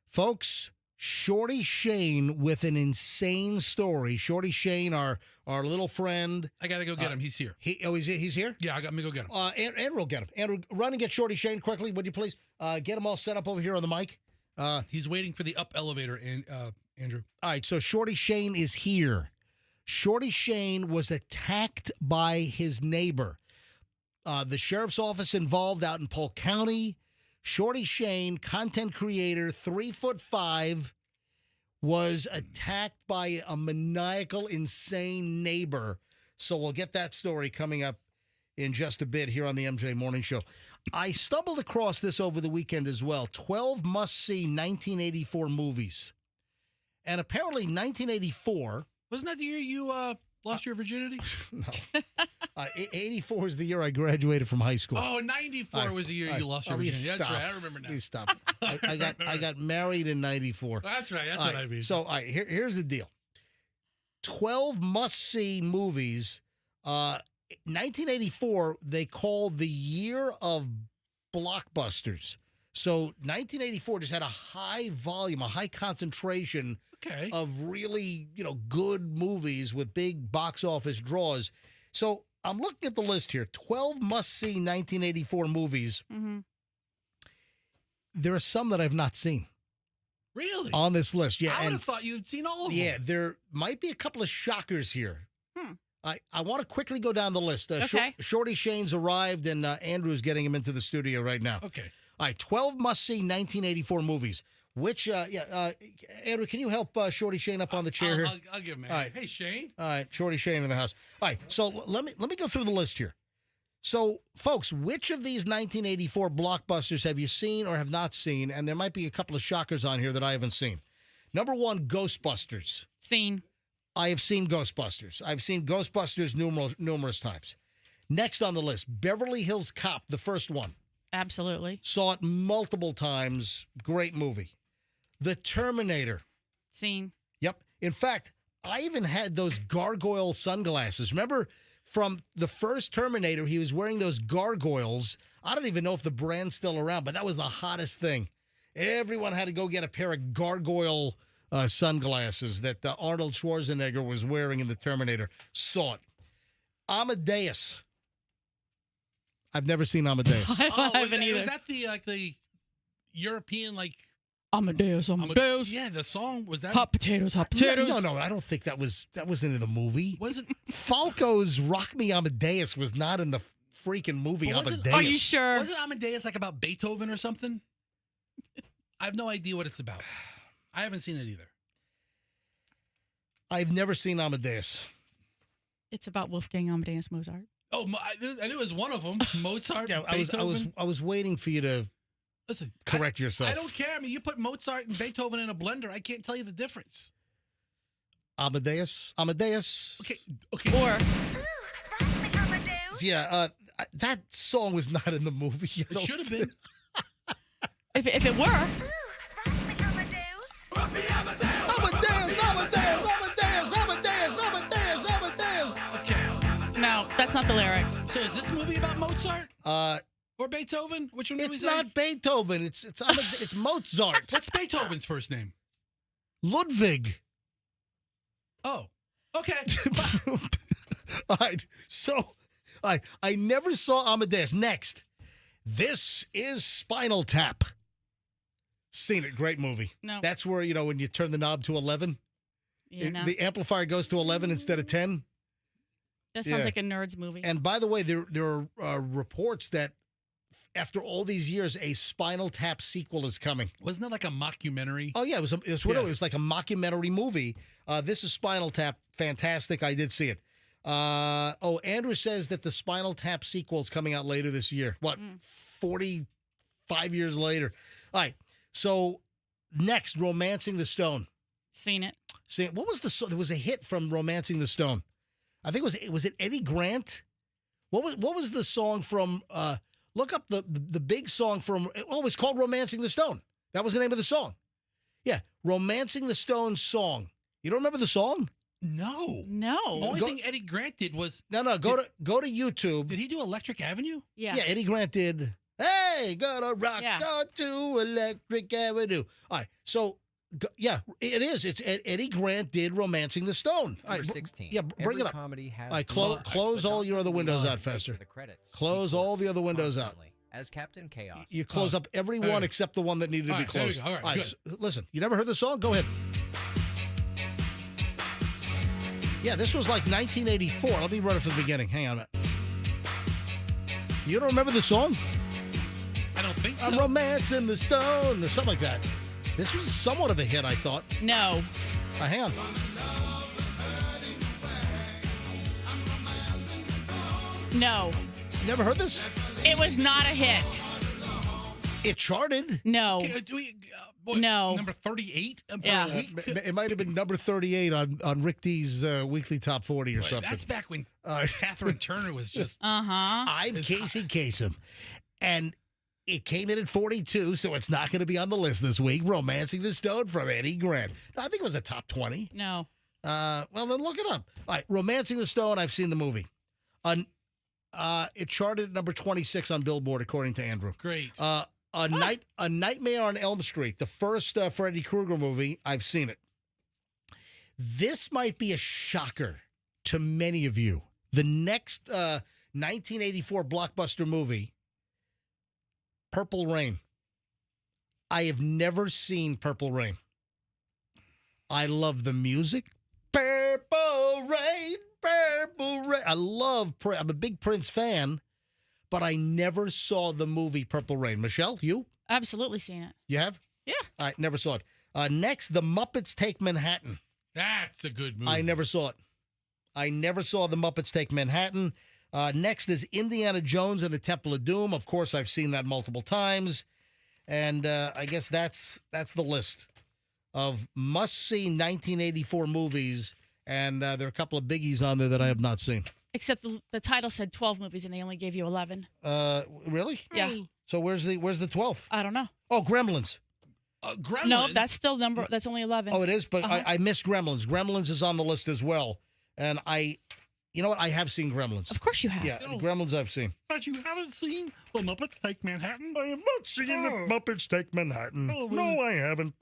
Folks, Shorty Shane with an insane story. Shorty Shane, our little friend. I got to go get him. He's here. He's here? Yeah, I got me go get him. Andrew will get him. Andrew, run and get Shorty Shane quickly, would you please? Get him all set up over here on the mic. He's waiting for the up elevator, Andrew. All right, so Shorty Shane is here. Shorty Shane was attacked by his neighbor. The sheriff's office involved out in Polk County. Shorty Shane, content creator, 3'5", was attacked by a maniacal, insane neighbor. So we'll get that story coming up in just a bit here on the MJ Morning Show. I stumbled across this over the weekend as well. 12 must-see 1984 movies. And apparently 1984... Wasn't that the year you lost your virginity? No. 84 is the year I graduated from high school. Oh, 94 was the year you lost your virginity. That's right. I remember now. Please stop. I got married in 94. That's right. That's what I mean. So, all right, here's the deal. 12 must-see movies. 1984, they call the year of blockbusters. So 1984 just had a high volume, a high concentration of really, good movies with big box office draws. So I'm looking at the list here. 12 must-see 1984 movies. Mm-hmm. There are some that I've not seen. Really? On this list, yeah. I would have thought you'd seen all of them. Yeah, there might be a couple of shockers here. I want to quickly go down the list. Shorty Shane's arrived, and Andrew's getting him into the studio right now. Okay. All right, 12 must-see 1984 movies. Which, Andrew, can you help Shorty Shane up on the chair here? I'll give him a All right. Hey, Shane. All right, Shorty Shane in the house. All right, so let me go through the list here. So, folks, which of these 1984 blockbusters have you seen or have not seen? And there might be a couple of shockers on here that I haven't seen. Number one, Ghostbusters. Seen. I have seen Ghostbusters. I've seen Ghostbusters numerous times. Next on the list, Beverly Hills Cop, the first one. Absolutely. Saw it multiple times. Great movie. The Terminator. Seen. Yep. In fact, I even had those gargoyle sunglasses. Remember from the first Terminator, he was wearing those gargoyles. I don't even know if the brand's still around, but that was the hottest thing. Everyone had to go get a pair of gargoyle sunglasses that Arnold Schwarzenegger was wearing in the Terminator. Saw it. Amadeus. I've never seen Amadeus. I haven't either. Was that the European Amadeus? Yeah, the song was that. Hot potatoes, hot potatoes. No, I don't think that wasn't in the movie. Wasn't Falco's Rock Me Amadeus was not in the freaking movie Amadeus. Are you sure? Wasn't Amadeus about Beethoven or something? I have no idea what it's about. I haven't seen it either. I've never seen Amadeus. It's about Wolfgang Amadeus Mozart. Oh, I knew it was one of them. Mozart. Yeah, Beethoven. I was waiting for you to Listen, correct yourself. I don't care. I mean, you put Mozart and Beethoven in a blender. I can't tell you the difference. Amadeus. Okay. Or yeah, that song was not in the movie. It should have been. if it were. Okay. No, that's not the lyric. So is this movie about Mozart? Or Beethoven? Which one? It's not Beethoven. It's Mozart. What's Beethoven's first name? Ludwig. Oh, okay. All right. So, I never saw Amadeus. Next, this is Spinal Tap. Seen it. Great movie. No. That's where, when you turn the knob to 11, No. the amplifier goes to 11 instead of 10. That sounds like a nerd's movie. And by the way, there are reports that after all these years, a Spinal Tap sequel is coming. Wasn't that like a mockumentary? Oh, yeah. It was like a mockumentary movie. This is Spinal Tap. Fantastic. I did see it. Andrew says that the Spinal Tap sequel is coming out later this year. What, 45 years later? All right. So next, Romancing the Stone. Seen it. What was the song? There was a hit from Romancing the Stone. I think was it Eddie Grant? What was the song from? Look up the big song from. Oh, it was called Romancing the Stone. That was the name of the song. Yeah, Romancing the Stone song. You don't remember the song? No. No. The only thing Eddie Grant did was go to YouTube. Did he do Electric Avenue? Yeah. Yeah, Eddie Grant did. Hey, gonna rock on to Electric Avenue. All right, so. Yeah, it is. It's Eddie Grant did Romancing the Stone. Number 16. Yeah, bring Every it up. Comedy has all right, close all your other windows out, Fester. The credits. Close all the other windows out. As Captain Chaos. You close up every one except the one that needed to be closed. All right, so listen, you never heard the song? Go ahead. Yeah, this was like 1984. Let me run it from the beginning. Hang on a minute. You don't remember the song? I don't think so. I'm Romancing the Stone or something like that. This was somewhat of a hit, I thought. No. Hang on. No. Never heard this? It was not a hit. It charted. No. No. Number 38? Yeah. It might have been number 38 on Rick D's weekly top 40 or something. That's back when Catherine Turner was just... I'm Casey Kasem. And it came in at 42, so it's not going to be on the list this week. Romancing the Stone from Eddie Grant. I think it was the top 20. No. Well, then look it up. All right, Romancing the Stone, I've seen the movie. It charted at number 26 on Billboard, according to Andrew. Great. A Nightmare on Elm Street, the first Freddy Krueger movie, I've seen it. This might be a shocker to many of you. The next 1984 blockbuster movie, Purple Rain. I have never seen Purple Rain. I love the music. Purple Rain, Purple Rain. I'm a big Prince fan, but I never saw the movie Purple Rain. Michelle, you? Absolutely seen it. You have? Yeah. All right, never saw it. Next, The Muppets Take Manhattan. That's a good movie. I never saw it. I never saw The Muppets Take Manhattan. Next is Indiana Jones and the Temple of Doom. Of course, I've seen that multiple times. And I guess that's the list of must-see 1984 movies. And there are a couple of biggies on there that I have not seen. Except the title said 12 movies, and they only gave you 11. Really? Yeah. So where's the 12th? I don't know. Oh, Gremlins. Gremlins. No, that's still number. That's only 11. Oh, it is, but I missed Gremlins. Gremlins is on the list as well, and you know what? I have seen Gremlins. Of course you have. Yeah, the Gremlins I've seen. But you haven't seen The Muppets Take Manhattan? I have not seen The Muppets Take Manhattan. Oh, no, I haven't.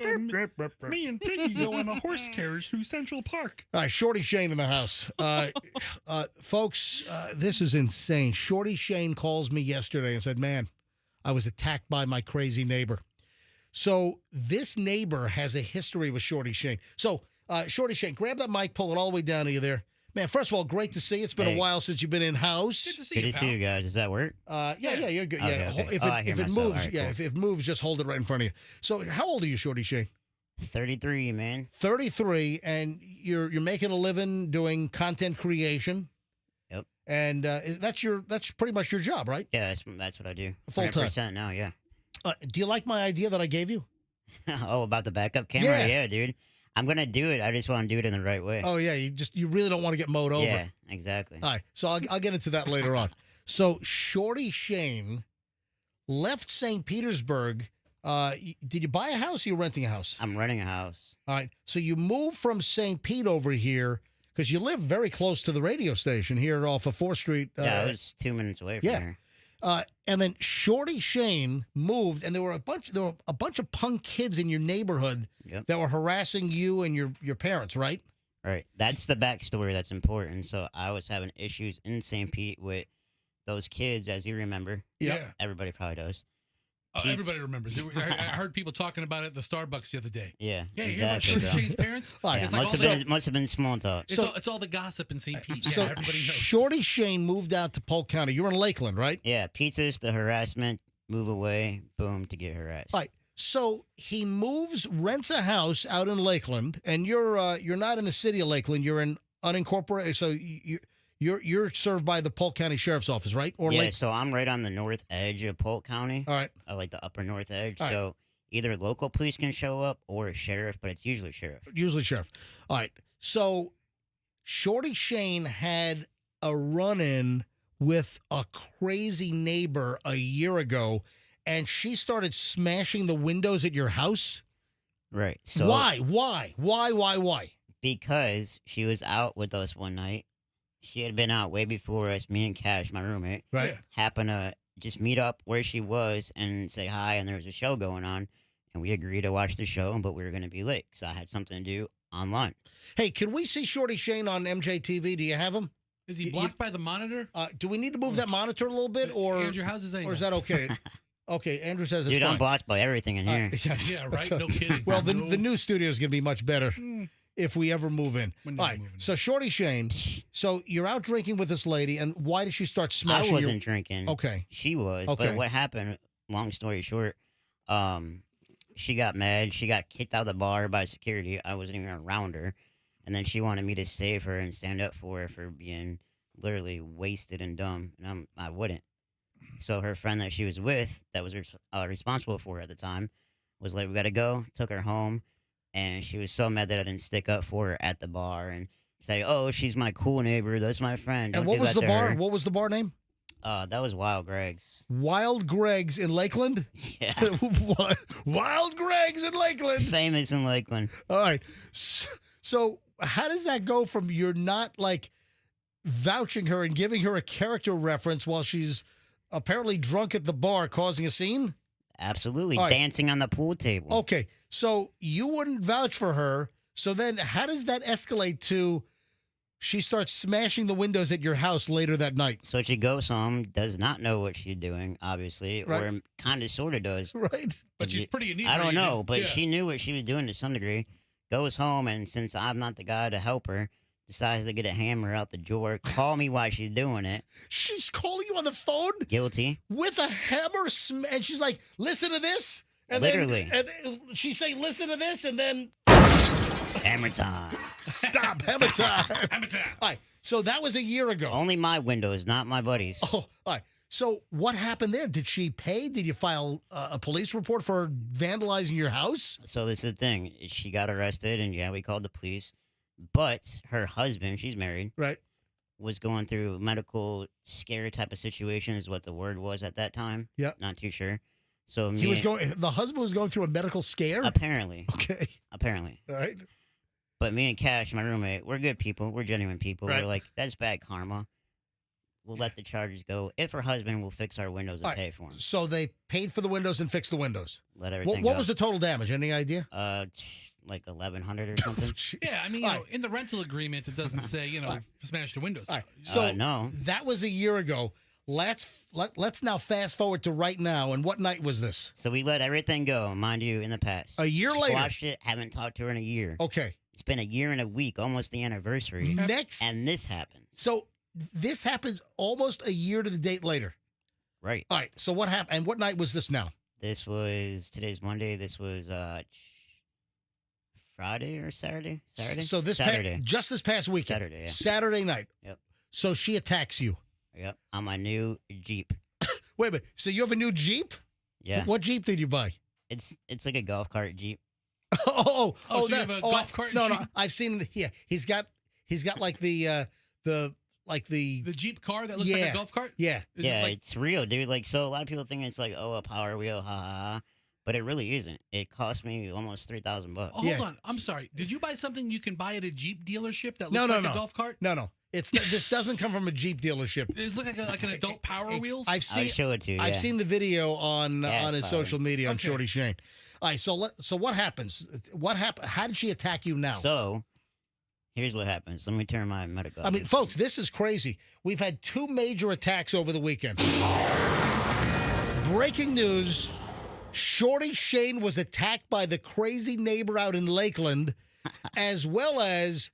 Me and Piggy go on a horse carriage through Central Park. All right, Shorty Shane in the house. Folks, this is insane. Shorty Shane calls me yesterday and said, man, I was attacked by my crazy neighbor. So this neighbor has a history with Shorty Shane. So, Shorty Shane, grab that mic, pull it all the way down to you there. Man, first of all, great to see you. It's been a while since you've been in-house. Good to see you guys. Does that work? Yeah, you're good. Okay, Yeah, okay. If it moves, Right, cool. if it moves, just hold it right in front of you. So, how old are you, Shorty Shane? 33, man. 33, and you're making a living doing content creation. Yep. And that's pretty much your job, right? Yeah, that's what I do. Full time. 100% now, yeah. Do you like my idea that I gave you? Oh, about the backup camera? Yeah. Yeah, dude. I'm going to do it. I just want to do it in the right way. Oh, yeah. You really don't want to get mowed over. Yeah, exactly. All right. So I'll get into that later on. So Shorty Shane left St. Petersburg. Did you buy a house or you renting a house? I'm renting a house. All right. So you moved from St. Pete over here because you live very close to the radio station here off of 4th Street. Yeah, it was 2 minutes away from here. And then Shorty Shane moved, and there were a bunch of punk kids in your neighborhood that were harassing you and your parents, right? Right. That's the backstory that's important. So I was having issues in St. Pete with those kids, as you remember. Yeah. Everybody probably does. Everybody remembers. I heard people talking about it at the Starbucks the other day. Yeah, Yeah, you exactly. hear about Shane's parents? Yeah, It's like must have been small talk. It's all the gossip in St. Pete. So Yeah, everybody knows. Shorty Shane moved out to Polk County. You're in Lakeland, right? Yeah, pizzas, the harassment, move away, boom, to get harassed. All right. So he rents a house out in Lakeland, and you're not in the city of Lakeland. You're in unincorporated. So you're served by the Polk County Sheriff's Office, right? Or yeah, so I'm right on the north edge of Polk County. All right. Like the upper north edge. All right. So either local police can show up or a sheriff, but it's usually sheriff. Usually sheriff. All right. So Shorty Shane had a run-in with a crazy neighbor a year ago, and she started smashing the windows at your house. Right. So Why? Because she was out with us one night. She had been out way before us. Me and Cash, my roommate, Right. happened to just meet up where she was and say hi, and there was a show going on, and we agreed to watch the show, but we were going to be late because I had something to do online. Hey, can we see Shorty Shane on MJTV? Do you have him? Is he blocked by the monitor? Do we need to move that monitor a little bit, or Andrew, how's his angle? or is that okay? Okay, Andrew says it's Dude, fine. I'm blocked by everything in here. Yeah, right? No kidding. Well, the new studio is going to be much better if we ever move in. All right, so Shorty Shane, so you're out drinking with this lady, and why did she start smashing I wasn't drinking. Okay. She was. Okay. But what happened, long story short, she got mad. She got kicked out of the bar by security. I wasn't even around her. And then she wanted me to save her and stand up for her for being literally wasted and dumb. And I wouldn't. So her friend that she was with, that was responsible for her at the time, was like, we got to go. Took her home. And she was so mad that I didn't stick up for her at the bar and say, oh, she's my cool neighbor. That's my friend. Don't And what do was that the to bar? her." What was the bar name? That was Wild Greg's. Wild Greg's in Lakeland? Yeah. What? Wild Greg's in Lakeland. Famous in Lakeland. All right. So how does that go from you're not like vouching her and giving her a character reference while she's apparently drunk at the bar causing a scene? Absolutely. All right. Dancing on the pool table. Okay. So you wouldn't vouch for her. So then how does that escalate to she starts smashing the windows at your house later that night? So she goes home, does not know what she's doing, obviously, Right. or kind of sort of does. Right. But she's pretty inebriated. I don't know, but Yeah. she knew what she was doing to some degree. Goes home, and since I'm not the guy to help her, decides to get a hammer out the drawer, call me while she's doing it. She's calling you on the phone Guilty. with a hammer, and she's like, listen to this. And Literally. Then, and she's saying, listen to this, and then Hammer time. stop, hammer time. Hammer time. All right. So that was a year ago. Only my windows, not my buddies. Oh, all right. So what happened there? Did she pay? Did you file a police report for vandalizing your house? So this is the thing. She got arrested, and yeah, we called the police. But her husband, she's married, Right. was going through medical scare type of situation is what the word was at that time. Yeah. Not too sure. So the husband was going through a medical scare? Apparently. Okay. Apparently. All right. But me and Cash, my roommate, we're good people. We're genuine people. Right. We're like, that's bad karma. We'll let the charges go. If her husband will fix our windows and pay for them. So they paid for the windows and fixed the windows. Let everything What go. was the total damage? Any idea? Like 1,100 or something. Yeah, I mean, you know, in the rental agreement, it doesn't say, smash the windows. All right. So no. That was a year ago. Let's now fast forward to right now. And what night was this? So we let everything go, mind you, in the past. A year later. Squashed it, haven't talked to her in a year. Okay. It's been a year and a week, almost the anniversary. And this happened. So this happens almost a year to the date later. Right. All right. So what happened? And what night was this now? Today's Monday. This was Friday or Saturday? So Saturday. Just this past weekend. Saturday, yeah. Saturday night. Yep. So she attacks you. Yep. On my new Jeep. Wait a minute. So you have a new Jeep? Yeah. What Jeep did you buy? It's like a golf cart Jeep. So you have a golf cart No, Jeep? no. I've seen. Yeah, he's got like the Jeep car that looks like a golf cart? Yeah. It's real, dude. Like, so a lot of people think it's like, oh, a Power Wheel, ha ha ha. But it really isn't. It cost me almost $3,000. Oh, hold on. I'm sorry. Did you buy something you can buy at a Jeep dealership that No, looks no, like no. a golf cart? No. This doesn't come from a Jeep dealership. It looks like an adult Power Wheels? I've seen. I'll show it to you. I've yeah. seen the video on his social media on Okay. Shorty Shane. All right. So what happens? What happened? How did she attack you now? So, here's what happens. Let me turn my medical. I mean, folks, this is crazy. We've had 2 major attacks over the weekend. Breaking news. Shorty Shane was attacked by the crazy neighbor out in Lakeland, as well as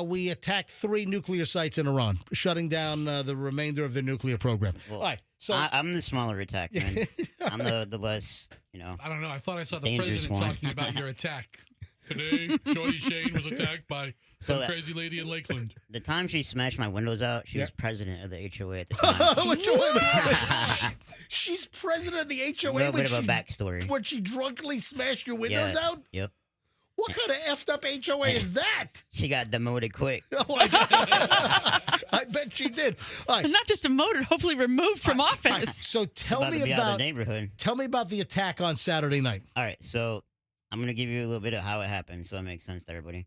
we attacked 3 nuclear sites in Iran, shutting down the remainder of the nuclear program. Well, All right, so I'm the smaller attack, man. I'm the less, I don't know. I thought I saw the dangerous president one. talking about your attack. Today, Shorty Shane was attacked by some So, crazy lady in Lakeland. The time she smashed my windows out, she Yeah. was president of the HOA at the time. She's president of the HOA. A little when bit of a she- backstory. When she drunkenly smashed your windows Yes. out? Yep. What kind of effed up HOA is that? She got demoted quick. Oh, I bet she did. All right. Not just demoted, hopefully removed from All right, office. so tell About me to be out of about the neighborhood. tell me about the attack on Saturday night. All right, so I'm going to give you a little bit of how it happened so it makes sense to everybody.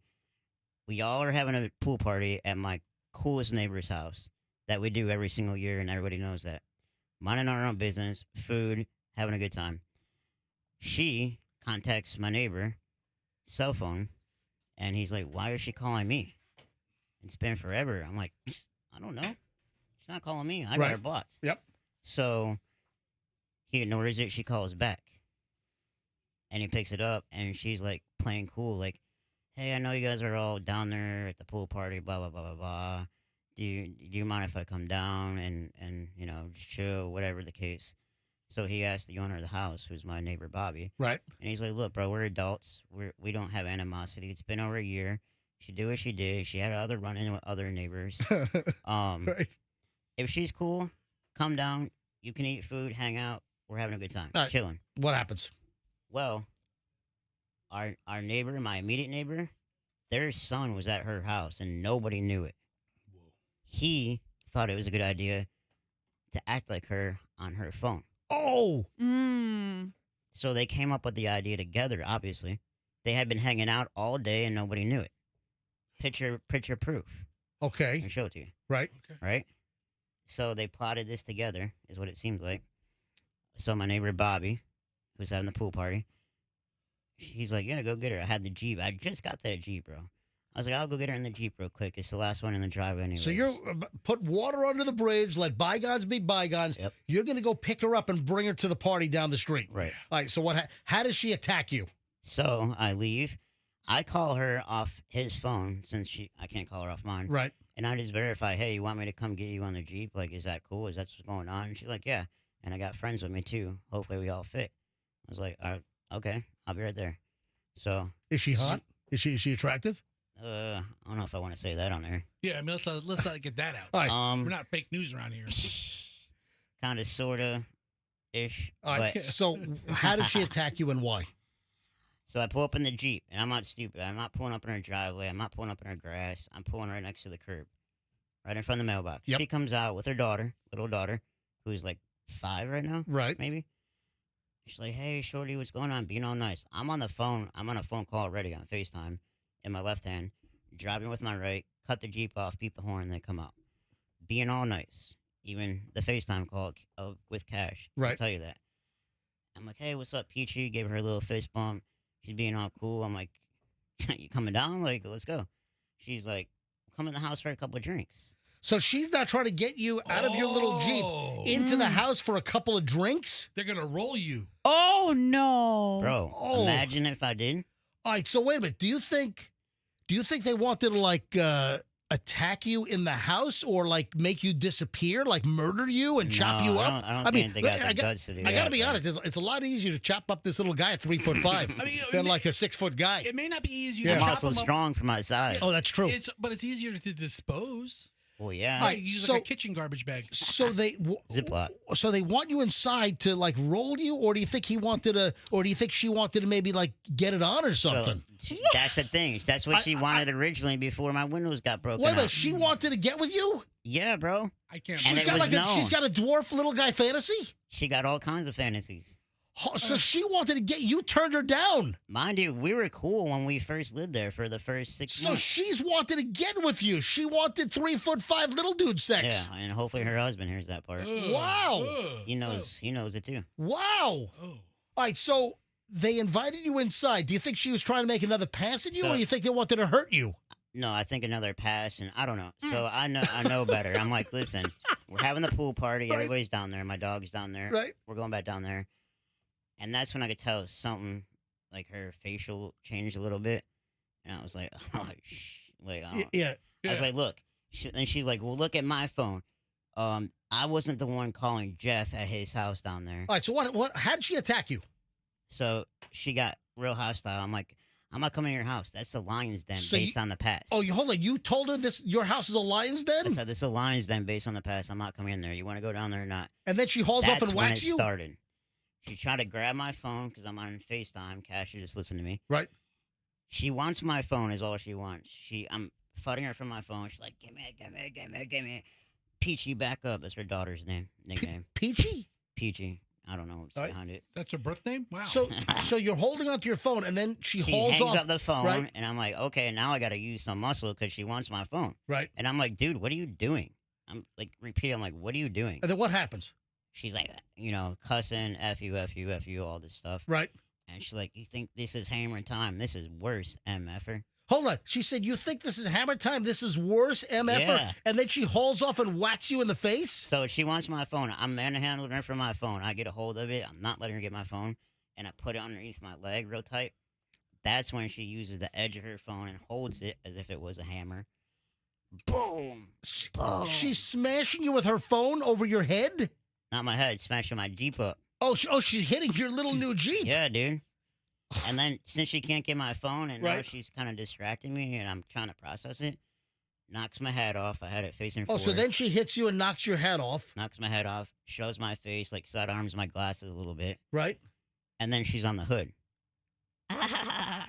We all are having a pool party at my coolest neighbor's house that we do every single year, and everybody knows that. Minding our own business, food, having a good time. She contacts my neighbor, cell phone, and he's like, why is she calling me? It's been forever. I'm like, I don't know. She's not calling me. I got her blocked. Yep. So he ignores it. She calls back. And he picks it up, and she's like playing cool, like, hey, I know you guys are all down there at the pool party, blah, blah, blah, blah, blah. Do you mind if I come down and just chill, whatever the case? So he asked the owner of the house, who's my neighbor, Bobby. Right. And he's like, look, bro, we're adults. We don't have animosity. It's been over a year. She did what she did. She had other run-in with other neighbors. Right. If she's cool, come down. You can eat food, hang out. We're having a good time. All right. Chilling. What happens? Well, our neighbor, my immediate neighbor, their son was at her house and nobody knew it. He thought it was a good idea to act like her on her phone. Oh. So they came up with the idea together, obviously. They had been hanging out all day and nobody knew it. Picture proof. Okay. I'll show it to you. Right. Right? So they plotted this together, is what it seems like. So my neighbor Bobby, who's having the pool party, he's like, yeah, go get her. I had the Jeep. I just got that Jeep, bro. I was like, I'll go get her in the Jeep real quick. It's the last one in the driveway anyway. So you're put water under the bridge, let bygones be bygones. Yep. You're going to go pick her up and bring her to the party down the street. Right. All right. So how does she attack you? So I leave. I call her off his phone since I can't call her off mine. Right. And I just verify, hey, you want me to come get you on the Jeep? Like, is that cool? Is that what's going on? And she's like, yeah. And I got friends with me too. Hopefully we all fit. I was like, okay, I'll be right there. So Is she hot? Is she attractive? I don't know if I want to say that on there. Yeah, I mean, let's not get that out. All right. We're not fake news around here. Kind of, sort of, ish. All right. But So how did she attack you and why? So I pull up in the Jeep, and I'm not stupid. I'm not pulling up in her driveway. I'm not pulling up in her grass. I'm pulling right next to the curb. right in front of the mailbox. Yep. She comes out with her little daughter, who's like 5 right now. Right. Maybe. She's like, hey, Shorty, what's going on? Being all nice. I'm on the phone. I'm on a phone call already on FaceTime in my left hand, driving with my right, cut the Jeep off, beep the horn, and they come out. Being all nice. Even the FaceTime call with Cash. Right. I'll tell you that. I'm like, hey, what's up, Peachy? Gave her a little fist bump. She's being all cool. I'm like, you coming down? Like, let's go. She's like, come in the house for a couple of drinks. So she's not trying to get you out of your little Jeep into the house for a couple of drinks? They're going to roll you. Oh, no. Bro, imagine if I did. All right, so wait a minute. Do you think they wanted to, like, attack you in the house or, like, make you disappear, like murder you and chop you up? I don't think they got the guts to do that. I got to be honest. It's a lot easier to chop up this little guy at 3'5" than, like, a 6-foot guy. It may not be easier I'm to chop also them up. strong for my size. Oh, that's true. But it's easier to dispose. Well, yeah. All right, Use like a kitchen garbage bag. So they Ziploc. So they want you inside to like roll you, or do you think she wanted to maybe like get it on or something? So, that's the thing. That's what she wanted originally before my windows got broken. Wait a minute, out. she wanted to get with you? Yeah, bro. I can't. And She's it got was known. she's got a dwarf little guy fantasy. She got all kinds of fantasies. So she wanted to get you, turned her down. Mind you, we were cool when we first lived there for the first 6 So months. she's wanted to get with you. She wanted 3'5" little dude sex. Yeah, and hopefully her husband hears that part. Wow. He knows it too. Wow. Oh. All right, so they invited you inside. Do you think she was trying to make another pass at you, or do you think they wanted to hurt you? No, I think another pass, and I don't know. So I know better. I'm like, listen, we're having the pool party. Right. Everybody's down there. My dog's down there. Right. We're going back down there. And that's when I could tell something, like her facial changed a little bit. And I was like, oh, Yeah. I was like, look. And she's like, well, look at my phone. I wasn't the one calling Jeff at his house down there. All right, so what? How did she attack you? So she got real hostile. I'm like, I'm not coming to your house. That's the lion's den So based on the past. Oh, hold on. You told her your house is a lion's den? I said, this is a lion's den based on the past. I'm not coming in there. You want to go down there or not? And then she hauls off and whacks you? That's when it started. She tried to grab my phone because I'm on FaceTime. Cash, you just listen to me. Right. She wants my phone is all she wants. I'm fighting her for my phone. She's like, give me. Peachy, back up. That's her daughter's nickname. Peachy? Peachy. I don't know what's behind it. That's her birth name? Wow. So you're holding onto your phone, and then she hauls hangs off up the phone, right? and I'm like, okay, now I got to use some muscle because she wants my phone. Right. And I'm like, dude, what are you doing? I'm like, repeating, I'm like, what are you doing? And then what happens? She's like, cussing, F you, all this stuff. Right. And she's like, you think this is hammer time? This is worse, MFer. Hold on. She said, you think this is hammer time? This is worse, MFer? Yeah. And then she hauls off and whacks you in the face? So she wants my phone. I'm manhandling her for my phone. I get a hold of it. I'm not letting her get my phone. And I put it underneath my leg real tight. That's when she uses the edge of her phone and holds it as if it was a hammer. Boom. Boom. She's smashing you with her phone over your head? Not my head, smashing my Jeep up. Oh, she's hitting your little new Jeep. Yeah, dude. And then since she can't get my phone and now Right. she's kind of distracting me and I'm trying to process it, knocks my head off. I had it facing Oh, forward. so then she hits you and knocks your hat off. Knocks my head off, shows my face, like side arms my glasses a little bit. Right. And then she's on the hood. now,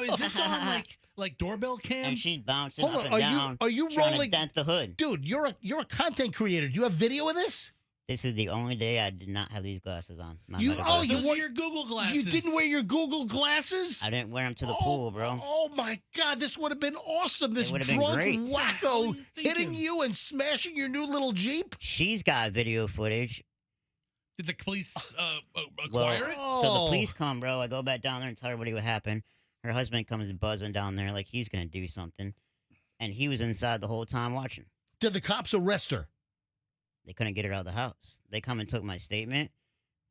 is this on like doorbell cam? And she's bouncing Hold up on. and down. Are you trying rolling? to dent the hood. Dude, you're a content creator. Do you have video of this? This is the only day I did not have these glasses on. My You medical oh, you Those wore are your Google glasses. You didn't wear your Google glasses? I didn't wear them to the pool, bro. Oh my God, this would have been awesome. This would've been drunk great. wacko hitting you and smashing your new little Jeep. She's got video footage. Did the police Well, acquire it? so Oh. the police come, bro. I go back down there and tell everybody what happened. Her husband comes buzzing down there like he's going to do something. And he was inside the whole time watching. Did the cops arrest her? They couldn't get her out of the house. They come and took my statement.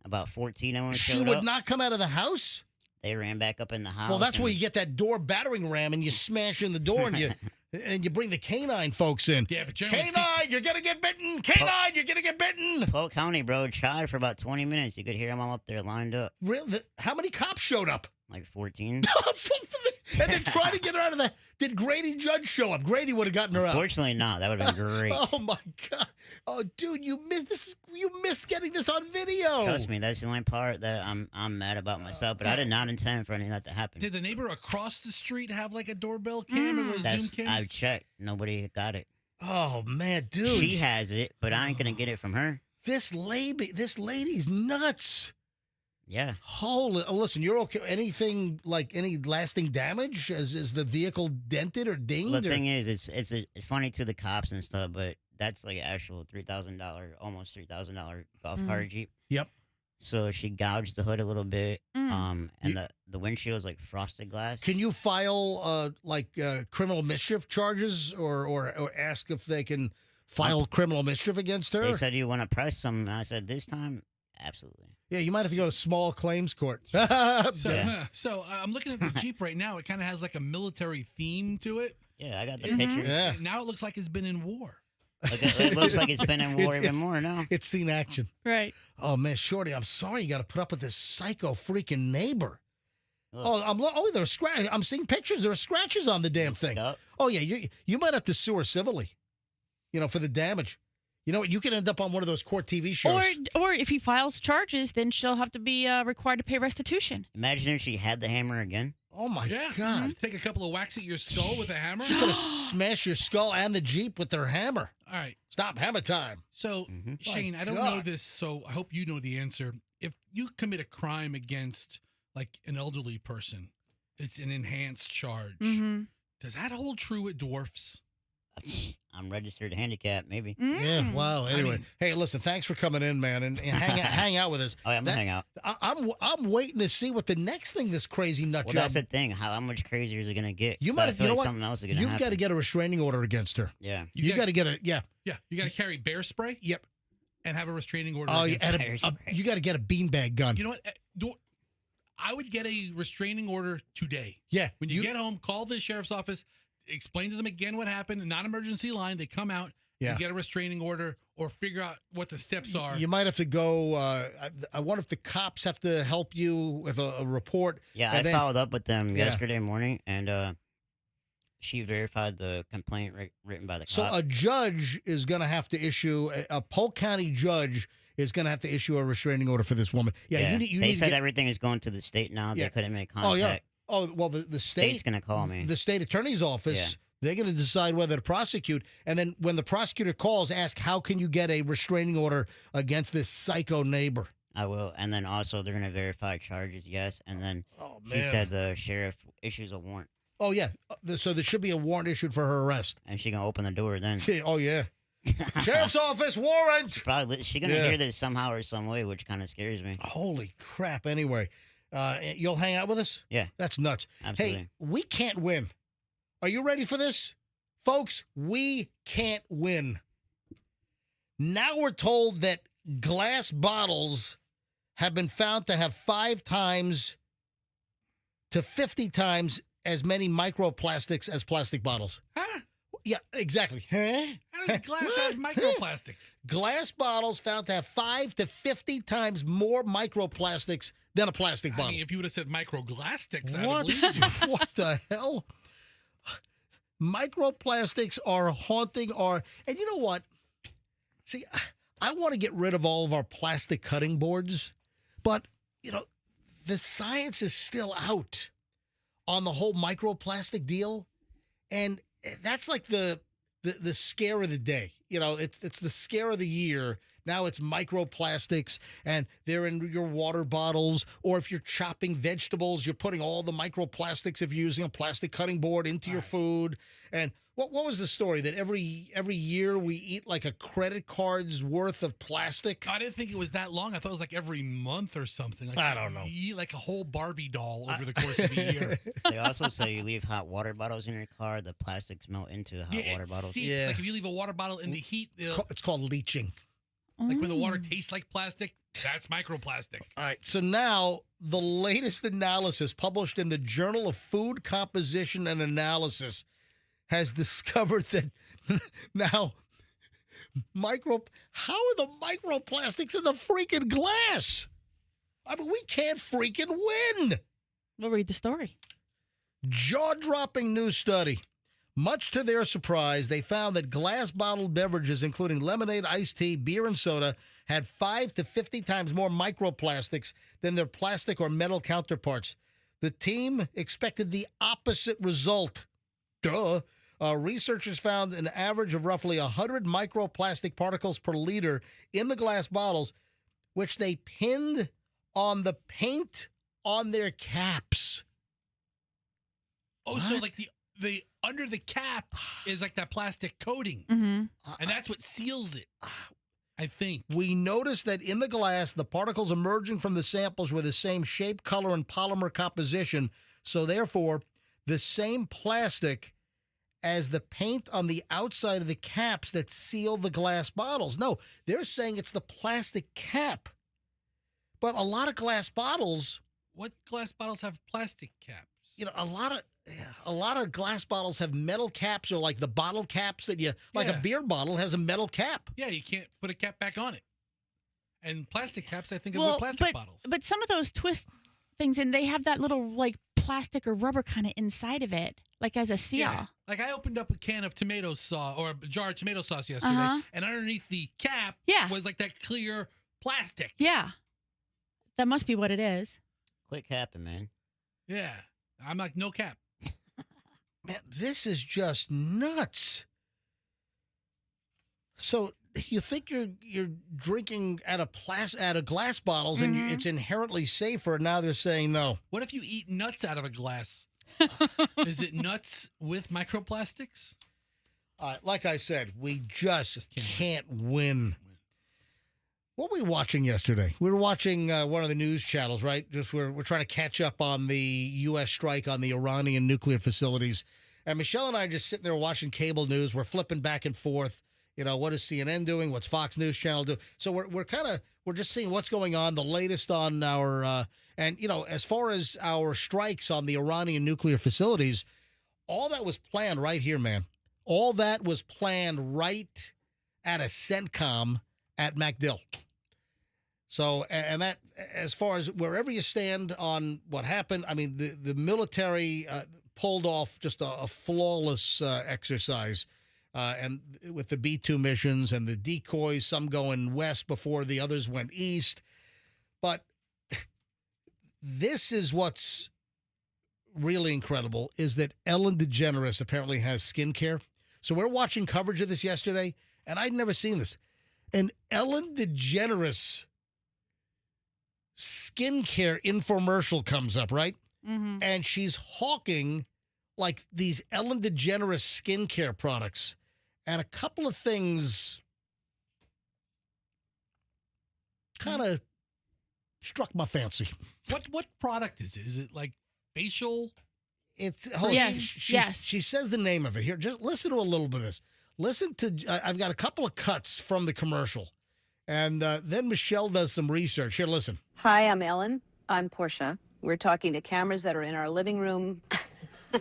About 14 of them She showed would up. not come out of the house? They ran back up in the house. Well, that's and- where you get that door battering ram and you smash in the door and you bring the canine folks in. Yeah, but generally Canine, you're going to get bitten. Canine, you're going to get bitten. Polk County, bro, tried for about 20 minutes. You could hear them all up there lined up. How many cops showed up? Like 14. And then try to get her out of the... Did Grady Judge show up? Grady would have gotten her out. Unfortunately, not. That would have been great. Oh, my God. Oh, dude, you missed this. You missed getting this on video. Trust me, that's the only part that I'm mad about myself. But I did not intend for any of that to happen. Did the neighbor across the street have like a doorbell cam or a Zoom cam? I've checked. Nobody got it. Oh man, dude. She has it, but I ain't gonna get it from her. This lady's nuts. Yeah. Holy! Oh, listen, you're okay. Anything like any lasting damage? Is the vehicle dented or dinged? Well, the thing is, it's funny to the cops and stuff, but that's like actual $3,000, almost $3,000 golf cart Jeep. Yep. So she gouged the hood a little bit, and the windshield's like frosted glass. Can you file criminal mischief charges or ask if they can file criminal mischief against her? They said you want to press some, and I said this time, absolutely. Yeah, you might have to go to small claims court. So I'm looking at the Jeep right now. It kind of has like a military theme to it. Yeah, I got the picture. Yeah. Now it looks like it's been in war. It looks like it's been in war even more now. It's seen action. Right. Oh, man, Shorty, I'm sorry you got to put up with this psycho freaking neighbor. Look. There are scratches. I'm seeing pictures. There are scratches on the damn thing. Yep. Oh, yeah, you might have to sue her civilly, for the damage. You know what? You could end up on one of those court TV shows. Or if he files charges, then she'll have to be required to pay restitution. Imagine if she had the hammer again. Oh, my Yeah. God. Take a couple of whacks at your skull with a hammer. She could have smashed your skull and the Jeep with their hammer. All right. Stop hammer time. So, Shane, I don't know this, so I hope you know the answer. If you commit a crime against, like, an elderly person, it's an enhanced charge. Does that hold true at dwarfs? I'm registered handicap, maybe. Yeah, wow. Anyway, hey, listen, thanks for coming in, man, and hang out with us. Oh, yeah, I'm going to hang out. I'm waiting to see what the next thing this crazy nut Well, job. that's the thing. How much crazier is it going to get? You So might I have, feel you know like what? something else is going to You've happen. got to get a restraining order against her. Yeah. You got to get a Yeah, you got to carry bear spray. Yep. And have a restraining order. Oh, against her. you got to get a beanbag gun. You know what? I would get a restraining order today. Yeah. When you get home, call the sheriff's office, explain to them again what happened, non-emergency line. They come out, Yeah. and get a restraining order, or figure out what the steps are. You might have to go. I wonder if the cops have to help you with a report. Yeah, and I followed up with them yesterday morning, and she verified the complaint written by the cops. So a judge is going to have to issue a Polk County judge is going to have to issue a restraining order for this woman. Yeah, you they need said to get, everything is going to the state now. Yeah. They couldn't make contact. Oh yeah. Oh well, the state's going to call me. The state attorney's office. They're going to decide whether to prosecute, and then when the prosecutor calls, ask how can you get a restraining order against this psycho neighbor. I will, and then also they're going to verify charges. Yes, and then she man. said the sheriff issues a warrant. Oh yeah, so there should be a warrant issued for her arrest. And she gonna open the door then. Oh yeah. Sheriff's office warrant. She's gonna hear this somehow or some way, which kind of scares me. Holy crap! Anyway, you'll hang out with us? Yeah, that's nuts. Absolutely. Hey, we can't win. Are you ready for this, folks? We can't win. Now we're told that glass bottles have been found to have 5 times to 50 times as many microplastics as plastic bottles. Huh? Yeah, exactly. Huh? How does glass have microplastics? Glass bottles found to have 5 to 50 times more microplastics than a plastic bottle. I mean, if you would have said microglastics, I'd What? have believed you. What the hell? Microplastics are haunting our... And you know what? See, I want to get rid of all of our plastic cutting boards, but, the science is still out on the whole microplastic deal, and that's like the scare of the day. It's the scare of the year. Now it's microplastics, and they're in your water bottles, or if you're chopping vegetables, you're putting all the microplastics if you're using a plastic cutting board into your food. And what was the story that every year we eat like a credit card's worth of plastic? I didn't think it was that long. I thought it was like every month or something. Like I don't know. You eat like a whole Barbie doll over the course of the year. They also say you leave hot water bottles in your car, the plastics melt into the hot water bottles. Seeps. Like if you leave a water bottle in the heat, It's called leaching. Like when the water tastes like plastic, that's microplastic. All right, so now the latest analysis published in the Journal of Food Composition and Analysis has discovered that now how are the microplastics in the freaking glass? I mean, we can't freaking win. We'll read the story. Jaw-dropping new study. Much to their surprise, they found that glass-bottled beverages, including lemonade, iced tea, beer, and soda, had 5 to 50 times more microplastics than their plastic or metal counterparts. The team expected the opposite result. Duh. researchers found an average of roughly 100 microplastic particles per liter in the glass bottles, which they pinned on the paint on their caps. Oh, so like the under the cap is like that plastic coating, Mm-hmm. and that's what seals it. I think. We noticed that in the glass, the particles emerging from the samples were the same shape, color, and polymer composition. So therefore, the same plastic as the paint on the outside of the caps that seal the glass bottles. No, they're saying it's the plastic cap. But a lot of glass bottles. What glass bottles have plastic caps? You know, a lot of glass bottles have metal caps, or like the bottle caps that you, like a beer bottle has a metal cap. Yeah, you can't put a cap back on it. And plastic caps, I think, are plastic bottles. But some of those twist things, and they have that little like plastic or rubber kind of inside of it, like as a seal. Yeah. Like I opened up a can of tomato sauce or a jar of tomato sauce yesterday, and underneath the cap was like that clear plastic. Yeah. That must be what it is. Quit capping, man. Yeah. I'm like, no cap. Man, this is just nuts. So you think you're drinking out of glass bottles, and it's inherently safer. Now they're saying no. What if you eat nuts out of a glass? Is it nuts with microplastics? Like I said, we just can't win. What were we watching yesterday? We were watching one of the news channels, right? Just we're trying to catch up on the U.S. strike on the Iranian nuclear facilities. And Michelle and I are just sitting there watching cable news. We're flipping back and forth. You know, what is CNN doing? What's Fox News Channel doing? So we're just seeing what's going on, the latest on our, and, you know, as far as our strikes on the Iranian nuclear facilities, all that was planned right here, man. All that was planned right at a CENTCOM at MacDill. So, and that, as far as wherever you stand on what happened, I mean, the military pulled off just a flawless exercise. And with the B-2 missions and the decoys, some going west before the others went east. But this is what's really incredible, is that Ellen DeGeneres apparently has skincare. So we're watching coverage of this yesterday, and I'd never seen this. An Ellen DeGeneres skincare infomercial comes up, right? Mm-hmm. And she's hawking like these Ellen DeGeneres skincare products. And a couple of things kind of struck my fancy. What product is it? Is it like facial? It's yes. She says the name of it here. Just listen to a little bit of this. Listen to. I've got a couple of cuts from the commercial, and then Michelle does some research. Here, listen. Hi, I'm Ellen. I'm Portia. We're talking to cameras that are in our living room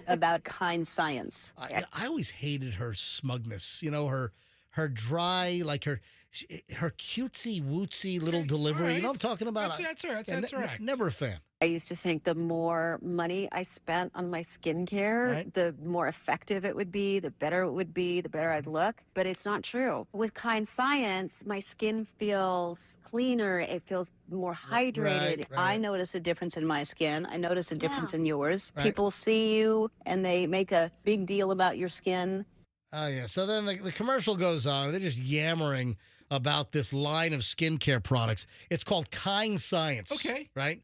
about kind science. I always hated her smugness. You know, her dry, like her cutesy wootsy little delivery. Right. You know what I'm talking about? That's right. Never a fan. I used to think the more money I spent on my skincare, the more effective it would be, the better it would be, the better I'd look. But it's not true. With kind science, my skin feels cleaner. It feels more hydrated. Right. I notice a difference in my skin. I notice a difference in yours. Right. People see you and they make a big deal about your skin. Oh, yeah. So then the commercial goes on. They're just yammering about this line of skincare products. It's called Kind Science. Okay. Right?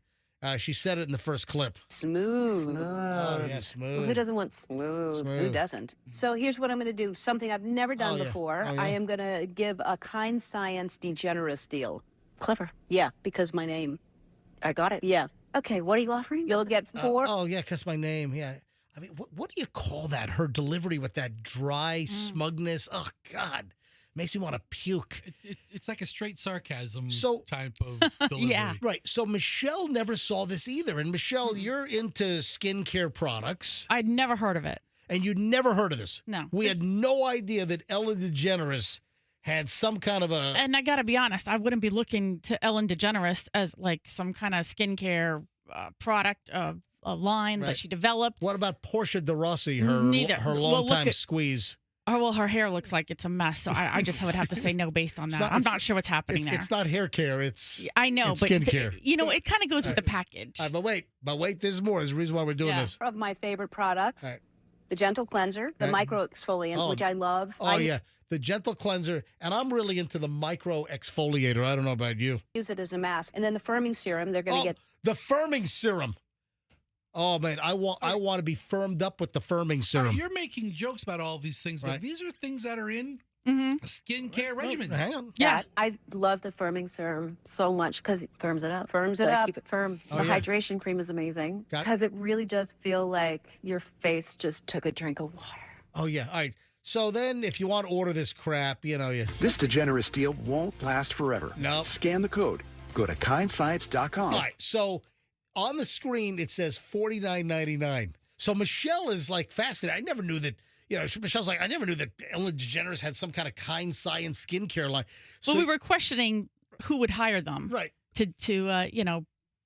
She said it in the first clip. Smooth. Oh, yeah, smooth. Who doesn't want smooth? Who doesn't? So here's what I'm going to do. Something I've never done before. Oh, yeah. I am going to give a Kind Science DeGeneres deal. Clever. Yeah, because my name. I got it. Yeah. Okay, what are you offering? You'll get 4. Yeah, because my name. Yeah. I mean, what do you call that? Her delivery with that dry smugness. Oh, God. Makes me want to puke. It's like a straight sarcasm type of delivery. Yeah. Right. So Michelle never saw this either. And Michelle, you're into skincare products. I'd never heard of it. And you'd never heard of this. No. We had no idea that Ellen DeGeneres had some kind of a... And I got to be honest, I wouldn't be looking to Ellen DeGeneres as like some kind of skincare product, a line that she developed. What about Portia de Rossi, her longtime squeeze? Oh, well, her hair looks like it's a mess, so I just would have to say no based on that. I'm not sure what's happening there. It's not hair care. It's I know, it's but skincare. It kind of goes with the package. But wait, there's more. There's a reason why we're doing this. Of my favorite products. the gentle cleanser, the Right. micro exfoliant, Oh. which I love. Oh, I yeah. The gentle cleanser. And I'm really into the micro exfoliator. I don't know about you. use it as a mask. And then the firming serum, they're going to get The firming serum. Oh, man. I want to be firmed up with the firming serum. You're making jokes about all these things, but Right. these are things that are in skincare regimens. Hang on. Yeah, I love the firming serum so much because it firms it up. Firms it up. Keep it firm. Oh, the yeah. hydration cream is amazing Got it. because it really does feel like your face just took a drink of water. Oh, yeah. All right. So then if you want to order this crap, you know, This degenerous deal won't last forever. No. Scan the code. Go to kindscience.com. All right. So on the screen, it says $49.99. So Michelle is like fascinated. I never knew that, Michelle's like, I never knew that Ellen DeGeneres had some kind of kind science skincare line. So, Well, we were questioning who would hire them, right? To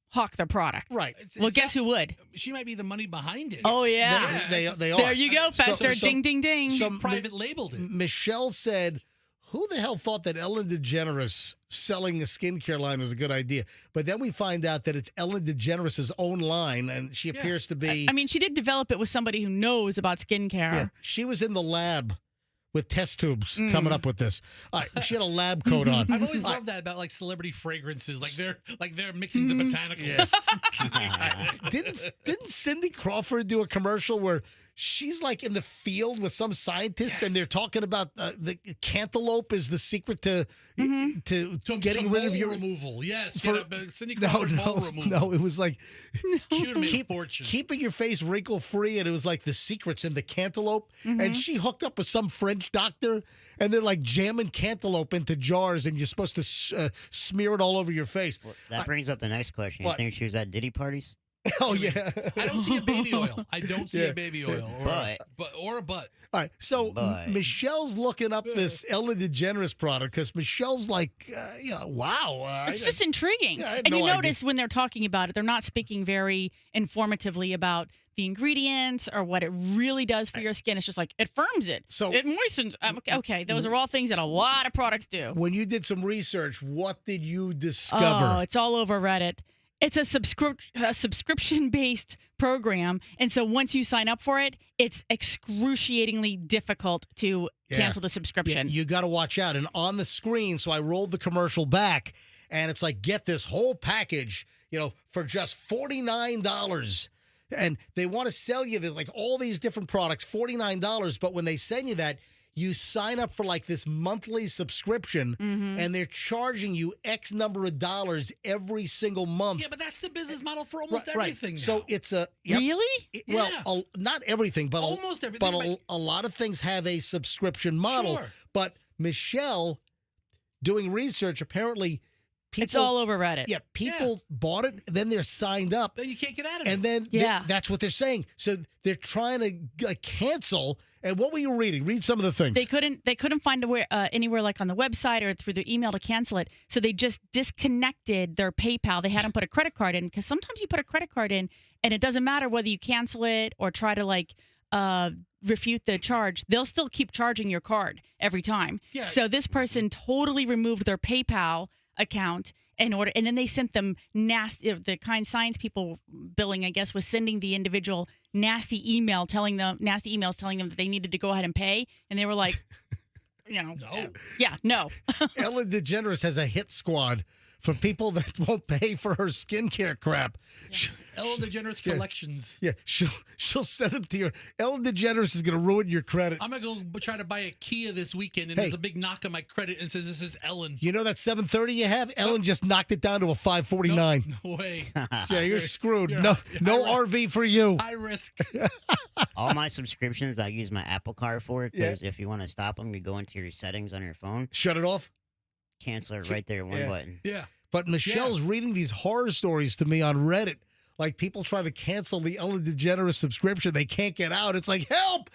hawk their product, right? Well, guess who would? She might be the money behind it. Oh yeah, They are. There you go, Fester. Ding, ding, ding. Private labeled it. Michelle said, who the hell thought that Ellen DeGeneres selling a skincare line was a good idea? But then we find out that it's Ellen DeGeneres' own line, and she appears to be. I mean, she did develop it with somebody who knows about skincare. Yeah, she was in the lab with test tubes coming up with this. All right, she had a lab coat on. I've always loved that about like celebrity fragrances, like they're mixing the botanicals. Didn't Cindy Crawford do a commercial where she's like in the field with some scientist and they're talking about the cantaloupe is the secret to getting rid of your removal? Yes, Cindy no, Crawford mole removal. no, it was like She would've made a fortune. keeping your face wrinkle free, and it was like the secrets in the cantaloupe. And she hooked up with some French doctor, and they're like jamming cantaloupe into jars, and you're supposed to smear it all over your face. Well, that brings up the next question. You What? think she was at Diddy parties? Oh yeah, I don't see a baby oil. I don't see a baby oil or a butt. All right, so But- Michelle's looking up this Ellen DeGeneres product because Michelle's like, wow. It's just intriguing. Yeah, I had And you no idea. notice when they're talking about it, they're not speaking very informatively about the ingredients or what it really does for your skin. It's just like, it firms it. So- it moistens. Okay, those are all things that a lot of products do. When you did some research, what did you discover? Oh, it's all over Reddit. It's a subscription-based program, and so once you sign up for it, it's excruciatingly difficult to cancel the subscription. You got to watch out. And on the screen, so I rolled the commercial back, and it's like, get this whole package, for just $49. And they want to sell you there's like all these different products, $49. But when they send you that, you sign up for like this monthly subscription, and they're charging you X number of dollars every single month. Yeah, but that's the business model for almost Right. everything. So now. it's a Really? well, not everything, but Almost everything, But a lot of things have a subscription model. Sure. But Michelle, doing research, apparently people It's all over Reddit. Yeah, people bought it, then they're signed up, then you can't get out of it. and then that's what they're saying. So they're trying to cancel. And what were you reading? Read some of the things. They couldn't find anywhere like on the website or through the email to cancel it. So they just disconnected their PayPal. They hadn't put a credit card in because sometimes you put a credit card in and it doesn't matter whether you cancel it or try to refute the charge. They'll still keep charging your card every time. Yeah. So this person totally removed their PayPal account and then they sent them the kind science people billing, I guess, was sending the individual nasty emails telling them that they needed to go ahead and pay, and they were like, no. Ellen DeGeneres has a hit squad for people that won't pay for her skincare crap. Ellen DeGeneres collections. Yeah, she'll send them to you. Ellen DeGeneres is going to ruin your credit. I'm going to go try to buy a Kia this weekend, and Hey. there's a big knock on my credit and says this is Ellen. You know that 730 you have? Ellen just knocked it down to a 549. No way. Yeah, you're screwed. You're No high RV for you. High risk. All my subscriptions, I use my Apple Card for because if you want to stop them, you go into your settings on your phone. Shut it off? Cancel it right there, one button. Yeah. But Michelle's reading these horror stories to me on Reddit. Like people try to cancel the Ellen DeGeneres subscription. They can't get out. It's like, help,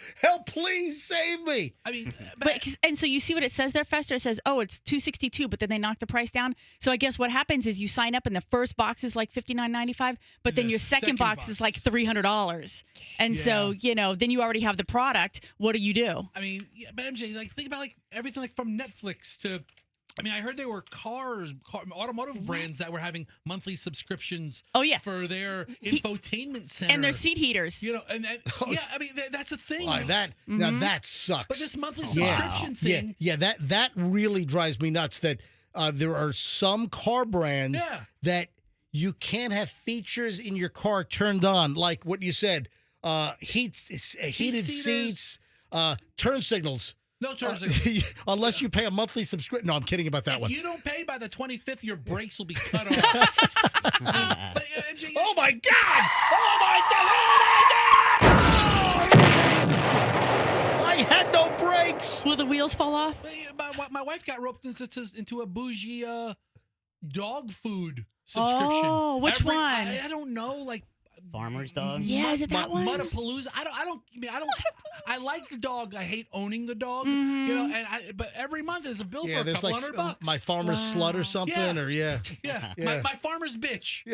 please save me. I mean, and so you see what it says there, Fester? It says, oh, it's $262, but then they knock the price down. So I guess what happens is you sign up and the first box is like $59.95, but then your second box is like $300. And so, then you already have the product. What do you do? I mean, but MJ, think about everything from Netflix to I mean, I heard there were automotive brands that were having monthly subscriptions. Oh, yeah. For their infotainment center and their seat heaters. You know, and I mean that's a thing. Now that sucks. But this monthly subscription thing, that really drives me nuts. That there are some car brands that you can't have features in your car turned on, like what you said, heated seats, turn signals. No turn signals. Unless you pay a monthly subscription. No, I'm kidding about that one. If you don't pay by the 25th, your brakes will be cut off. Oh my God! Oh my God! I had no brakes. Will the wheels fall off? My wife got roped into a bougie dog food subscription. Oh, which one? I don't know, like Farmer's Dog. Yeah, is it that one? Mudapalooza. I like the dog. I hate owning the dog. Mm-hmm. You know, but every month there's a bill for a couple $100. My farmer's slut or something, or yeah. My farmer's bitch.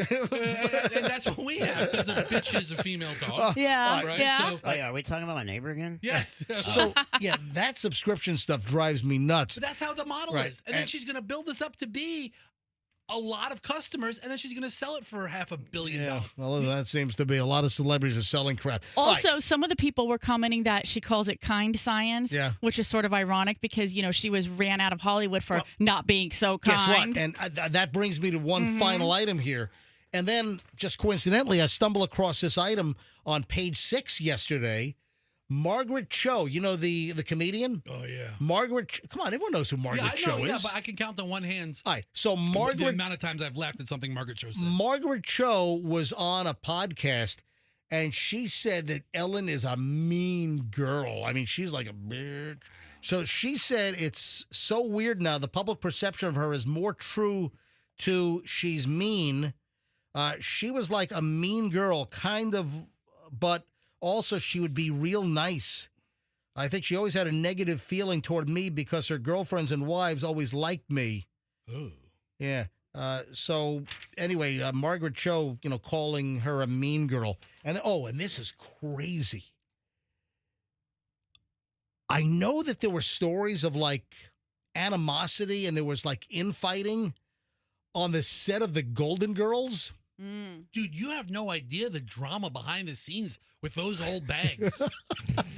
And that's what we have. Because a bitch is a female dog. Yeah. So, are we talking about my neighbor again? Yes. So that subscription stuff drives me nuts. But that's how the model is. And then she's going to build this up to be a lot of customers, and then she's going to sell it for $500 million. Well, that seems to be a lot of celebrities are selling crap. Also, some of the people were commenting that she calls it kind science, which is sort of ironic because, she ran out of Hollywood for not being so kind. Guess what? And that brings me to one final item here. And then, just coincidentally, I stumbled across this item on page 6 yesterday. Margaret Cho, the comedian? Oh, yeah. Come on, everyone knows who Margaret Cho is. Yeah, but I can count on one hand. All right, so the amount of times I've laughed at something Margaret Cho said. Margaret Cho was on a podcast, and she said that Ellen is a mean girl. I mean, she's like a bitch. So she said it's so weird now. The public perception of her is more true to she's mean. She was like a mean girl, kind of, but also she would be real nice. I think she always had a negative feeling toward me because her girlfriends and wives always liked me. Oh. Yeah. So anyway, Margaret Cho, calling her a mean girl. And this is crazy. I know that there were stories of like animosity and there was like infighting on the set of the Golden Girls. Dude, you have no idea the drama behind the scenes with those old bags.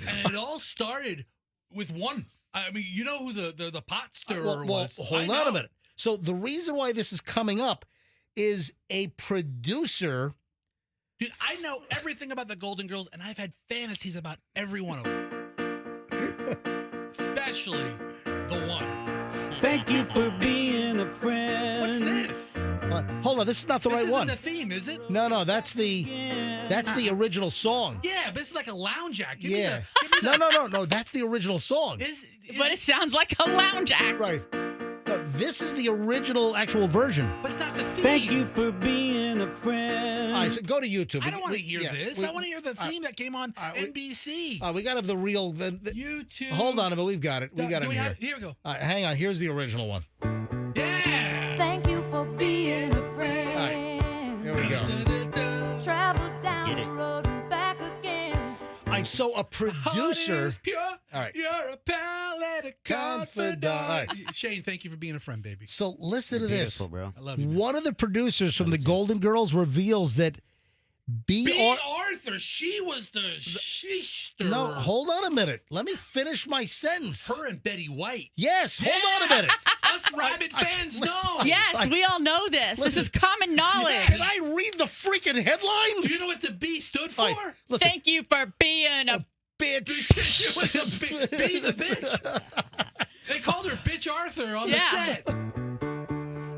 And it all started with one. I mean, you know who the pot stirrer was. Hold on a minute. So the reason why this is coming up is a producer. Dude, I know everything about the Golden Girls, and I've had fantasies about every one of them. Especially the one. Thank you for being a friend. What's this? Hold on, this is not the right one. This isn't the theme, is it? No, that's the original song. Yeah, but this is like a lounge act. No, that's the original song. But it sounds like a lounge act. Right. No, this is the original actual version. But it's not the theme. Thank you for being a friend. All right, so go to YouTube. I don't want to hear this. I want to hear the theme that came on NBC. We got to have the real... YouTube. Hold on, but we've got it. We got it here. Here we go. All right, hang on. Here's the original one. Yeah. Thank you for being a friend. All right, here we go. Travel down the road and back again. All right, so a producer... Pure. All right. You're a pal and a confidant. All right. Shane, thank you for being a friend, baby. So listen to this. Bro. I love you, man. One of the producers from the Golden Girls reveals that B. Arthur, she was the she-stirrer. No, hold on a minute. Let me finish my sentence. Her and Betty White. Yes, hold on a minute. Us Rabbit fans know. Yes, we all know this. This is common knowledge. Can I read the freaking headline? Do you know what the B stood for? Thank you for being a bitch. She was a B the bitch. They called her Bitch Arthur on the set.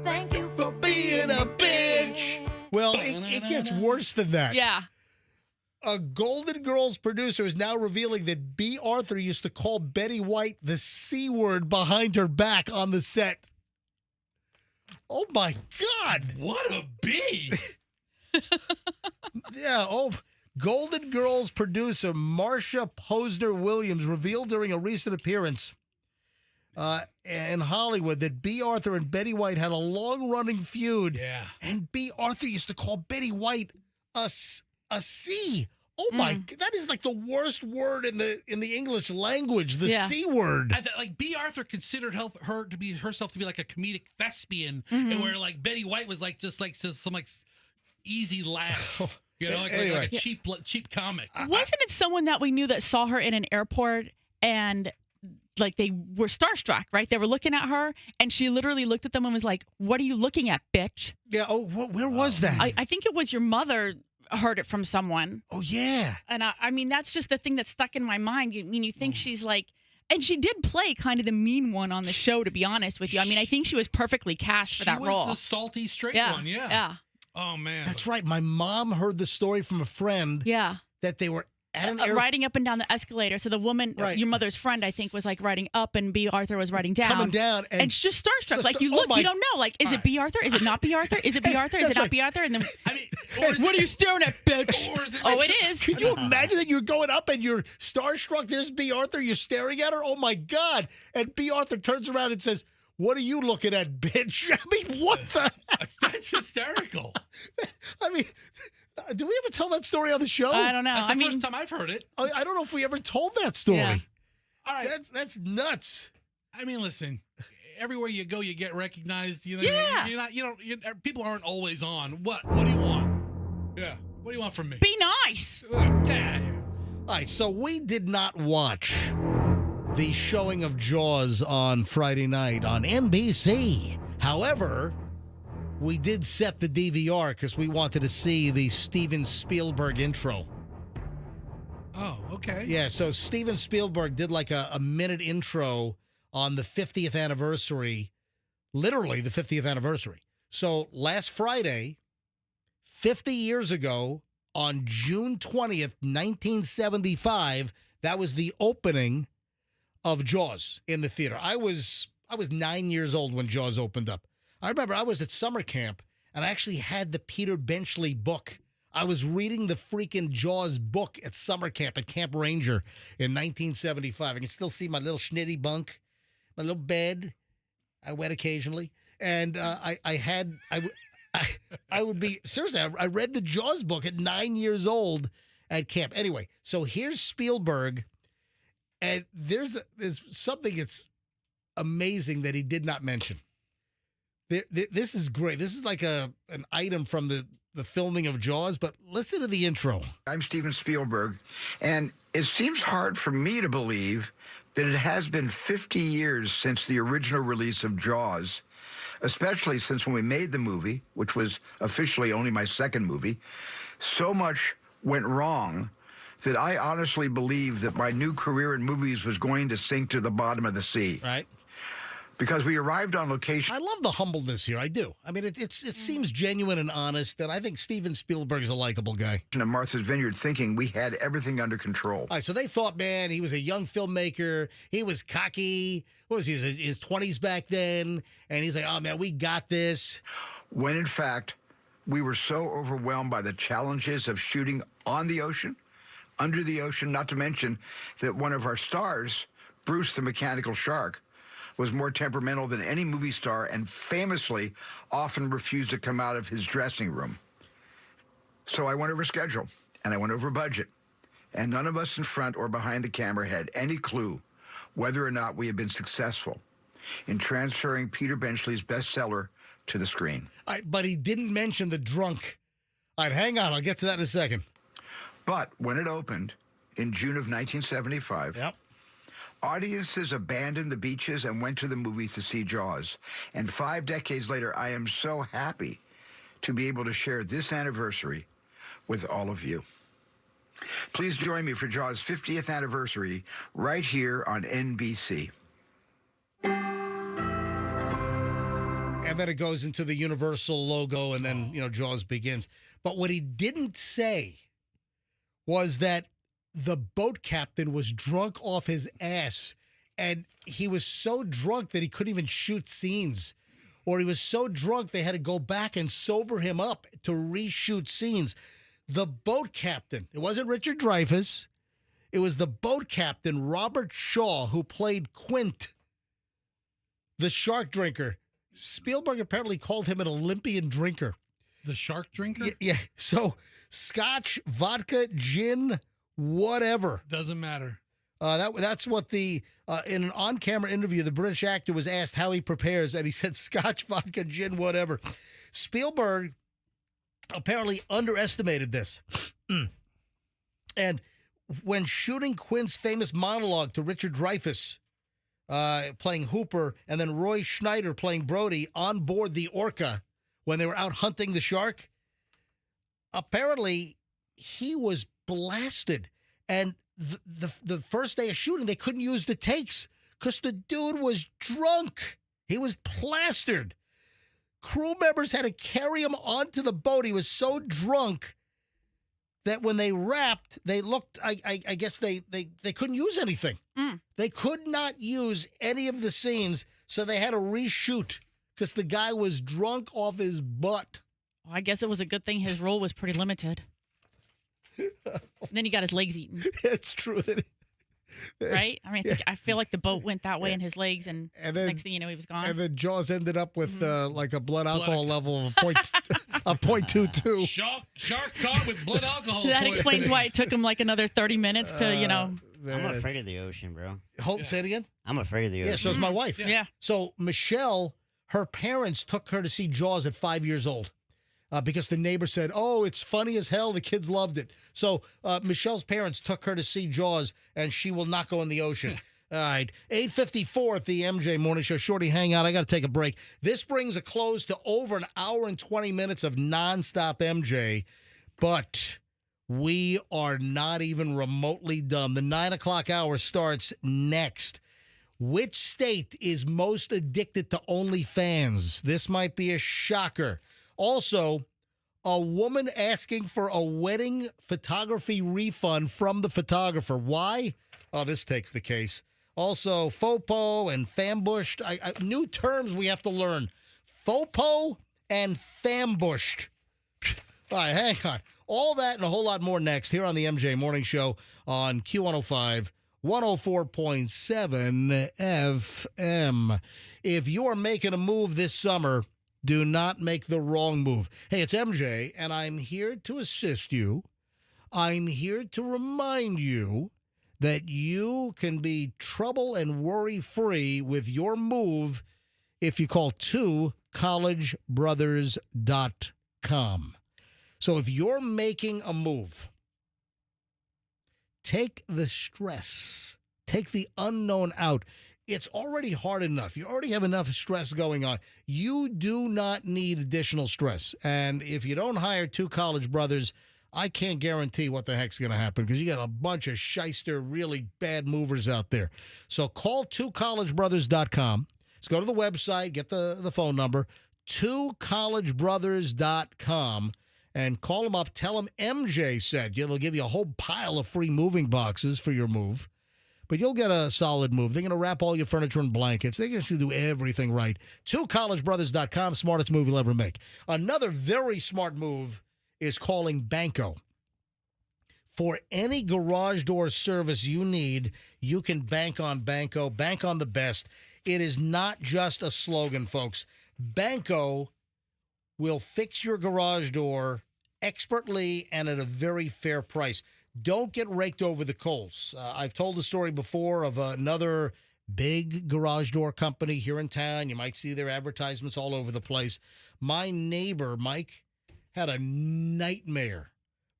Thank you for being a bitch. Well, it gets worse than that. Yeah. A Golden Girls producer is now revealing that B. Arthur used to call Betty White the C word behind her back on the set. Oh, my God. What a B. Yeah, Golden Girls producer Marsha Posner Williams revealed during a recent appearance in Hollywood that B. Arthur and Betty White had a long-running feud. Yeah. And B. Arthur used to call Betty White a C Oh my! That is like the worst word in the English language. The C word. Like B. Arthur considered herself to be like a comedic thespian, and where like Betty White was like just like some like easy laugh. You know, like a cheap comic. Wasn't it someone that we knew that saw her in an airport and like they were starstruck, right? They were looking at her and she literally looked at them and was like, "What are you looking at, bitch?" Yeah. Oh, where was that? I think it was your mother heard it from someone. Oh, yeah. And I mean, that's just the thing that's stuck in my mind. You think she's like, and she did play kind of the mean one on the show, to be honest with you. I mean, I think she was perfectly cast for that role. She was the salty straight one, yeah. Oh, man. That's right. My mom heard the story from a friend. Yeah. That they were at an airport. Riding up and down the escalator. So the woman, your mother's friend, I think, was like riding up and B. Arthur was riding down. Coming down. And she's just starstruck. Like you look, you don't know. Like, is it B. Arthur? Is it not B. Arthur? Is it B. Arthur? Is it not B. Arthur? And then, what are you staring at, bitch? It is. Can you imagine that you're going up and you're starstruck? There's B. Arthur. You're staring at her. Oh, my God. And B. Arthur turns around and says, "What are you looking at, bitch?" I mean, what the? That's hysterical. I mean, did we ever tell that story on the show? I don't know. That's the first time I've heard it. I don't know if we ever told that story. Yeah. All right. That's nuts. I mean, listen, everywhere you go, you get recognized. You know, people aren't always on. What do you want? Yeah. What do you want from me? Be nice. Yeah. All right. So we did not watch the showing of Jaws on Friday night on NBC. However, we did set the DVR because we wanted to see the Steven Spielberg intro. Oh, okay. Yeah, so Steven Spielberg did like a minute intro on the 50th anniversary, literally the 50th anniversary. So last Friday, 50 years ago, on June 20th, 1975, that was the opening of Jaws in the theater. I was 9 years old when Jaws opened up. I remember I was at summer camp, and I actually had the Peter Benchley book. I was reading the freaking Jaws book at summer camp at Camp Ranger in 1975. I can still see my little schnitty bunk, my little bed. I wet occasionally. And I would be, seriously, I read the Jaws book at 9 years old at camp. Anyway, so here's Spielberg, and there's something that's amazing that he did not mention. This is great. This is like an item from the filming of Jaws, but listen to the intro. I'm Steven Spielberg, and it seems hard for me to believe that it has been 50 years since the original release of Jaws, especially since when we made the movie, which was officially only my second movie. So much went wrong that I honestly believed that my new career in movies was going to sink to the bottom of the sea. Right. Because we arrived on location. I love the humbleness here. I do. I mean, it seems genuine and honest, and I think Steven Spielberg's a likable guy. In Martha's Vineyard, thinking we had everything under control. All right, so they thought, man, he was a young filmmaker. He was cocky. What was he, his 20s back then? And he's like, oh, man, we got this. When, in fact, we were so overwhelmed by the challenges of shooting on the ocean, under the ocean, not to mention that one of our stars, Bruce the Mechanical Shark, was more temperamental than any movie star and famously often refused to come out of his dressing room. So I went over schedule, and I went over budget, and none of us in front or behind the camera had any clue whether or not we had been successful in transferring Peter Benchley's bestseller to the screen. But he didn't mention the drunk. All right, hang on. I'll get to that in a second. But when it opened in June of 1975, audiences abandoned the beaches and went to the movies to see Jaws. And 5 decades later, I am so happy to be able to share this anniversary with all of you. Please join me for Jaws' 50th anniversary right here on NBC. And then it goes into the Universal logo, and then, Jaws begins. But what he didn't say was that the boat captain was drunk off his ass, and he was so drunk that he couldn't even shoot scenes, or he was so drunk they had to go back and sober him up to reshoot scenes. The boat captain, it wasn't Richard Dreyfuss, it was the boat captain, Robert Shaw, who played Quint, the shark drinker. Spielberg apparently called him an Olympian drinker. The shark drinker? Yeah. So scotch, vodka, gin, whatever. Doesn't matter. That's what in an on-camera interview, the British actor was asked how he prepares, and he said scotch, vodka, gin, whatever. Spielberg apparently underestimated this. And when shooting Quinn's famous monologue to Richard Dreyfuss, playing Hooper, and then Roy Schneider playing Brody on board the Orca when they were out hunting the shark, apparently he was blasted. And the first day of shooting, they couldn't use the takes because the dude was drunk. He was plastered. Crew members had to carry him onto the boat. He was so drunk that when they wrapped, they looked, I guess they couldn't use anything. They could not use any of the scenes, so they had to reshoot because the guy was drunk off his butt. Well, I guess it was a good thing his role was pretty limited. And then he got his legs eaten. It's true that right? I mean, I feel like the boat went that way in his legs, and then, next thing you know, he was gone. And then Jaws ended up with like a blood alcohol level of a 0.22. Shark caught with blood alcohol. That explains why it took him like another 30 minutes to, I'm afraid of the ocean, bro. Say it again? I'm afraid of the ocean. Yeah, so is my wife. Yeah. So Michelle, her parents took her to see Jaws at 5 years old. Because the neighbor said, "Oh, it's funny as hell. The kids loved it." So Michelle's parents took her to see Jaws, and she will not go in the ocean. All right, 8:54 at the MJ Morning Show. Shorty, hang out. I got to take a break. This brings a close to over an hour and 20 minutes of nonstop MJ, but we are not even remotely done. The 9 o'clock hour starts next. Which state is most addicted to OnlyFans? This might be a shocker. Also, a woman asking for a wedding photography refund from the photographer. Why? Oh, this takes the case. Also, FOPO and fambushed. New terms we have to learn. FOPO and fambushed. All right, hang on. All that and a whole lot more next here on the MJ Morning Show on Q105, 104.7 FM. If you're making a move this summer, do not make the wrong move. Hey, it's MJ, and I'm here to assist you. I'm here to remind you that you can be trouble and worry-free with your move if you call 2collegebrothers.com. So if you're making a move, take the stress, take the unknown out. It's already hard enough. You already have enough stress going on. You do not need additional stress. And if you don't hire 2 college brothers, I can't guarantee what the heck's going to happen because you got a bunch of shyster, really bad movers out there. So call 2collegebrothers.com. Let's go to the website, get the phone number, 2collegebrothers.com, and call them up. Tell them MJ said. They'll give you a whole pile of free moving boxes for your move. But you'll get a solid move. They're going to wrap all your furniture in blankets. They're going to do everything right. 2collegebrothers.com, smartest move you'll ever make. Another very smart move is calling Banco. For any garage door service you need, you can bank on Banco. Bank on the best. It is not just a slogan, folks. Banco will fix your garage door expertly and at a very fair price. Don't get raked over the coals. I've told the story before of another big garage door company here in town. You might see their advertisements all over the place. My neighbor, Mike, had a nightmare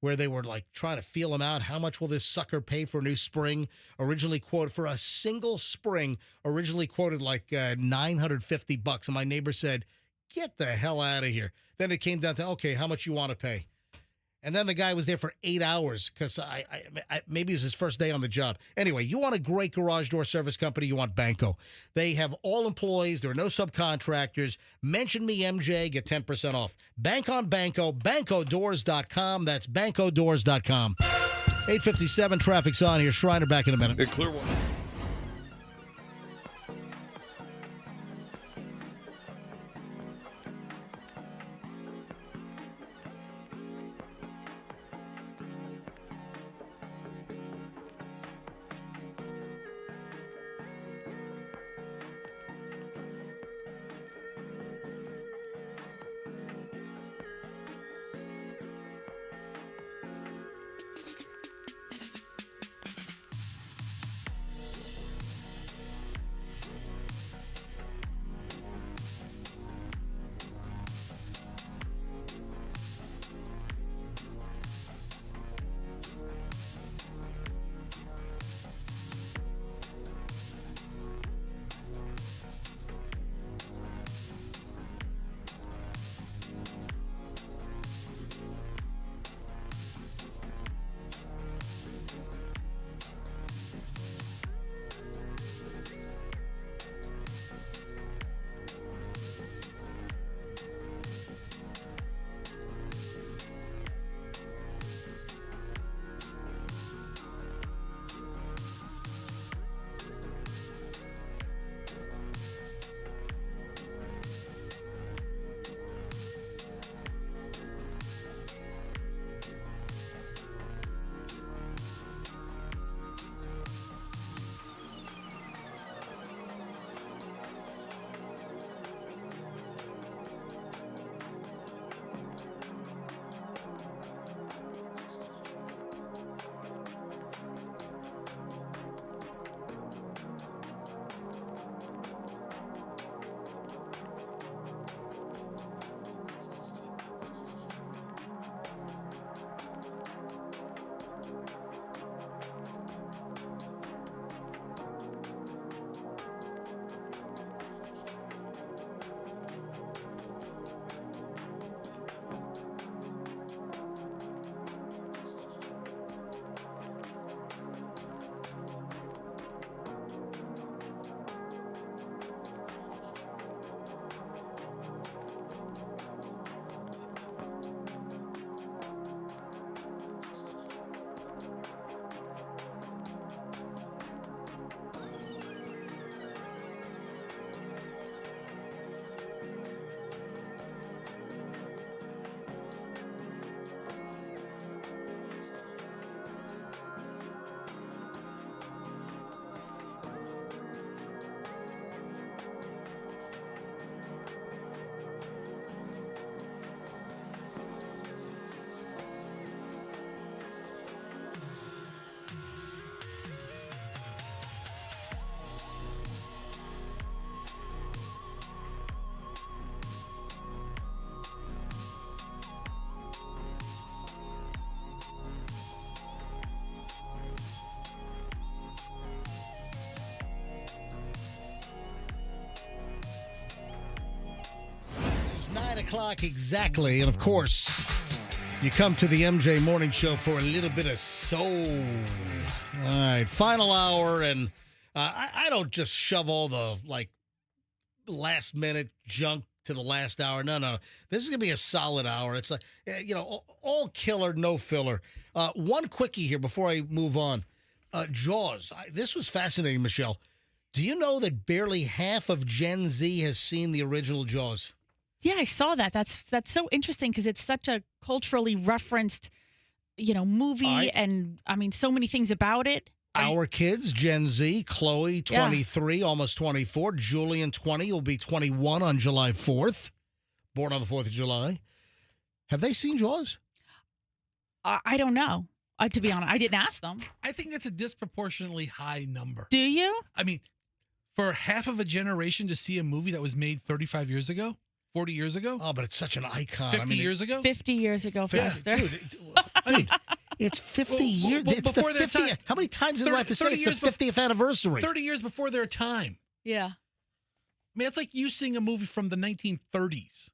where they were like trying to feel him out. How much will this sucker pay for a new spring? Originally quoted for a single spring, originally quoted like $950. And my neighbor said, "Get the hell out of here." Then it came down to, okay, how much you want to pay? And then the guy was there for 8 hours because maybe it was his first day on the job. Anyway, you want a great garage door service company, you want Banco. They have all employees. There are no subcontractors. Mention me, MJ, get 10% off. Bank on Banco, bancodoors.com. That's bancodoors.com. 8:57, traffic's on here. Shriner back in a minute. Clearwater. o'clock exactly. And, of course, you come to the MJ Morning Show for a little bit of soul. All right, final hour. And I don't just shove all the, last-minute junk to the last hour. No. This is going to be a solid hour. It's like, all killer, no filler. One quickie here before I move on. Jaws. This was fascinating, Michelle. Do you know that barely half of Gen Z has seen the original Jaws? Yeah, I saw that. That's so interesting because it's such a culturally referenced, movie, and I mean, so many things about it. Our kids, Gen Z, Chloe, 23, almost 24. Julian, 20, will be 21 on July 4th. Born on the 4th of July. Have they seen Jaws? I don't know. To be honest, I didn't ask them. I think that's a disproportionately high number. Do you? I mean, for half of a generation to see a movie that was made 35 years ago, 40 years ago. Oh, but it's such an icon. 50 years ago? 50 years ago, faster. Dude, it's 50 years. It's the 50th. How many times do I have to say it's the 50th anniversary? 30 years before their time. Yeah. I mean, it's like you seeing a movie from the 1930s.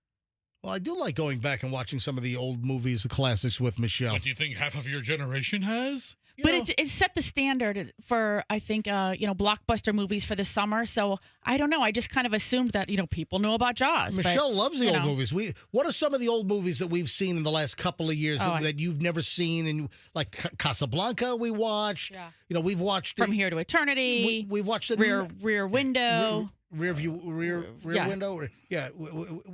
Well, I do like going back and watching some of the old movies, the classics with Michelle. What do you think half of your generation has? But it's set the standard for, I think, blockbuster movies for the summer. So I don't know. I just kind of assumed that, people know about Jaws. Michelle loves the old movies. What are some of the old movies that we've seen in the last couple of years that you've never seen? And like Casablanca, we watched. Yeah. We've watched From Here to Eternity. We've watched the Rear Window. Rear window. Yeah.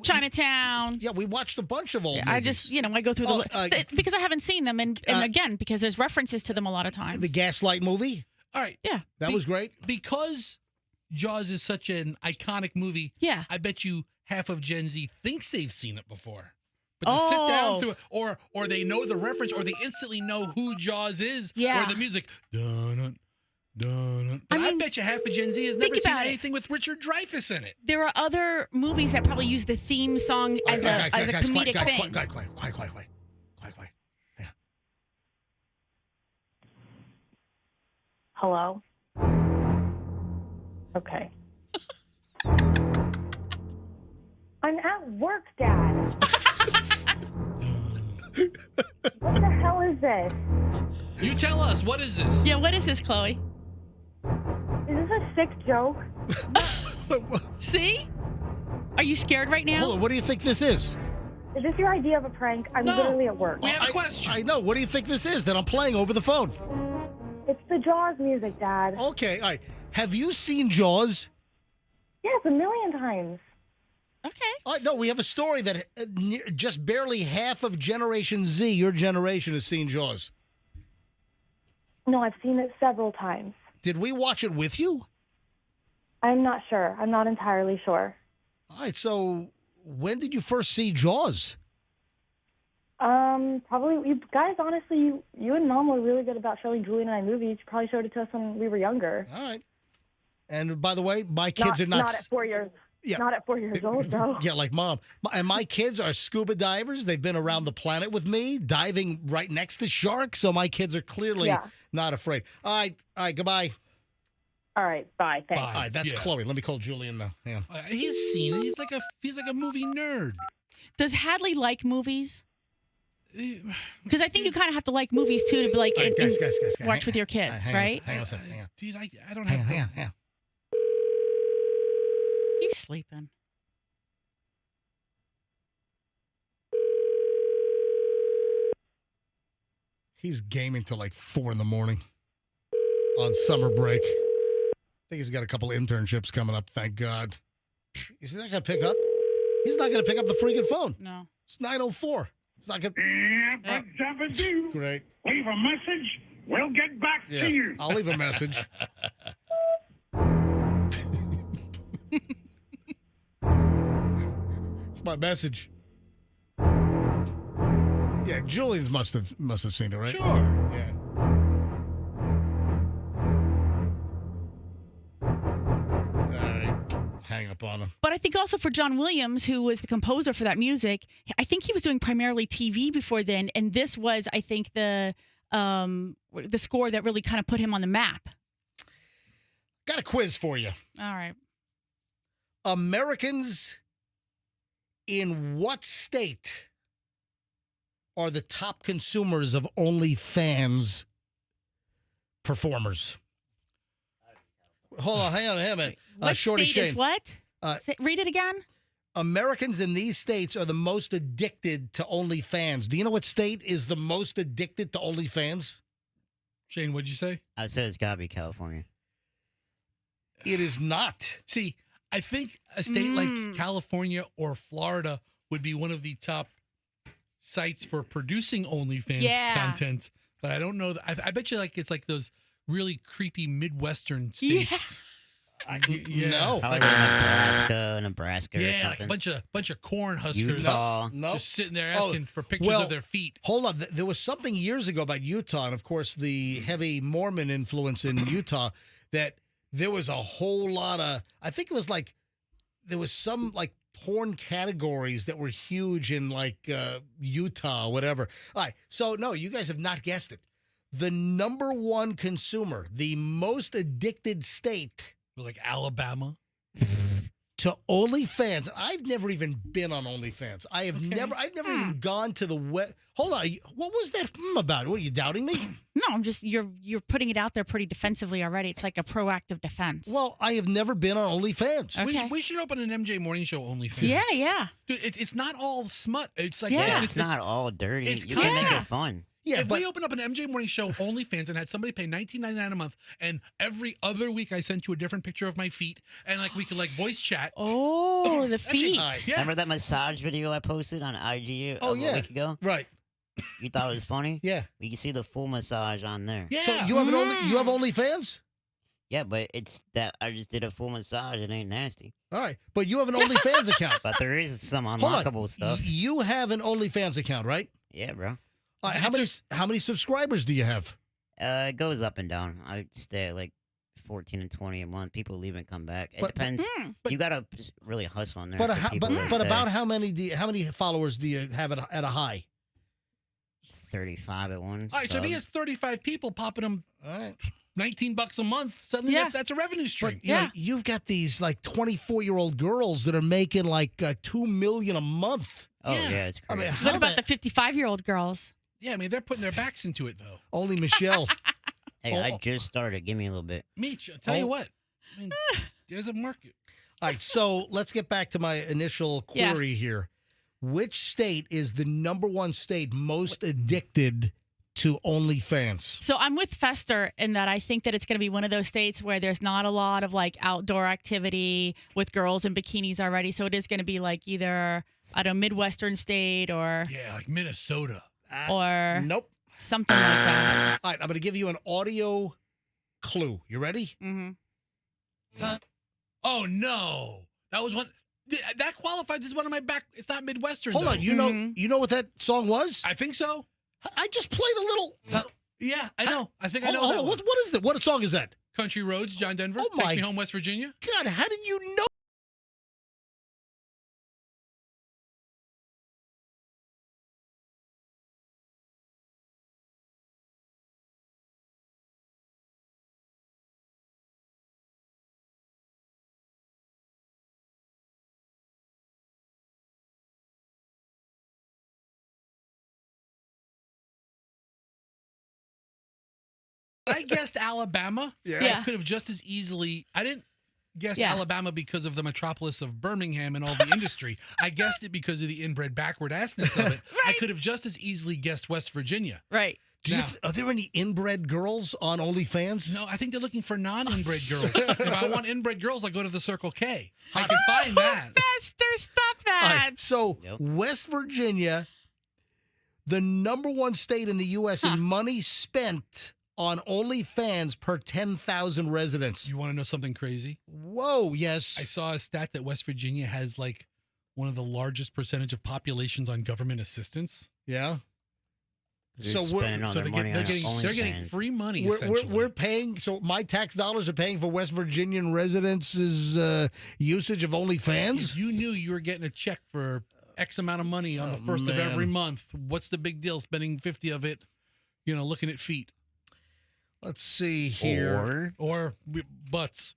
Chinatown. Yeah, we watched a bunch of old movies. I just, I go through because I haven't seen them. And again, because there's references to them a lot of times. The Gaslight movie. All right. Yeah. That was great. Because Jaws is such an iconic movie. Yeah. I bet you half of Gen Z thinks they've seen it before. But to sit down through it, or they know the reference, or they instantly know who Jaws is, or the music. Dun, dun. I bet you half of Gen Z has never seen anything with Richard Dreyfuss in it. There are other movies that probably use the theme song as a comedic thing. Quiet. Yeah. Hello? Okay. I'm at work, Dad. What the hell is this? You tell us. What is this? Yeah, what is this, Chloe? Is this a sick joke? See? Are you scared right now? Hold on, what do you think this is? Is this your idea of a prank? I'm literally at work. We have a question. I know. What do you think this is that I'm playing over the phone? It's the Jaws music, Dad. Okay, all right. Have you seen Jaws? Yes, a million times. Okay. No, we have a story that just barely half of Generation Z, your generation, has seen Jaws. No, I've seen it several times. Did we watch it with you? I'm not sure. I'm not entirely sure. All right, so when did you first see Jaws? Probably, you guys, honestly, you and Mom were really good about showing Julian and I movies. You probably showed it to us when we were younger. All right. And by the way, my kids are not... Not at 4 years. Yeah. Not at 4 years old, though. Yeah, like Mom. And my kids are scuba divers. They've been around the planet with me, diving right next to sharks. So my kids are clearly not afraid. All right, goodbye. All right, bye. Thanks. All right, that's Chloe. Let me call Julian now. Yeah. He's seen it. He's like a movie nerd. Does Hadley like movies? Because I think you kind of have to like movies too to be like guys, watch with your kids, right? Hang on a second. Hang on. Dude, I don't have. Hang on. He's sleeping. He's gaming till like 4 in the morning on summer break. I think he's got a couple internships coming up. Thank God. He's not going to pick up. He's not going to pick up the freaking phone. No. It's 9:04. He's not going to. Great. Leave a message. We'll get back to you. I'll leave a message. It's my message. Yeah, Julian's must have seen it, right? Sure. Yeah. All right. Hang up on him. But I think also for John Williams, who was the composer for that music, I think he was doing primarily TV before then, and this was, I think, the score that really kind of put him on the map. Got a quiz for you. All right. Americans In what state are the top consumers of OnlyFans performers? Hold on, hang on a minute. What Shorty state is Shane. what? Read it again. Americans in these states are the most addicted to OnlyFans. Do you know what state is the most addicted to OnlyFans? Shane, what'd you say? I said it's got to be California. It is not. See, I think a state like California or Florida would be one of the top sites for producing OnlyFans content, but I don't know. I bet you it's like those really creepy Midwestern states. No. Probably Nebraska or Yeah, something. like a bunch of corn huskers Utah. just sitting there asking for pictures of their feet. Hold on. There was something years ago about Utah, and of course the heavy Mormon influence in Utah, that there was a whole lot of, I think it was like, there was some like porn categories that were huge in like Utah or whatever. All right. So, no, you guys have not guessed it. The number one consumer, the most addicted state. Like Alabama. To OnlyFans. I've never even been on OnlyFans. I've never even gone to the web. Hold on. What was that about? What, are you doubting me? No, I'm just you're putting it out there pretty defensively already. It's like a proactive defense. Well, I have never been on OnlyFans. Okay. We should open an MJ Morning Show OnlyFans. Yeah. Dude, it's not all smut. It's like It's not all dirty. It's You can make it fun. Yeah, if we open up an MJ Morning Show OnlyFans and had somebody pay $19.99 a month, and every other week I sent you a different picture of my feet, and like we could like voice chat. Oh, the feet. Yeah. Remember that massage video I posted on IG a week ago? Right. You thought it was funny? Yeah. We can see the full massage on there. Yeah. So you have you have OnlyFans? Yeah, but it's that I just did a full massage. It ain't nasty. All right. But you have an OnlyFans account. But there is some Hold on. unlockable stuff. You have an OnlyFans account, right? Yeah, bro. All right, how many subscribers do you have? It goes up and down. I stay at like 14 and 20 a month. People leave and come back. It depends. You gotta really hustle on there. But for people to but stay. about how many followers do you have at a high? 35 at once. All right, so if he has 35 people popping him $19 a month, suddenly that's a revenue stream. But, you know, you've got these like 24-year-old girls that are making like $2 million a month. Oh yeah, it's crazy. I mean, What about the 55-year-old girls? Yeah, I mean, they're putting their backs into it, though. Only Michelle. Hey, I just started. Give me a little bit. Meech, I'll tell you what. I mean, there's a market. All right, so let's get back to my initial query here. Which state is the number one state most addicted to OnlyFans? So I'm with Fester in that I think that it's going to be one of those states where there's not a lot of like outdoor activity with girls in bikinis already. So it is going to be like either, I don't know, Midwestern state or... Yeah, like Minnesota. Or nope. Something like that. All right, I'm going to give you an audio clue. You ready? Mm-hmm. Oh, no. That was one. That qualifies as one of my back. It's not Midwestern. Hold on. You know what that song was? I think so. I just played a little. Yeah, I know. I think I know. Hold on. What is that? What song is that? Country Roads, John Denver. Oh, my Take Me Home, West Virginia. God, how did you know? I guessed Alabama. Yeah. I could have just as easily. I didn't guess Alabama because of the metropolis of Birmingham and all the industry. I guessed it because of the inbred backward assness of it. I could have just as easily guessed West Virginia. Right. Are there any inbred girls on OnlyFans? No, I think they're looking for non-inbred girls. If I want inbred girls, I go to the Circle K. I can find that. Fester, stop All that. right, so West Virginia, the number one state in the U.S. in money spent on OnlyFans per 10,000 residents. You want to know something crazy? Whoa, yes. I saw a stat that West Virginia has like one of the largest percentage of populations on government assistance. Yeah. So they're getting free money. We're paying. So my tax dollars are paying for West Virginian residents' usage of OnlyFans. If you knew you were getting a check for X amount of money on the first of every month, what's the big deal spending 50 of it, looking at feet? Let's see here. Or butts.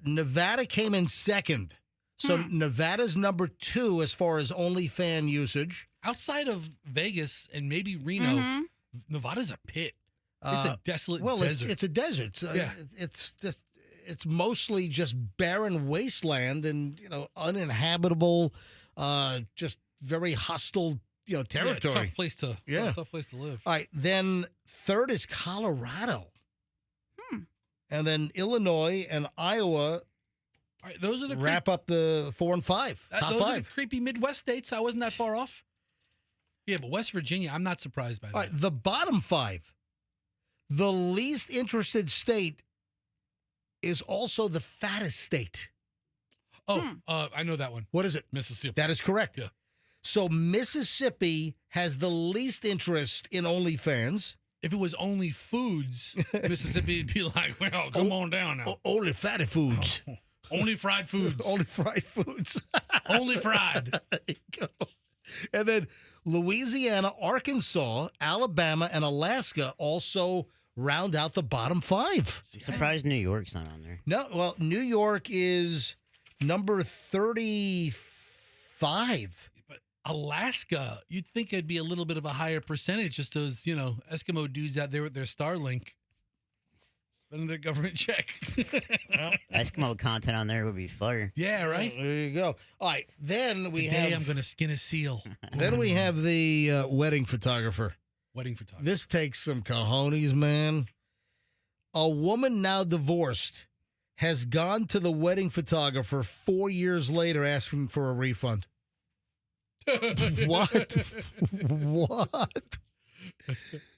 Nevada came in second. So Nevada's number 2 as far as OnlyFans usage. Outside of Vegas and maybe Reno, Nevada's a pit. It's a desolate desert. It's a desert. So Yeah. it's mostly just barren wasteland and uninhabitable, just very hostile territory. Tough place to live. All right, then 3rd is Colorado, and then Illinois and Iowa. All right, those are the wrap up the 4 and 5 top those 5. are the creepy Midwest states. I wasn't that far off. Yeah, but West Virginia, I'm not surprised by that. All right, the bottom 5. The least interested state is also the fattest state. Oh, I know that one. What is it? Mississippi. That is correct. Yeah. So Mississippi has the least interest in OnlyFans. If it was only foods, Mississippi would be like, well, come on down now. Only fatty foods. Only fried foods. Only fried foods. Only fried. There you go. And then Louisiana, Arkansas, Alabama, and Alaska also round out the bottom 5. I'm surprised New York's not on there. No, well, New York is number 35. But Alaska, you'd think it'd be a little bit of a higher percentage, just those, Eskimo dudes out there with their Starlink spending their government check. Eskimo content on there would be fire. Yeah, right? There you go. All right, then we Today have... I'm going to skin a seal. Then we have the wedding photographer. Wedding photographer. This takes some cojones, man. A woman now divorced has gone to the wedding photographer 4 years later asking for a refund. What? What?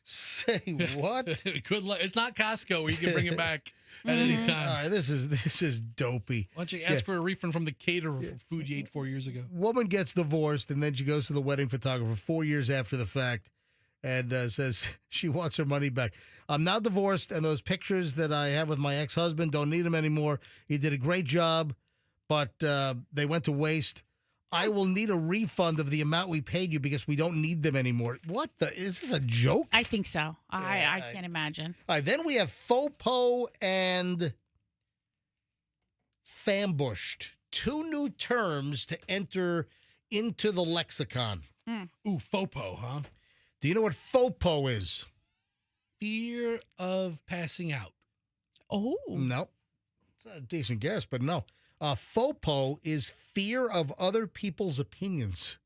Say what? Good luck. It's not Costco where you can bring it back at any time. All right, this is dopey. Why don't you ask for a refund from the caterer for food you ate 4 years ago? Woman gets divorced, and then she goes to the wedding photographer 4 years after the fact and says she wants her money back. I'm now divorced, and those pictures that I have with my ex-husband, don't need them anymore. He did a great job, but they went to waste. I will need a refund of the amount we paid you because we don't need them anymore. What the? Is this a joke? I think so. I can't imagine. All right, then we have FOPO and fambushed. 2 new terms to enter into the lexicon. Ooh, FOPO, huh? Do you know what FOPO is? Fear of passing out. Oh. No. It's a decent guess, but no. FOPO is fear of other people's opinions.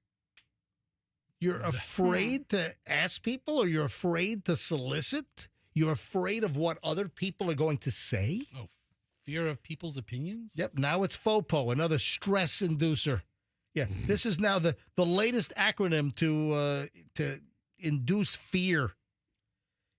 You're afraid to ask people, or you're afraid to solicit? You're afraid of what other people are going to say? Oh, fear of people's opinions? Yep, now it's FOPO, another stress inducer. Yeah, this is now the latest acronym to induce fear.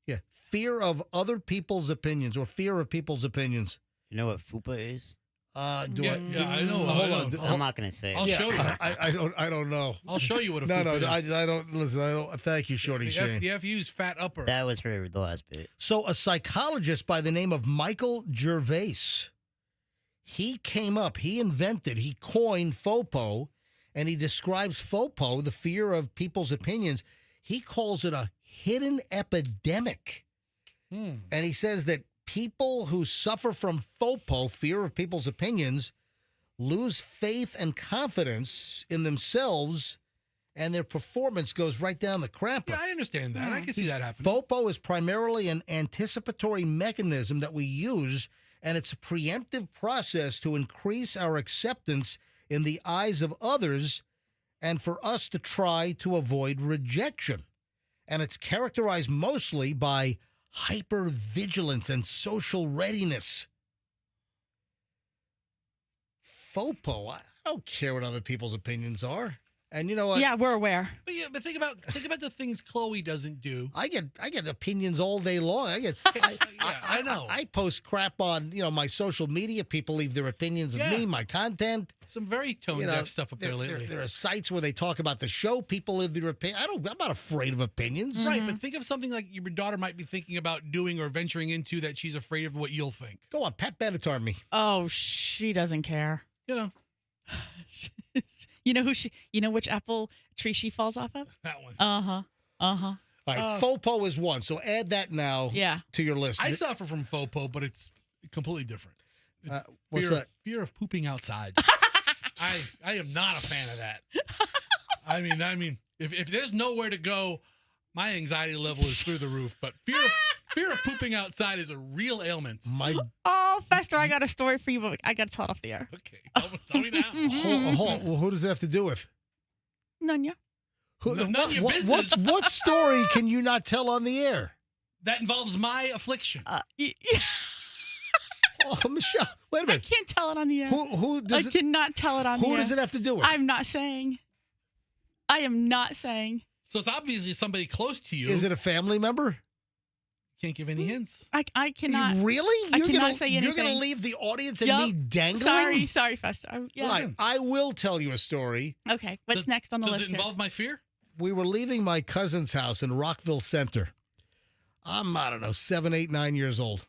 Yeah, fear of other people's opinions, or fear of people's opinions. You know what FUPA is? I know. Hold on. I'm not going to say it. I'll show you. I don't know. I'll show you what a No, FUPA is. I don't. Listen, I don't. Thank you, Shorty Shane. The FU's fat upper. That was for the last bit. So a psychologist by the name of Michael Gervais, he coined FOPO, and he describes FOPO, the fear of people's opinions. He calls it a hidden epidemic. And he says that people who suffer from FOPO, fear of people's opinions, lose faith and confidence in themselves, and their performance goes right down the crapper. Yeah, I understand that. I can see that happening. FOPO is primarily an anticipatory mechanism that we use, and it's a preemptive process to increase our acceptance in the eyes of others and for us to try to avoid rejection. And it's characterized mostly by hypervigilance and social readiness. FOPO, I don't care what other people's opinions are. And you know what? Yeah, we're aware. But think about the things Chloe doesn't do. I get opinions all day long. I know. I post crap on my social media. People leave their opinions of me, my content. Some very tone-deaf stuff up there lately. There are sites where they talk about the show. People leave their opinion. I'm not afraid of opinions. Right, but think of something like your daughter might be thinking about doing or venturing into that she's afraid of what you'll think. Go on, Pat Benatar me. Oh, she doesn't care. You know. You know which apple tree she falls off of? That one. All right, FOPO is one, so add that now to your list. I suffer from FOPO, but it's completely different. What's that? Fear of pooping outside. I am not a fan of that. I mean, if there's nowhere to go, my anxiety level is through the roof. But fear of pooping outside is a real ailment. Oh, Fester, I got a story for you, but I got to tell it off the air. Okay, tell me now. Well, who does it have to do with? None, yeah. None of your business. What story can you not tell on the air? That involves my affliction. Oh, Michelle, wait a minute. I can't tell it on the air. Who does I cannot tell it on the air. Who does it have to do with? I'm not saying. I am not saying. So it's obviously somebody close to you. Is it a family member? Can't give any hints. I cannot. Really? I cannot say anything. You're going to leave the audience and me dangling? Sorry, Fester. Yeah. I will tell you a story. Okay, what's next on the list? Does it involve my fear? We were leaving my cousin's house in Rockville Center. I don't know, 7, 8, 9 years old.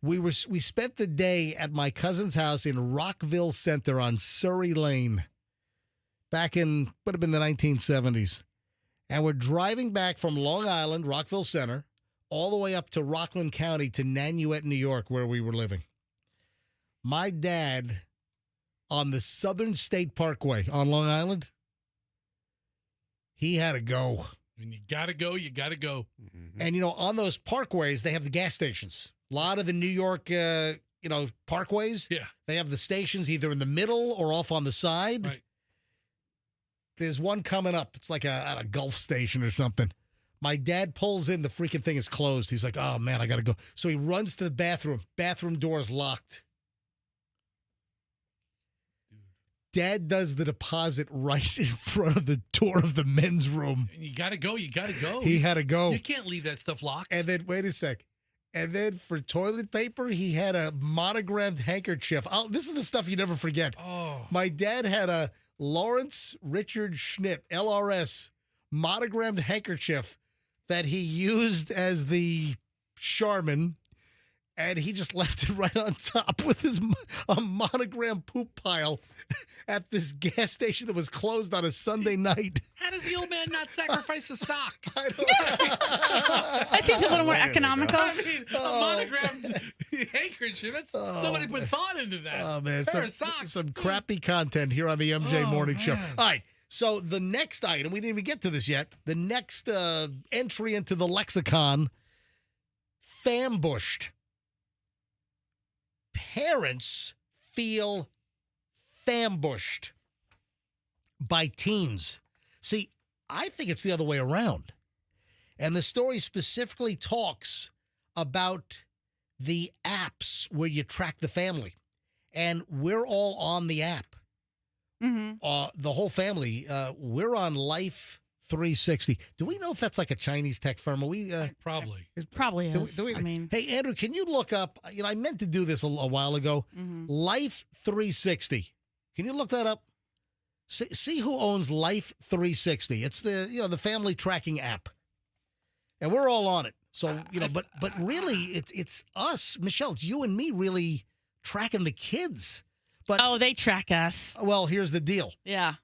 We spent the day at my cousin's house in Rockville Center on Surrey Lane. Back in, would have been the 1970s. And we're driving back from Long Island, Rockville Center, all the way up to Rockland County to Nanuet, New York, where we were living. My dad, on the Southern State Parkway on Long Island, he had to go. When you got to go, you got to go. And, on those parkways, they have the gas stations. A lot of the New York, parkways, they have the stations either in the middle or off on the side. Right. There's one coming up. It's like a Gulf station or something. My dad pulls in. The freaking thing is closed. He's like, oh, man, I got to go. So he runs to the bathroom. Bathroom door is locked. Dad does the deposit right in front of the door of the men's room. And you got to go. You got to go. He had to go. You can't leave that stuff locked. And then, wait a sec. And then for toilet paper, he had a monogrammed handkerchief. This is the stuff you never forget. Oh. My dad had a Lawrence Richard Schnitt, LRS, monogrammed handkerchief that he used as the Charmin, and he just left it right on top with a monogram poop pile at this gas station that was closed on a Sunday night. How does the old man not sacrifice a sock? I don't know. That seems a little more economical. I mean, a monogrammed handkerchief. Somebody put thought into that. Oh, man. Pair of socks. Some crappy content here on the MJ Morning Show. All right. So the next item, we didn't even get to this yet. The next entry into the lexicon, fambushed. Parents feel fambushed by teens. See, I think it's the other way around. And the story specifically talks about the apps where you track the family. And we're all on the app. The whole family, we're on Life 360. Do we know if that's like a Chinese tech firm? Are we probably? Probably is. Do we, hey, Andrew, can you look up? I meant to do this a while ago. Life 360. Can you look that up? See who owns Life 360. It's the family tracking app, and we're all on it. So but really, it's us, Michelle. It's you and me really tracking the kids. But they track us. Well, here's the deal. Yeah.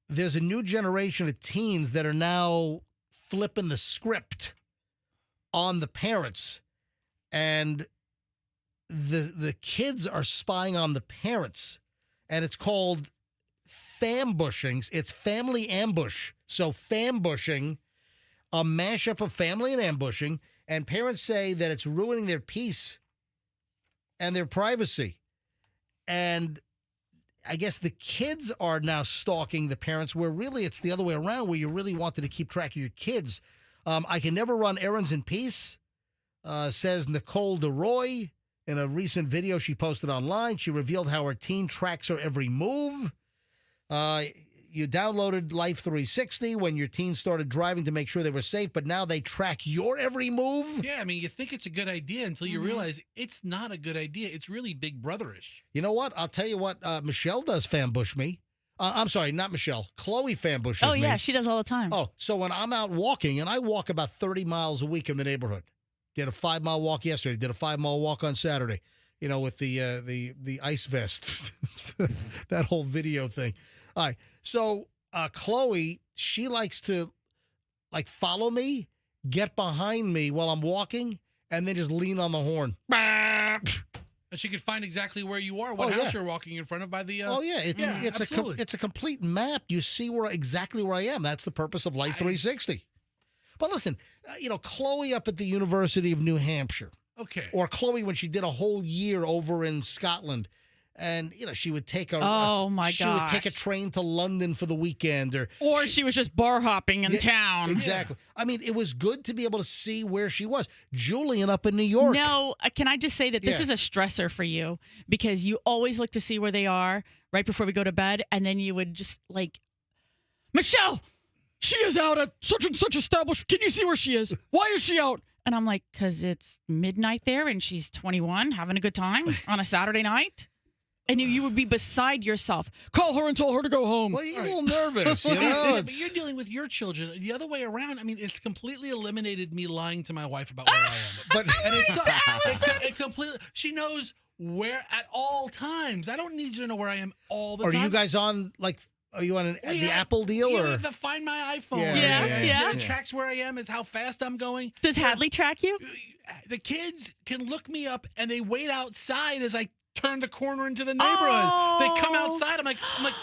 There's a new generation of teens that are now flipping the script on the parents, and the kids are spying on the parents, and it's called fambushings. It's family ambush. So fambushing, a mashup of family and ambushing, and parents say that it's ruining their peace and their privacy. And I guess the kids are now stalking the parents, where really it's the other way around, where you really wanted to keep track of your kids. I can never run errands in peace, says Nicole DeRoy. In a recent video she posted online, she revealed how her teen tracks her every move. You downloaded Life 360 when your teen started driving to make sure they were safe, but now they track your every move? Yeah, I mean, you think it's a good idea until you realize it's not a good idea. It's really Big Brother-ish. You know what? I'll tell you what. Michelle does fambush me. I'm sorry, not Michelle. Chloe fambushes me. Oh, yeah, she does all the time. Oh, so when I'm out walking, and I walk about 30 miles a week in the neighborhood. Did a 5-mile walk yesterday. Did a 5-mile walk on Saturday. With the ice vest. That whole video thing. All right. So Chloe, she likes to follow me, get behind me while I'm walking, and then just lean on the horn. And she could find exactly where you are, what Oh, house yeah. you're walking in front of by the. It's a complete map. You see exactly where I am. That's the purpose of Light 360. But listen, Chloe up at the University of New Hampshire. Okay. Or Chloe when she did a whole year over in Scotland. And, she would take she would take a train to London for the weekend. Or she was just bar hopping in town. Exactly. I mean, it was good to be able to see where she was. Julian up in New York. No, can I just say that this is a stressor for you because you always look to see where they are right before we go to bed. And then you would just Michelle, she is out at such and such establishment. Can you see where she is? Why is she out? And I'm like, because it's midnight there and she's 21 having a good time on a Saturday night. And you would be beside yourself. Call her and tell her to go home. Well, you're a little nervous, But you're dealing with your children. The other way around, I mean, it's completely eliminated me lying to my wife about where I am. It completely. She knows where at all times. I don't need you to know where I am all the time. Are you guys on Are you on the Apple deal or the Find My iPhone? Yeah. It tracks where I am, is how fast I'm going. Does Hadley track you? The kids can look me up and they wait outside as I turn the corner into the neighborhood. They come outside. I'm like,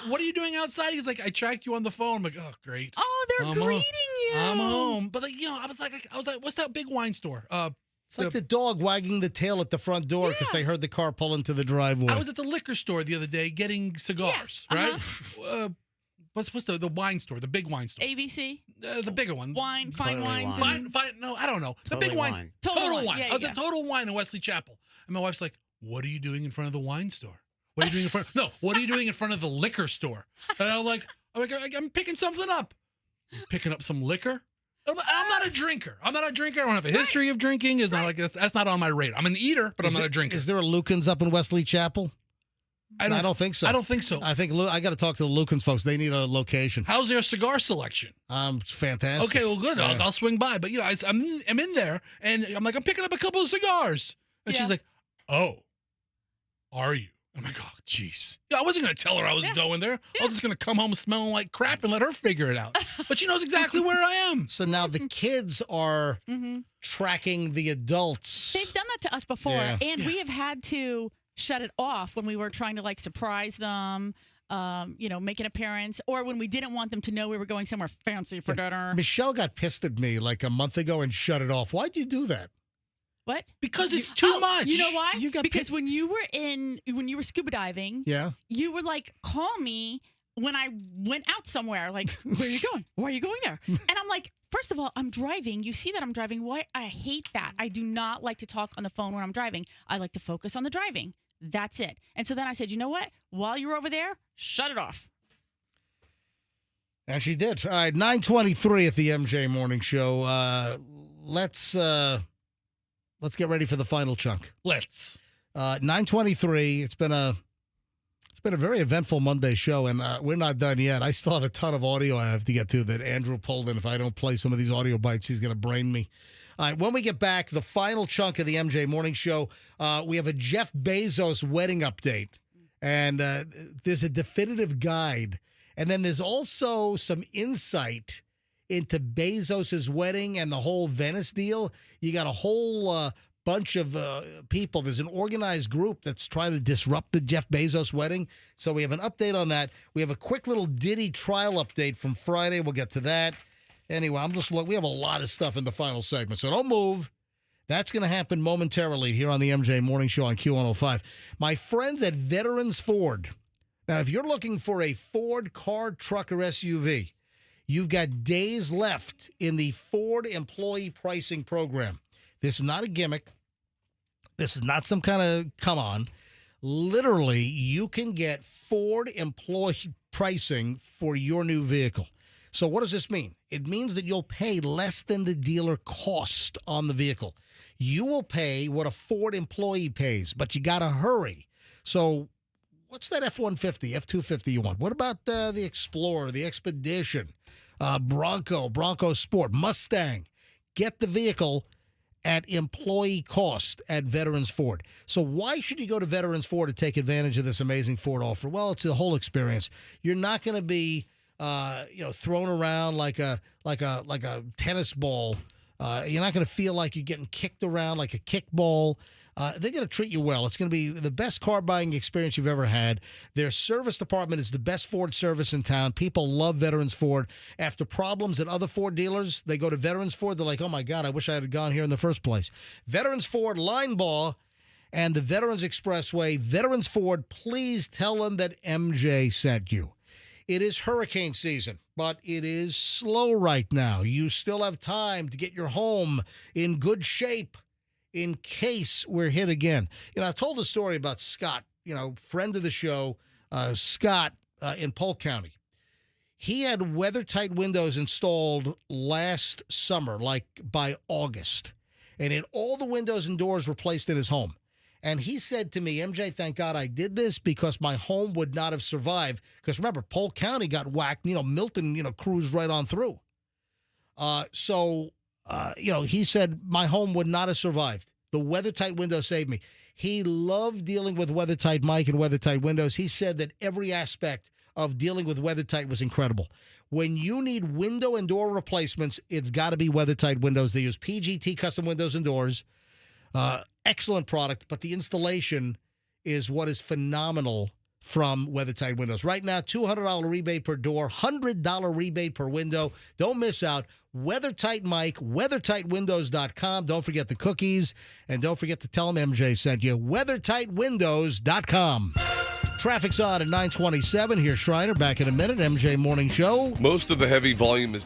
what are you doing outside? He's like, I tracked you on the phone. I'm like, oh, great. Oh, they're greeting you. I'm home. But I was like, what's that big wine store? It's like the dog wagging the tail at the front door because they heard the car pull into the driveway. I was at the liquor store the other day getting cigars, right? What's the wine store? The big wine store. ABC? The bigger one. Fine wines. No, I don't know. The Totally big wines. Wine. Total Wine. Yeah, I was at Total Wine in Wesley Chapel. And my wife's like, what are you doing in front of the wine store? What are you doing in front? No, what are you doing in front of the liquor store? And I'm like, I'm picking something up. Picking up some liquor? I'm not a drinker. I don't have a history of drinking. It's not like that's not on my radar. I'm an eater, but I'm not a drinker. Is there a Lucan's up in Wesley Chapel? I don't think so. I don't think so. I think I got to talk to the Lucan's folks. They need a location. How's their cigar selection? It's fantastic. Okay, well, good. Yeah. I'll swing by. But I'm in there, and I'm like, I'm picking up a couple of cigars, and she's like, "Oh, are you?" I'm like, "Oh, jeez." Yeah, I wasn't gonna tell her I was going there. I was just gonna come home smelling like crap and let her figure it out. But she knows exactly where I am. So now the kids are tracking the adults. They've done that to us before, and we have had to shut it off when we were trying to surprise them, make an appearance, or when we didn't want them to know we were going somewhere fancy for dinner. Michelle got pissed at me a month ago and shut it off. Why'd you do that? What? Because it's too much. You know why? Because when you were scuba diving, you would call me when I went out somewhere. Like, where are you going? Why are you going there? And I'm like, first of all, I'm driving. You see that I'm driving. Why? I hate that. I do not like to talk on the phone when I'm driving. I like to focus on the driving. That's it. And so then I said, you know what? While you're over there, shut it off. And she did. All right, 9:23 at the MJ Morning Show. Let's get ready for the final chunk. Let's. 9:23. It's been a very eventful Monday show, and we're not done yet. I still have a ton of audio I have to get to that Andrew pulled in. If I don't play some of these audio bites, he's going to brain me. All right, when we get back, the final chunk of the MJ Morning Show, we have a Jeff Bezos wedding update, and there's a definitive guide, and then there's also some insight into Bezos's wedding and the whole Venice deal. You got a whole bunch of people. There's an organized group that's trying to disrupt the Jeff Bezos wedding. So we have an update on that. We have a quick little Diddy trial update from Friday. We'll get to that. Anyway, we have a lot of stuff in the final segment, so don't move. That's going to happen momentarily here on the MJ Morning Show on Q105. My friends at Veterans Ford. Now, if you're looking for a Ford car, truck, or SUV, you've got days left in the Ford Employee Pricing Program. This is not a gimmick. This is not some kind of come on. Literally, you can get Ford Employee Pricing for your new vehicle. So what does this mean? It means that you'll pay less than the dealer cost on the vehicle. You will pay what a Ford employee pays, but you got to hurry. So what's that F-150, F-250 you want? What about the Explorer, the Expedition, Bronco Sport, Mustang? Get the vehicle at employee cost at Veterans Ford. So why should you go to Veterans Ford to take advantage of this amazing Ford offer? Well, it's the whole experience. You're not going to be thrown around like a tennis ball You're not going to feel like you're getting kicked around like a kickball. They're going to treat you well. It's going to be the best car buying experience you've ever had. Their service department is the best Ford service in town. People love Veterans Ford. After problems at other Ford dealers, they go to Veterans Ford. They're like, oh, my God, I wish I had gone here in the first place. Veterans Ford, Line Bar, and the Veterans Expressway. Veterans Ford, please tell them that MJ sent you. It is hurricane season, but it is slow right now. You still have time to get your home in good shape in case we're hit again. You know, I told a story about Scott, friend of the show, Scott in Polk County. He had weather-tight windows installed last summer, like by August, and had all the windows and doors replaced in his home. And he said to me, MJ, thank God I did this because my home would not have survived. Because remember, Polk County got whacked, Milton, cruised right on through. He said my home would not have survived. The weather-tight window saved me. He loved dealing with weather-tight Mike and weather-tight windows. He said that every aspect of dealing with weather-tight was incredible. When you need window and door replacements, it's got to be weather-tight windows. They use PGT custom windows and doors. Excellent product, but the installation is what is phenomenal from WeatherTight Windows. Right now, $200 rebate per door, $100 rebate per window. Don't miss out. WeatherTight Mike, WeatherTightWindows.com. Don't forget the cookies, and don't forget to tell them MJ sent you. WeatherTightWindows.com. Traffic's on at 9:27. Here's Shriner. Back in a minute. MJ Morning Show. Most of the heavy volume is...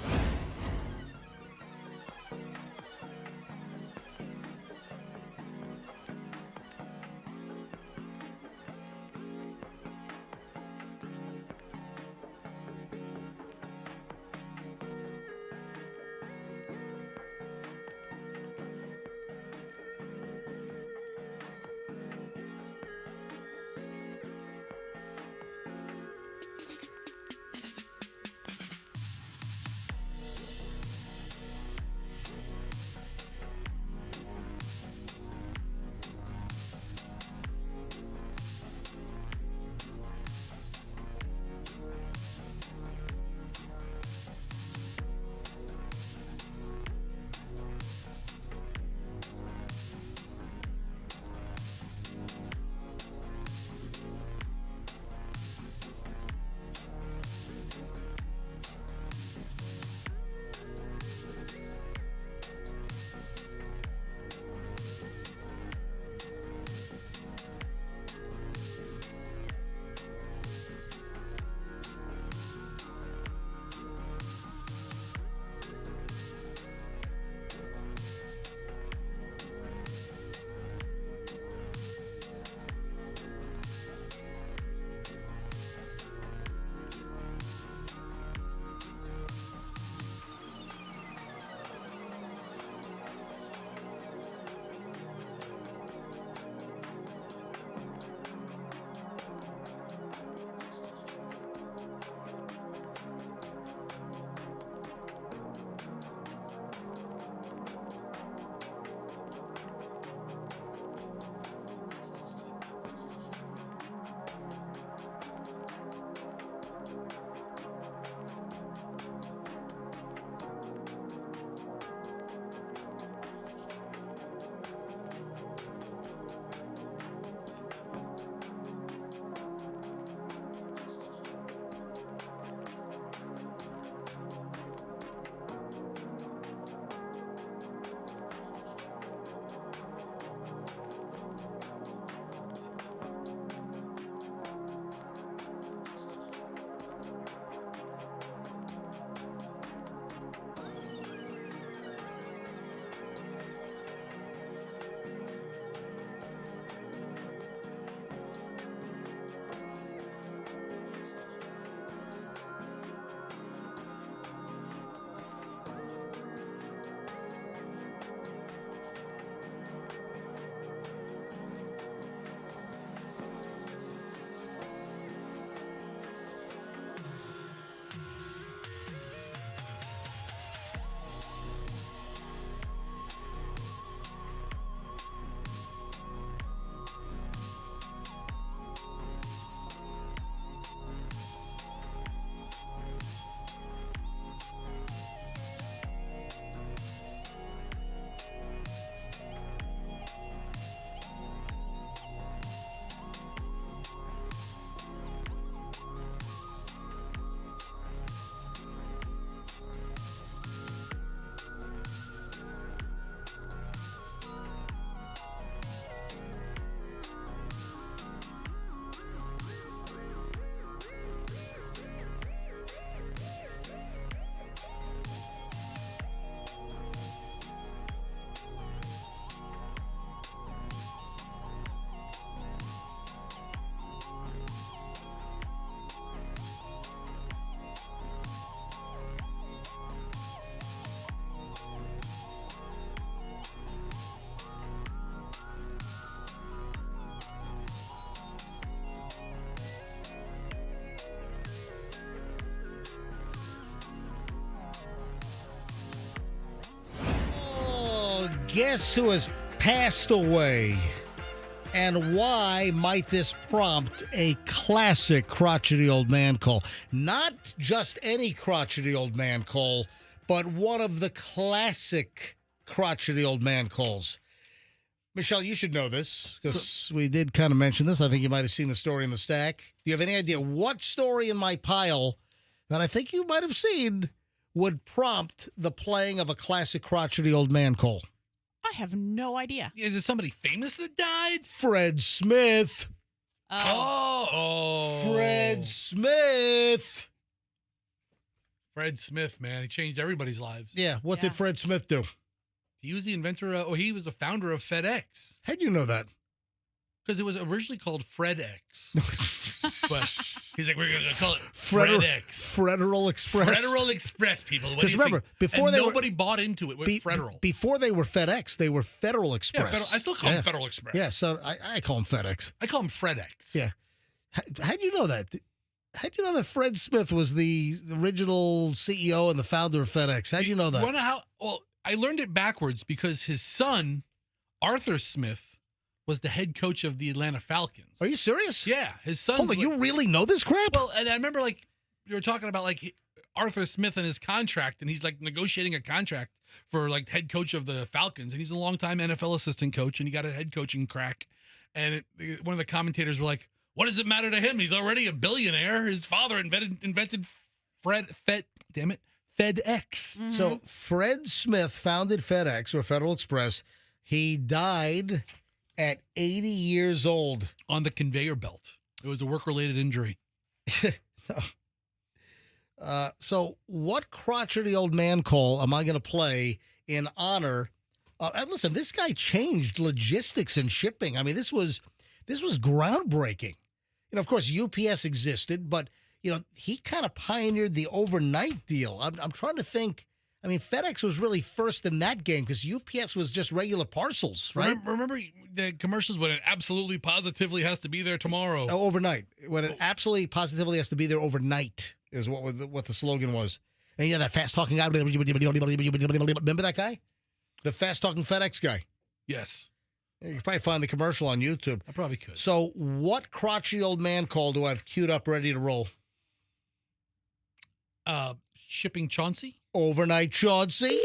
guess who has passed away? And why might this prompt a classic crotchety old man call? Not just any crotchety old man call, but one of the classic crotchety old man calls. Michelle, you should know this because we did kind of mention this. I think you might have seen the story in the stack. Do you have any idea what story in my pile that I think you might have seen would prompt the playing of a classic crotchety old man call? I have no idea. Is it somebody famous that died? Fred Smith. Oh. Fred Smith. Fred Smith, man. He changed everybody's lives. Yeah. What did Fred Smith do? He was the inventor, or he was the founder of FedEx. How'd you know that? Because it was originally called FredEx. But he's like, we're going to call it FredEx. Federal Express. Federal Express, people. Because remember, before and they nobody bought into it with Federal. Before they were FedEx, they were Federal Express. I still call them Federal Express. Yeah, so I call them FedEx. I call them FredEx. Yeah. How'd you know that? How'd you know that Fred Smith was the original CEO and the founder of FedEx? How'd you know that? You wanna how? Well, I learned it backwards because his son, Arthur Smith, was the head coach of the Atlanta Falcons. Are you serious? Yeah, his son. Hold on, you really know this crap? Well, and I remember like you were talking about like Arthur Smith and his contract, and he's like negotiating a contract for like head coach of the Falcons, and he's a longtime NFL assistant coach, and he got a head coaching crack. And one of the commentators were like, "What does it matter to him? He's already a billionaire. His father invented FedEx." Mm-hmm. So Fred Smith founded FedEx or Federal Express. He died at 80 years old. On the conveyor belt. It was a work-related injury. So what crotchety old man call am I going to play in honor? And listen, this guy changed logistics and shipping. I mean, this was groundbreaking. You know, of course, UPS existed, but, you know, he kind of pioneered the overnight deal. I'm trying to think. I mean, FedEx was really first in that game because UPS was just regular parcels, right? Remember the commercials when it absolutely positively has to be there tomorrow? Oh, overnight. When it absolutely positively has to be there overnight is what the slogan was. And yeah, that fast-talking guy. Remember that guy? The fast-talking FedEx guy. Yes. You can probably find the commercial on YouTube. I probably could. So what crotchety old man call do I have queued up ready to roll? Shipping Chauncey? Overnight Chauncey?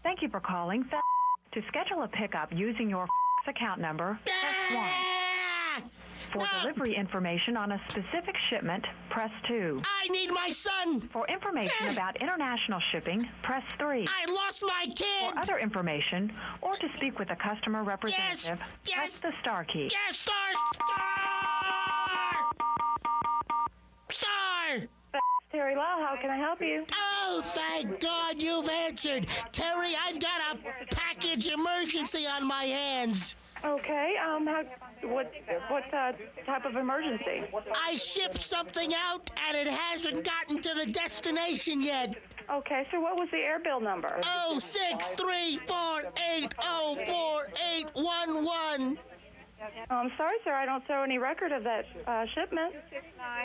Thank you for calling. To schedule a pickup using your account number, press 1. For delivery information on a specific shipment, press 2. I need my son! For information about international shipping, press 3. I lost my kid! For other information, or to speak with a customer representative, press the star key. Yes, star! Terry Lau, how can I help you? Oh, thank God you've answered. Terry, I've got a package emergency on my hands. Okay, what type of emergency? I shipped something out and it hasn't gotten to the destination yet. Okay, so what was the air bill number? 06348048811. I'm sorry, sir. I don't show any record of that shipment.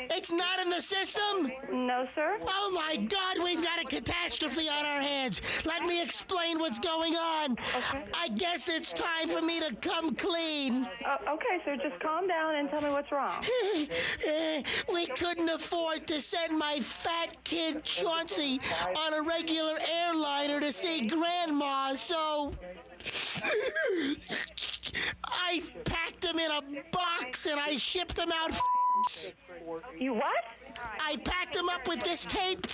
It's not in the system? No, sir. Oh, my God, we've got a catastrophe on our hands. Let me explain what's going on. Okay. I guess it's time for me to come clean. Okay, sir, just calm down and tell me what's wrong. We couldn't afford to send my fat kid, Chauncey, on a regular airliner to see Grandma, so... I packed them in a box and I shipped them out. You what? I packed them up with this tape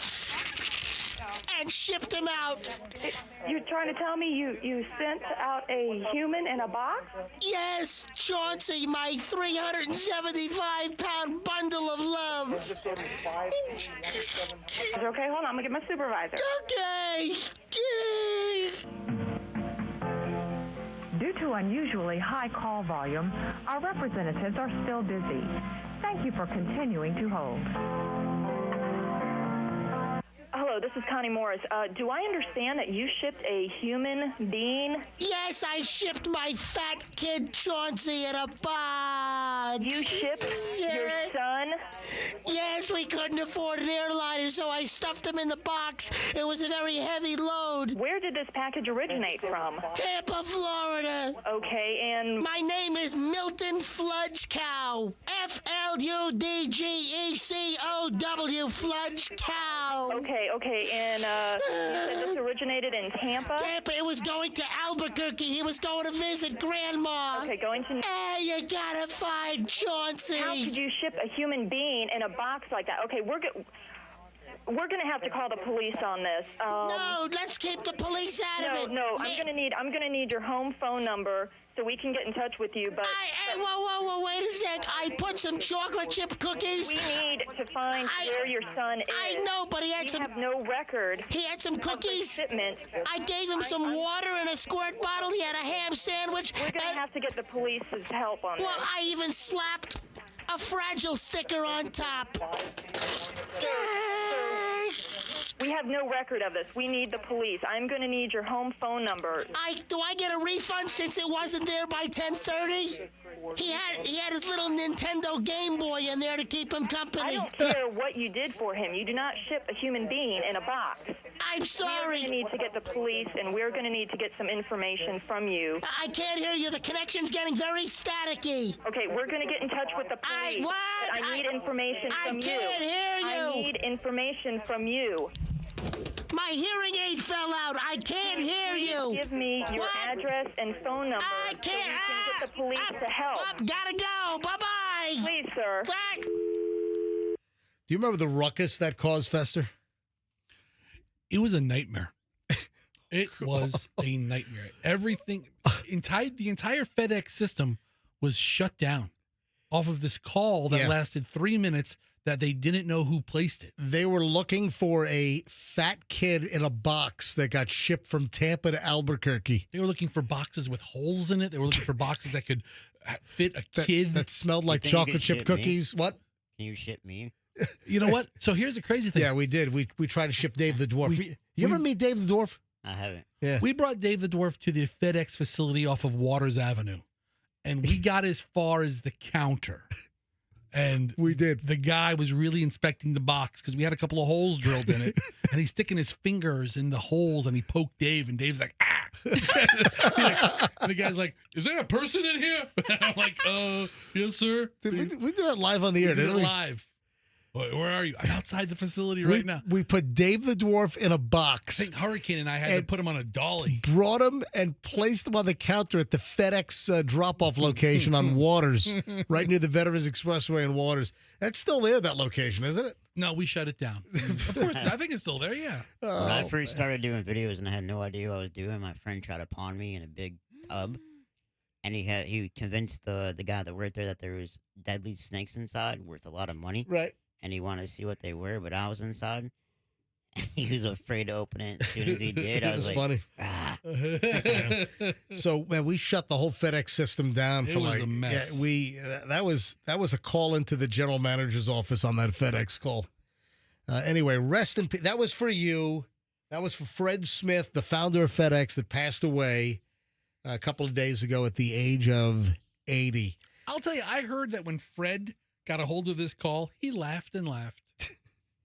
and shipped them out. You're trying to tell me you sent out a human in a box? Yes, Chauncey, my 375-pound bundle of love. Okay, hold on. I'm going to get my supervisor. Okay. Due to unusually high call volume, our representatives are still busy. Thank you for continuing to hold. Hello, this this is Connie Morris. Do I understand that you shipped a human being? Yes, I shipped my fat kid Chauncey in a box. You shipped your son? Yes, we couldn't afford an airliner, so I stuffed him in the box. It was a very heavy load. Where did this package originate from? Tampa, Florida. Okay, and... My name is Milton Fludge Cow. F-L-U-D-G-E-C-O-W, Fludge Cow. Okay, and you said this originated in Tampa? Tampa, it was going to Albuquerque. He was going to visit Grandma. Okay, going to... Hey, you gotta find Chauncey. How could you ship a human being in a box like that? Okay, we're going to have to call the police on this. No, let's keep the police out of it. No, I'm going to need your home phone number so we can get in touch with you. But whoa, wait a sec. I put some chocolate chip cookies. We need to find where your son is. I know, but he had we have no record. He had some cookies. Shipment. I gave him some water in a squirt bottle. He had a ham sandwich. We're going to have to get the police's help on this. Well, I even slapped a fragile sticker on top. We have no record of this. We need the police. I'm going to need your home phone number. Do I get a refund since it wasn't there by 10:30? He had his little Nintendo Game Boy in there to keep him company. I don't care what you did for him. You do not ship a human being in a box. I'm sorry. We're going to need to get the police, and we're going to need to get some information from you. I can't hear you. The connection's getting very staticky. Okay, we're going to get in touch with the police. What? I need information from you. I can't hear you. I need information from you. My hearing aid fell out. I can't hear you. Give me your address and phone number. I can't. So we can get the police to help. Gotta go. Bye-bye. Please, sir. Bye. Do you remember the ruckus that caused, Fester? It was a nightmare. It was a nightmare. Everything, the entire FedEx system was shut down off of this call that lasted 3 minutes that they didn't know who placed it. They were looking for a fat kid in a box that got shipped from Tampa to Albuquerque. They were looking for boxes with holes in it. They were looking for boxes that could fit a kid. That smelled like chocolate chip cookies. What? Can you ship me? You know what? So here's the crazy thing. Yeah, we did. We tried to ship Dave the Dwarf. You ever meet Dave the Dwarf? I haven't. Yeah. We brought Dave the Dwarf to the FedEx facility off of Waters Avenue, and we got as far as the counter. And we did. The guy was really inspecting the box because we had a couple of holes drilled in it, and he's sticking his fingers in the holes, and he poked Dave, and Dave's like, ah. And the guy's like, is there a person in here? And I'm like, yes, sir. We did that live on the air, didn't we? Live. Where are you? I'm outside the facility right now. We put Dave the Dwarf in a box. I think Hurricane and I had to put him on a dolly. Brought him and placed him on the counter at the FedEx drop-off location on Waters, right near the Veterans Expressway in Waters. That's still there, that location, isn't it? No, we shut it down. Of course, I think it's still there, yeah. When I first started doing videos and I had no idea what I was doing, my friend tried to pawn me in a big tub. And he convinced the guy that worked there that there was deadly snakes inside worth a lot of money. Right. And he wanted to see what they were, but I was inside. And he was afraid to open it. As soon as he did, I was like, funny. Ah. So, man, we shut the whole FedEx system down for It was a mess. Yeah, that was a call into the general manager's office on that FedEx call. Anyway, rest in peace. That was for you. That was for Fred Smith, the founder of FedEx, that passed away a couple of days ago at the age of 80. I'll tell you, I heard that when Fred got a hold of this call, he laughed and laughed.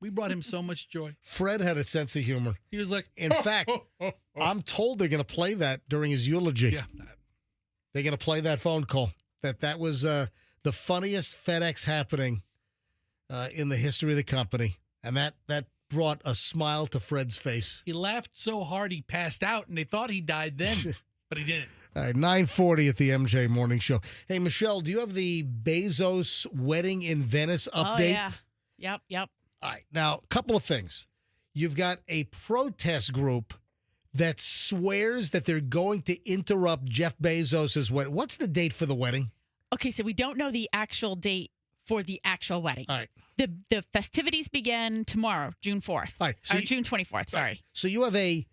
We brought him so much joy. Fred had a sense of humor. He was like, in fact, I'm told they're going to play that during his eulogy. Yeah. They're going to play that phone call. That was the funniest FedEx happening in the history of the company. And that brought a smile to Fred's face. He laughed so hard he passed out, and they thought he died then, but he didn't. All right, 9:40 at the MJ Morning Show. Hey, Michelle, do you have the Bezos wedding in Venice update? Oh, yeah. Yep. All right. Now, a couple of things. You've got a protest group that swears that they're going to interrupt Jeff Bezos' wedding. What's the date for the wedding? Okay, so we don't know the actual date for the actual wedding. All right. The festivities begin tomorrow, June 4th. All right. So June 24th, sorry. Right. So you have a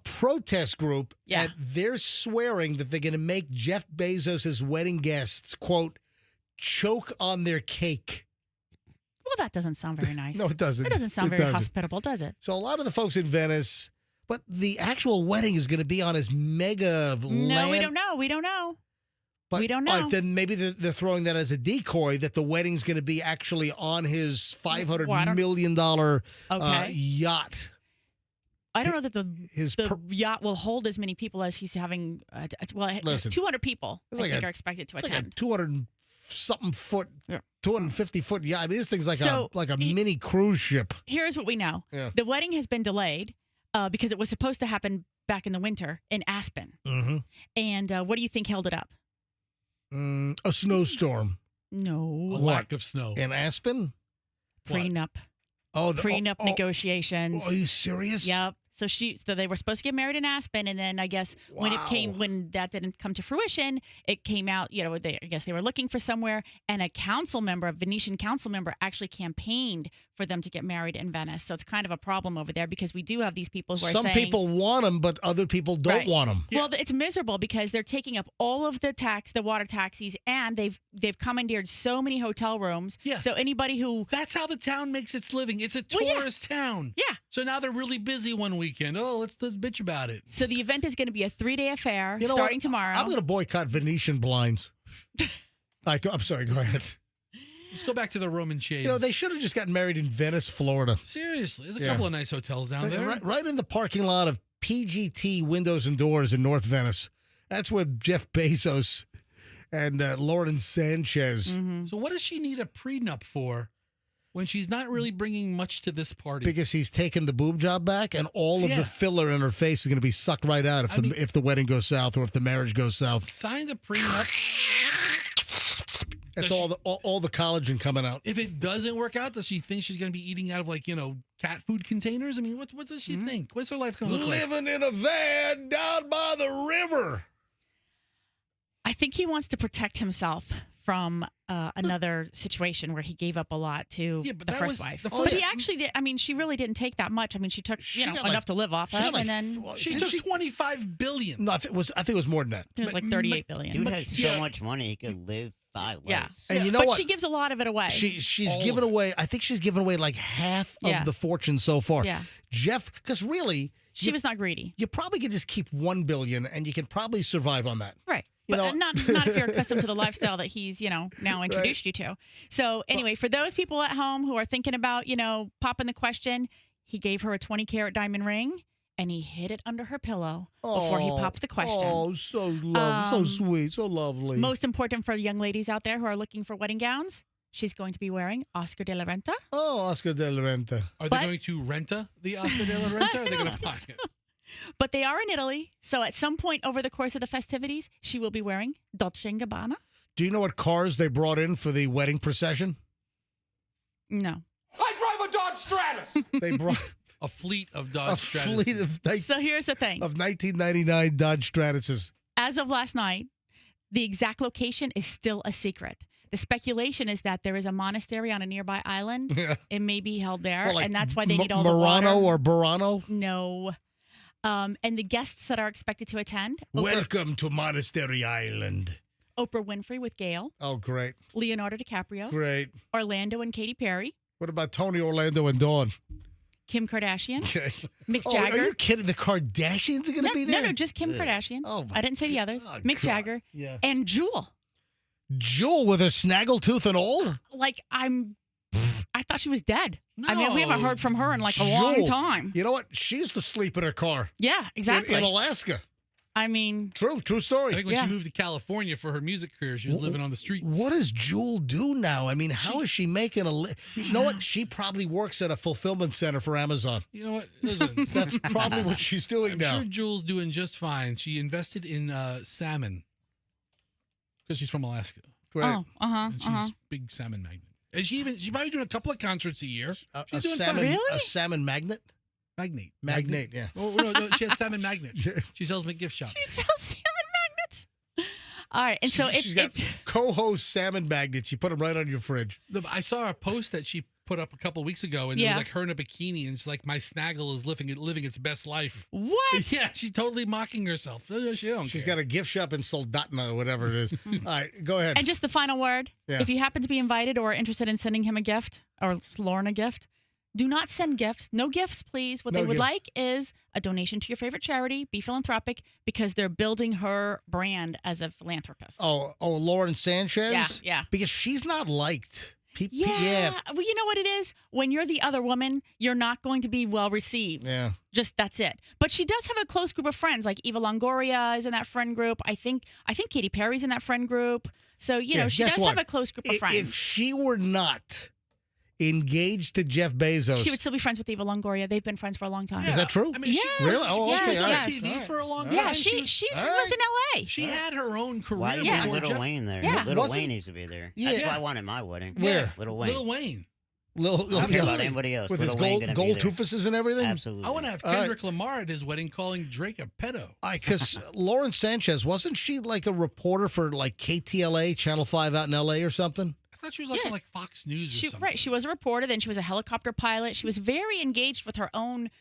protest group, and they're swearing that they're going to make Jeff Bezos' wedding guests, quote, choke on their cake. Well, that doesn't sound very nice. No, it doesn't. It doesn't sound It very doesn't. hospitable, does it? So a lot of the folks in Venice, but the actual wedding is going to be on his mega No, we don't know. We don't know. But we don't know. all right, then maybe they're throwing that as a decoy that the wedding's going to be actually on his $500 million yacht. I don't know that the yacht will hold as many people as he's having. Listen, 200 people I like think are expected to attend. Like a 200-something foot, 250-foot yacht. I mean, this thing's like a mini cruise ship. Here's what we know. Yeah. The wedding has been delayed because it was supposed to happen back in the winter in Aspen. Mm-hmm. And what do you think held it up? A snowstorm. No. A lack of snow. In Aspen? Prenup. Prenup negotiations. Are you serious? Yep. So they were supposed to get married in Aspen, and then I guess when that didn't come to fruition, it came out. I guess they were looking for somewhere, and a Venetian council member, actually campaigned for them to get married in Venice. So it's kind of a problem over there because we do have these people who are saying some people want them, but other people don't want them. Well, it's miserable because they're taking up all of the water taxis, and they've commandeered so many hotel rooms. Yeah. So anybody who that's how the town makes its living. It's a tourist town. Yeah. So now they're really busy one weekend. Oh, let's bitch about it. So the event is going to be a 3-day affair starting tomorrow. I'm going to boycott Venetian blinds. I'm sorry. Go ahead. Let's go back to the Roman shades. They should have just gotten married in Venice, Florida. Seriously, there's a couple of nice hotels down there. Right in the parking lot of PGT Windows and Doors in North Venice. That's where Jeff Bezos and Lauren Sanchez. Mm-hmm. So what does she need a prenup for when she's not really bringing much to this party? Because he's taken the boob job back, and all of the filler in her face is going to be sucked right out if the wedding goes south or if the marriage goes south. Sign the prenup. That's all the collagen coming out. If it doesn't work out, does she think she's going to be eating out of cat food containers? I mean, what does she think? What's her life going to look like? Living in a van down by the river. I think he wants to protect himself from another situation where he gave up a lot to the first wife. But he actually did. I mean, she really didn't take that much. I mean, she took enough to live off of, and then she took $25 billion. No, I think it was more than that. It was like $38 billion. Dude has so much money he could live 5 lives. Yeah, and you know what? She gives a lot of it away. She's given away. I think she's given away like half of the fortune so far. Yeah, Jeff, because really, she was not greedy. You probably could just keep $1 billion, and you can probably survive on that. Right. But not if you're accustomed to the lifestyle that he's, now introduced you to. So anyway, for those people at home who are thinking about, popping the question, he gave her a 20-carat diamond ring, and he hid it under her pillow before he popped the question. Oh, so lovely, so sweet, so lovely. Most important for young ladies out there who are looking for wedding gowns, she's going to be wearing Oscar de la Renta. Oh, Oscar de la Renta. Are they going to renta the Oscar de la Renta, or are they going to buy it? But they are in Italy, so at some point over the course of the festivities, she will be wearing Dolce & Gabbana. Do you know what cars they brought in for the wedding procession? No. I drive a Dodge Stratus. They brought a fleet of Dodge Stratus. A fleet of So here's the thing. Of 1999 Dodge Stratuses. As of last night, the exact location is still a secret. The speculation is that there is a monastery on a nearby island. Yeah. It may be held there, Well, like and that's why they need all the water. Murano or Burano? No. And the guests that are expected to attend. Welcome to Monastery Island. Oprah Winfrey with Gail. Oh, great. Leonardo DiCaprio. Great. Orlando and Katy Perry. What about Tony, Orlando, and Dawn? Kim Kardashian. Okay. Mick Oh, Jagger. are you kidding? The Kardashians are going to be there? No, just Kim Kardashian. Oh, I didn't say the others. Mick God. Jagger. Yeah. And Jewel. Jewel with her snaggletooth and all? I thought she was dead. I mean, we haven't heard from her in like a long Jewel. time. You know what? She used to sleep in her car. Yeah, exactly. In Alaska. I mean, True story. I think when she moved to California for her music career, she was living on the streets. What does Jewel do now? I mean, how is she making You know what? She probably works at a fulfillment center for Amazon. You know what? Listen, that's probably what she's doing now. I'm sure Jewel's doing just fine. She invested in salmon because she's from Alaska. Great. Oh, And she's a big salmon magnet. And she's probably doing a couple of concerts a year. She's doing salmon, fine. a salmon magnet? Magnate, yeah. Oh, no, she has salmon magnets. She sells them at gift shops. She sells salmon magnets. All right, and so she's got co-host salmon magnets. You put them right on your fridge. I saw a post that she put up a couple weeks ago, and it was like her in a bikini, and it's like, my snaggle is living its best life. What? Yeah, she's totally mocking herself. She's got a gift shop in Soldotna or whatever it is. All right, go ahead. And just the final word. Yeah. If you happen to be invited or interested in sending him a gift, or Lauren a gift. Do not send gifts. No gifts, please. What they would like is a donation to your favorite charity. Be philanthropic because they're building her brand as a philanthropist. Oh, Lauren Sanchez? Yeah. Because she's not liked. Yeah. Well, you know what it is? When you're the other woman, you're not going to be well received. Yeah. Just that's it. But she does have a close group of friends. Like Eva Longoria is in that friend group. I think Katy Perry's in that friend group. So, she does have a close group of friends. If she were not engaged to Jeff Bezos, she would still be friends with Eva Longoria. They've been friends for a long time. Is that true? I mean, really? Oh, okay. She All was right. on TV for a long time. Yeah, she was in L.A. She had her own career. Why is before Little Jeff- Wayne there? Yeah. Little Wayne needs to be there. That's why I wanted my wedding. Where? Little Wayne. Little Wayne. I don't care about anybody else. With Little his Wayne gonna be gold there. toofuses and everything? Absolutely. I want to have Kendrick Lamar at his wedding calling Drake a pedo. Because Lauren Sanchez, wasn't she like a reporter for like KTLA, Channel 5 out in L.A. or something? I thought she was like on like Fox News or something. Right. She was a reporter. Then she was a helicopter pilot. She was very engaged with her own,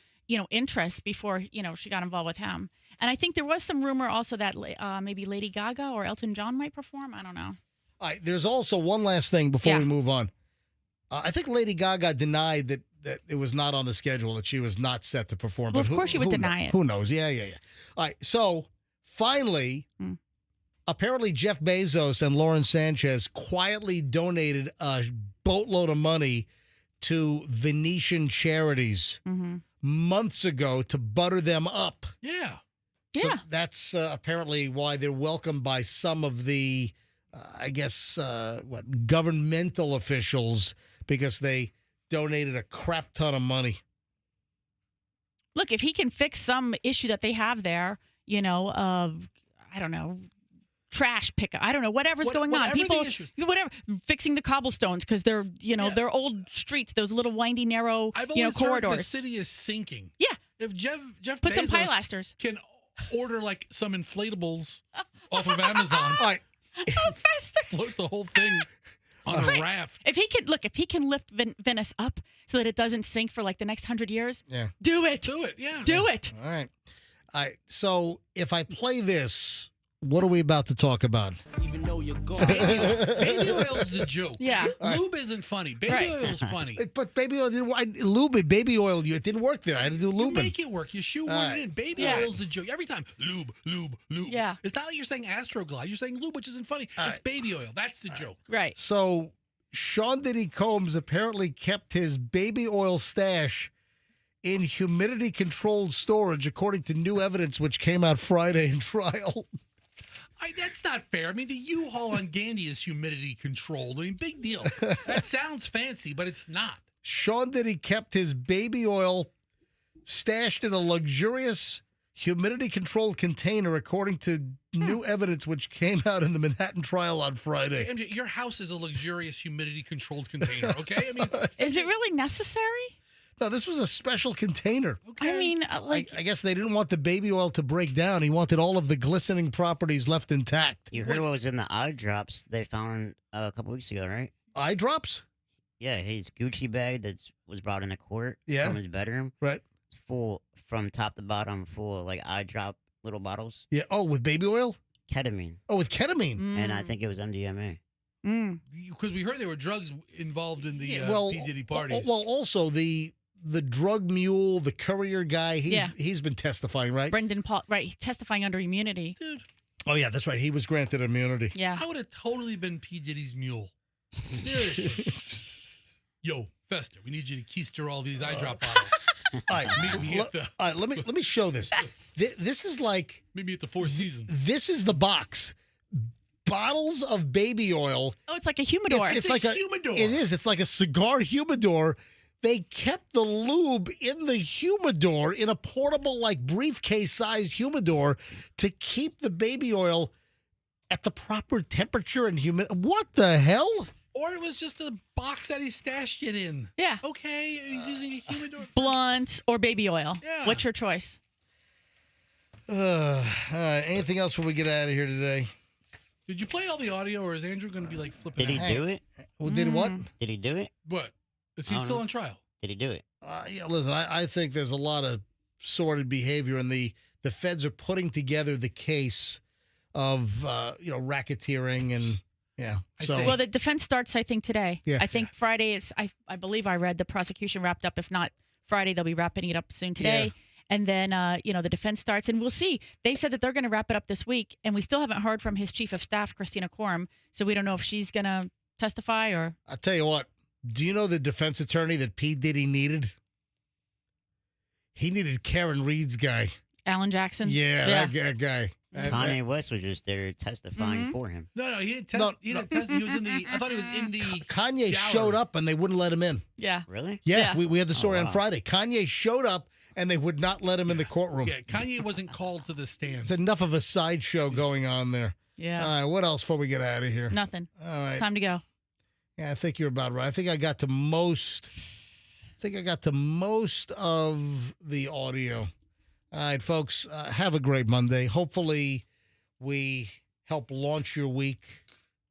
interests before, she got involved with him. And I think there was some rumor also that maybe Lady Gaga or Elton John might perform. I don't know. All right. There's also one last thing before we move on. I think Lady Gaga denied that it was not on the schedule, that she was not set to perform. Well, but of course she would deny it. Who knows? Yeah. All right. So finally, apparently Jeff Bezos and Lauren Sanchez quietly donated a boatload of money to Venetian charities months ago to butter them up. Yeah. So that's apparently why they're welcomed by some of the, governmental officials, because they donated a crap ton of money. Look, if he can fix some issue that they have there, I don't know, trash pickup, I don't know, whatever's going on. People, fixing the cobblestones because they're, they're old streets, those little windy, narrow, I've always corridors. heard the city is sinking. Yeah. If Jeff Put Bezos some pilasters. can order like some inflatables off of Amazon. All right. Faster. Float the whole thing on a raft. If he can lift Venice up so that it doesn't sink for like the next 100 years, Do it. Yeah. Do it. All right. So if I play this, what are we about to talk about? Even though you're gone. Baby oil's the joke. Yeah. Lube isn't funny. Baby oil's funny. But baby oil didn't lube it. Baby oil, it didn't work there. I had to do lubing. You make it work. You shoehorn it in. Baby oil's the joke. Every time, lube. Yeah. It's not like you're saying Astroglide. You're saying lube, which isn't funny. It's baby oil. That's the joke. Right. So Sean Diddy Combs apparently kept his baby oil stash in humidity-controlled storage, according to new evidence which came out Friday in trial. That's not fair. I mean, the U-Haul on Gandy is humidity controlled. I mean, big deal. That sounds fancy, but it's not. Sean Diddy kept his baby oil stashed in a luxurious humidity-controlled container, according to new evidence which came out in the Manhattan trial on Friday. MJ, your house is a luxurious humidity-controlled container, okay? I mean, is it really necessary? No, this was a special container. Okay. I mean, I guess they didn't want the baby oil to break down. He wanted all of the glistening properties left intact. You heard what was in the eye drops they found a couple weeks ago, right? Eye drops? Yeah, his Gucci bag that was brought into court from his bedroom. Right. Full from top to bottom, full of like eye drop little bottles. Yeah. Oh, with baby oil? Ketamine. Oh, with ketamine. And I think it was MDMA. Because we heard there were drugs involved in the P. Diddy parties. Well, also the drug mule, the courier guy, he's been testifying, right? Brendan Paul, right, testifying under immunity. Dude. Oh, yeah, that's right. He was granted immunity. Yeah. I would have totally been P. Diddy's mule. Seriously. Yo, Fester, we need you to keister all these eye drop bottles. All right, let me show this. This is like... Meet me at the Four Seasons. This is the box. Bottles of baby oil. Oh, it's like a humidor. It's like a humidor. It is. It's like a cigar humidor. They kept the lube in the humidor, in a portable, like, briefcase-sized humidor, to keep the baby oil at the proper temperature and humidity. What the hell? Or it was just a box that he stashed it in. Yeah. Okay, he's using a humidor. Blunts or baby oil. Yeah. What's your choice? Anything else before we get out of here today? Did you play all the audio, or is Andrew going to be, like, flipping Did he do it? Well, did what? Did he do it? What? Is he still on trial? Did he do it? Yeah, listen, I think there's a lot of sordid behavior, and the feds are putting together the case of racketeering Yeah. So Well, the defense starts, I think, today. Yeah. I think Friday is, I believe I read the prosecution wrapped up. If not Friday, they'll be wrapping it up soon today. Yeah. And then, the defense starts, and we'll see. They said that they're going to wrap it up this week, and we still haven't heard from his chief of staff, Christina Quorum. So we don't know if she's going to testify or. I'll tell you what. Do you know the defense attorney that P. Diddy needed? He needed Karen Reed's guy. Alan Jackson? Yeah. That guy. Kanye West was just there testifying for him. No, he didn't test. He didn't test. He was in the. I thought he was in the. Kanye gallery. showed up and they wouldn't let him in. Yeah. Really? Yeah. We had the story on Friday. Kanye showed up and they would not let him in the courtroom. Yeah, Kanye wasn't called to the stand. It's enough of a sideshow going on there. Yeah. All right. What else before we get out of here? Nothing. All right. Time to go. Yeah, I think you're about right. I think I got to most of the audio. All right, folks, have a great Monday. Hopefully we help launch your week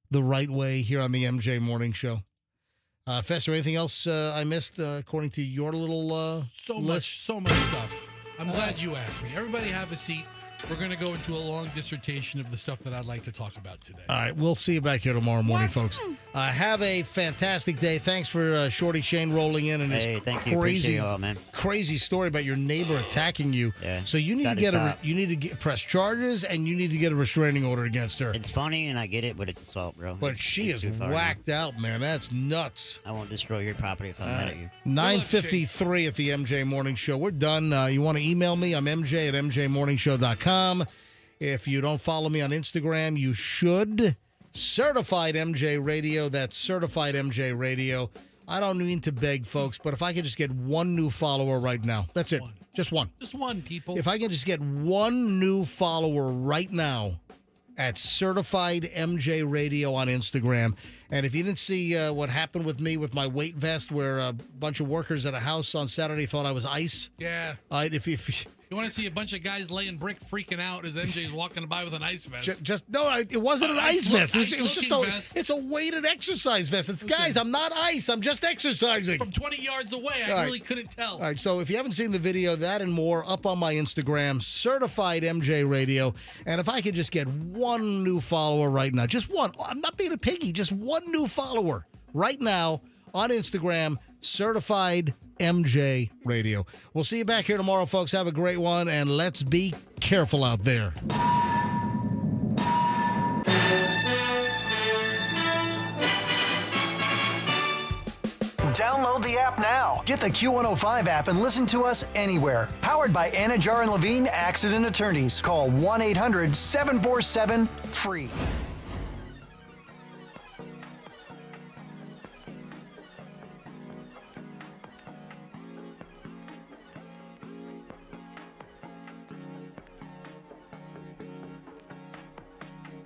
the right way here on the MJ Morning Show. Fester, anything else I missed according to your little list? So much stuff. I'm glad you asked me. Everybody have a seat. We're going to go into a long dissertation of the stuff that I'd like to talk about today. All right, we'll see you back here tomorrow morning, folks. Have a fantastic day. Thanks for Shorty Shane rolling in and Hey, his thank you. Appreciate you all, man. crazy story about your neighbor attacking you. Yeah, so you need to get press charges and you need to get a restraining order against her. It's funny and I get it, but it's assault, bro. But she is whacked out, man. That's nuts. I won't destroy your property if I'm mad at you. 9:53 at the MJ Morning Show. We're done. You want to email me? I'm MJ at MJMorningshow.com. If you don't follow me on Instagram, you should. Certified MJ Radio. That's Certified MJ Radio. I don't mean to beg, folks, but if I could just get one new follower right now, that's it. Just one. Just one, people. If I can just get one new follower right now at Certified MJ Radio on Instagram. And if you didn't see what happened with me with my weight vest, where a bunch of workers at a house on Saturday thought I was ice. Yeah. If you want to see a bunch of guys laying brick freaking out as MJ's walking by with an ice vest. It wasn't an ice vest. It was just vest. It's a weighted exercise vest. It's guys, I'm not ice. I'm just exercising. From 20 yards away, I really couldn't tell. All right, so if you haven't seen the video, that and more up on my Instagram, Certified MJ Radio. And if I could just get one new follower right now, just one. I'm not being a piggy, just one new follower right now on Instagram, Certified MJ Radio. We'll see you back here tomorrow, folks. Have a great one, and let's be careful out there. Download the app now. Get the Q105 app and listen to us anywhere. Powered by Anajar and Levine Accident Attorneys. Call 1-800-747-FREE.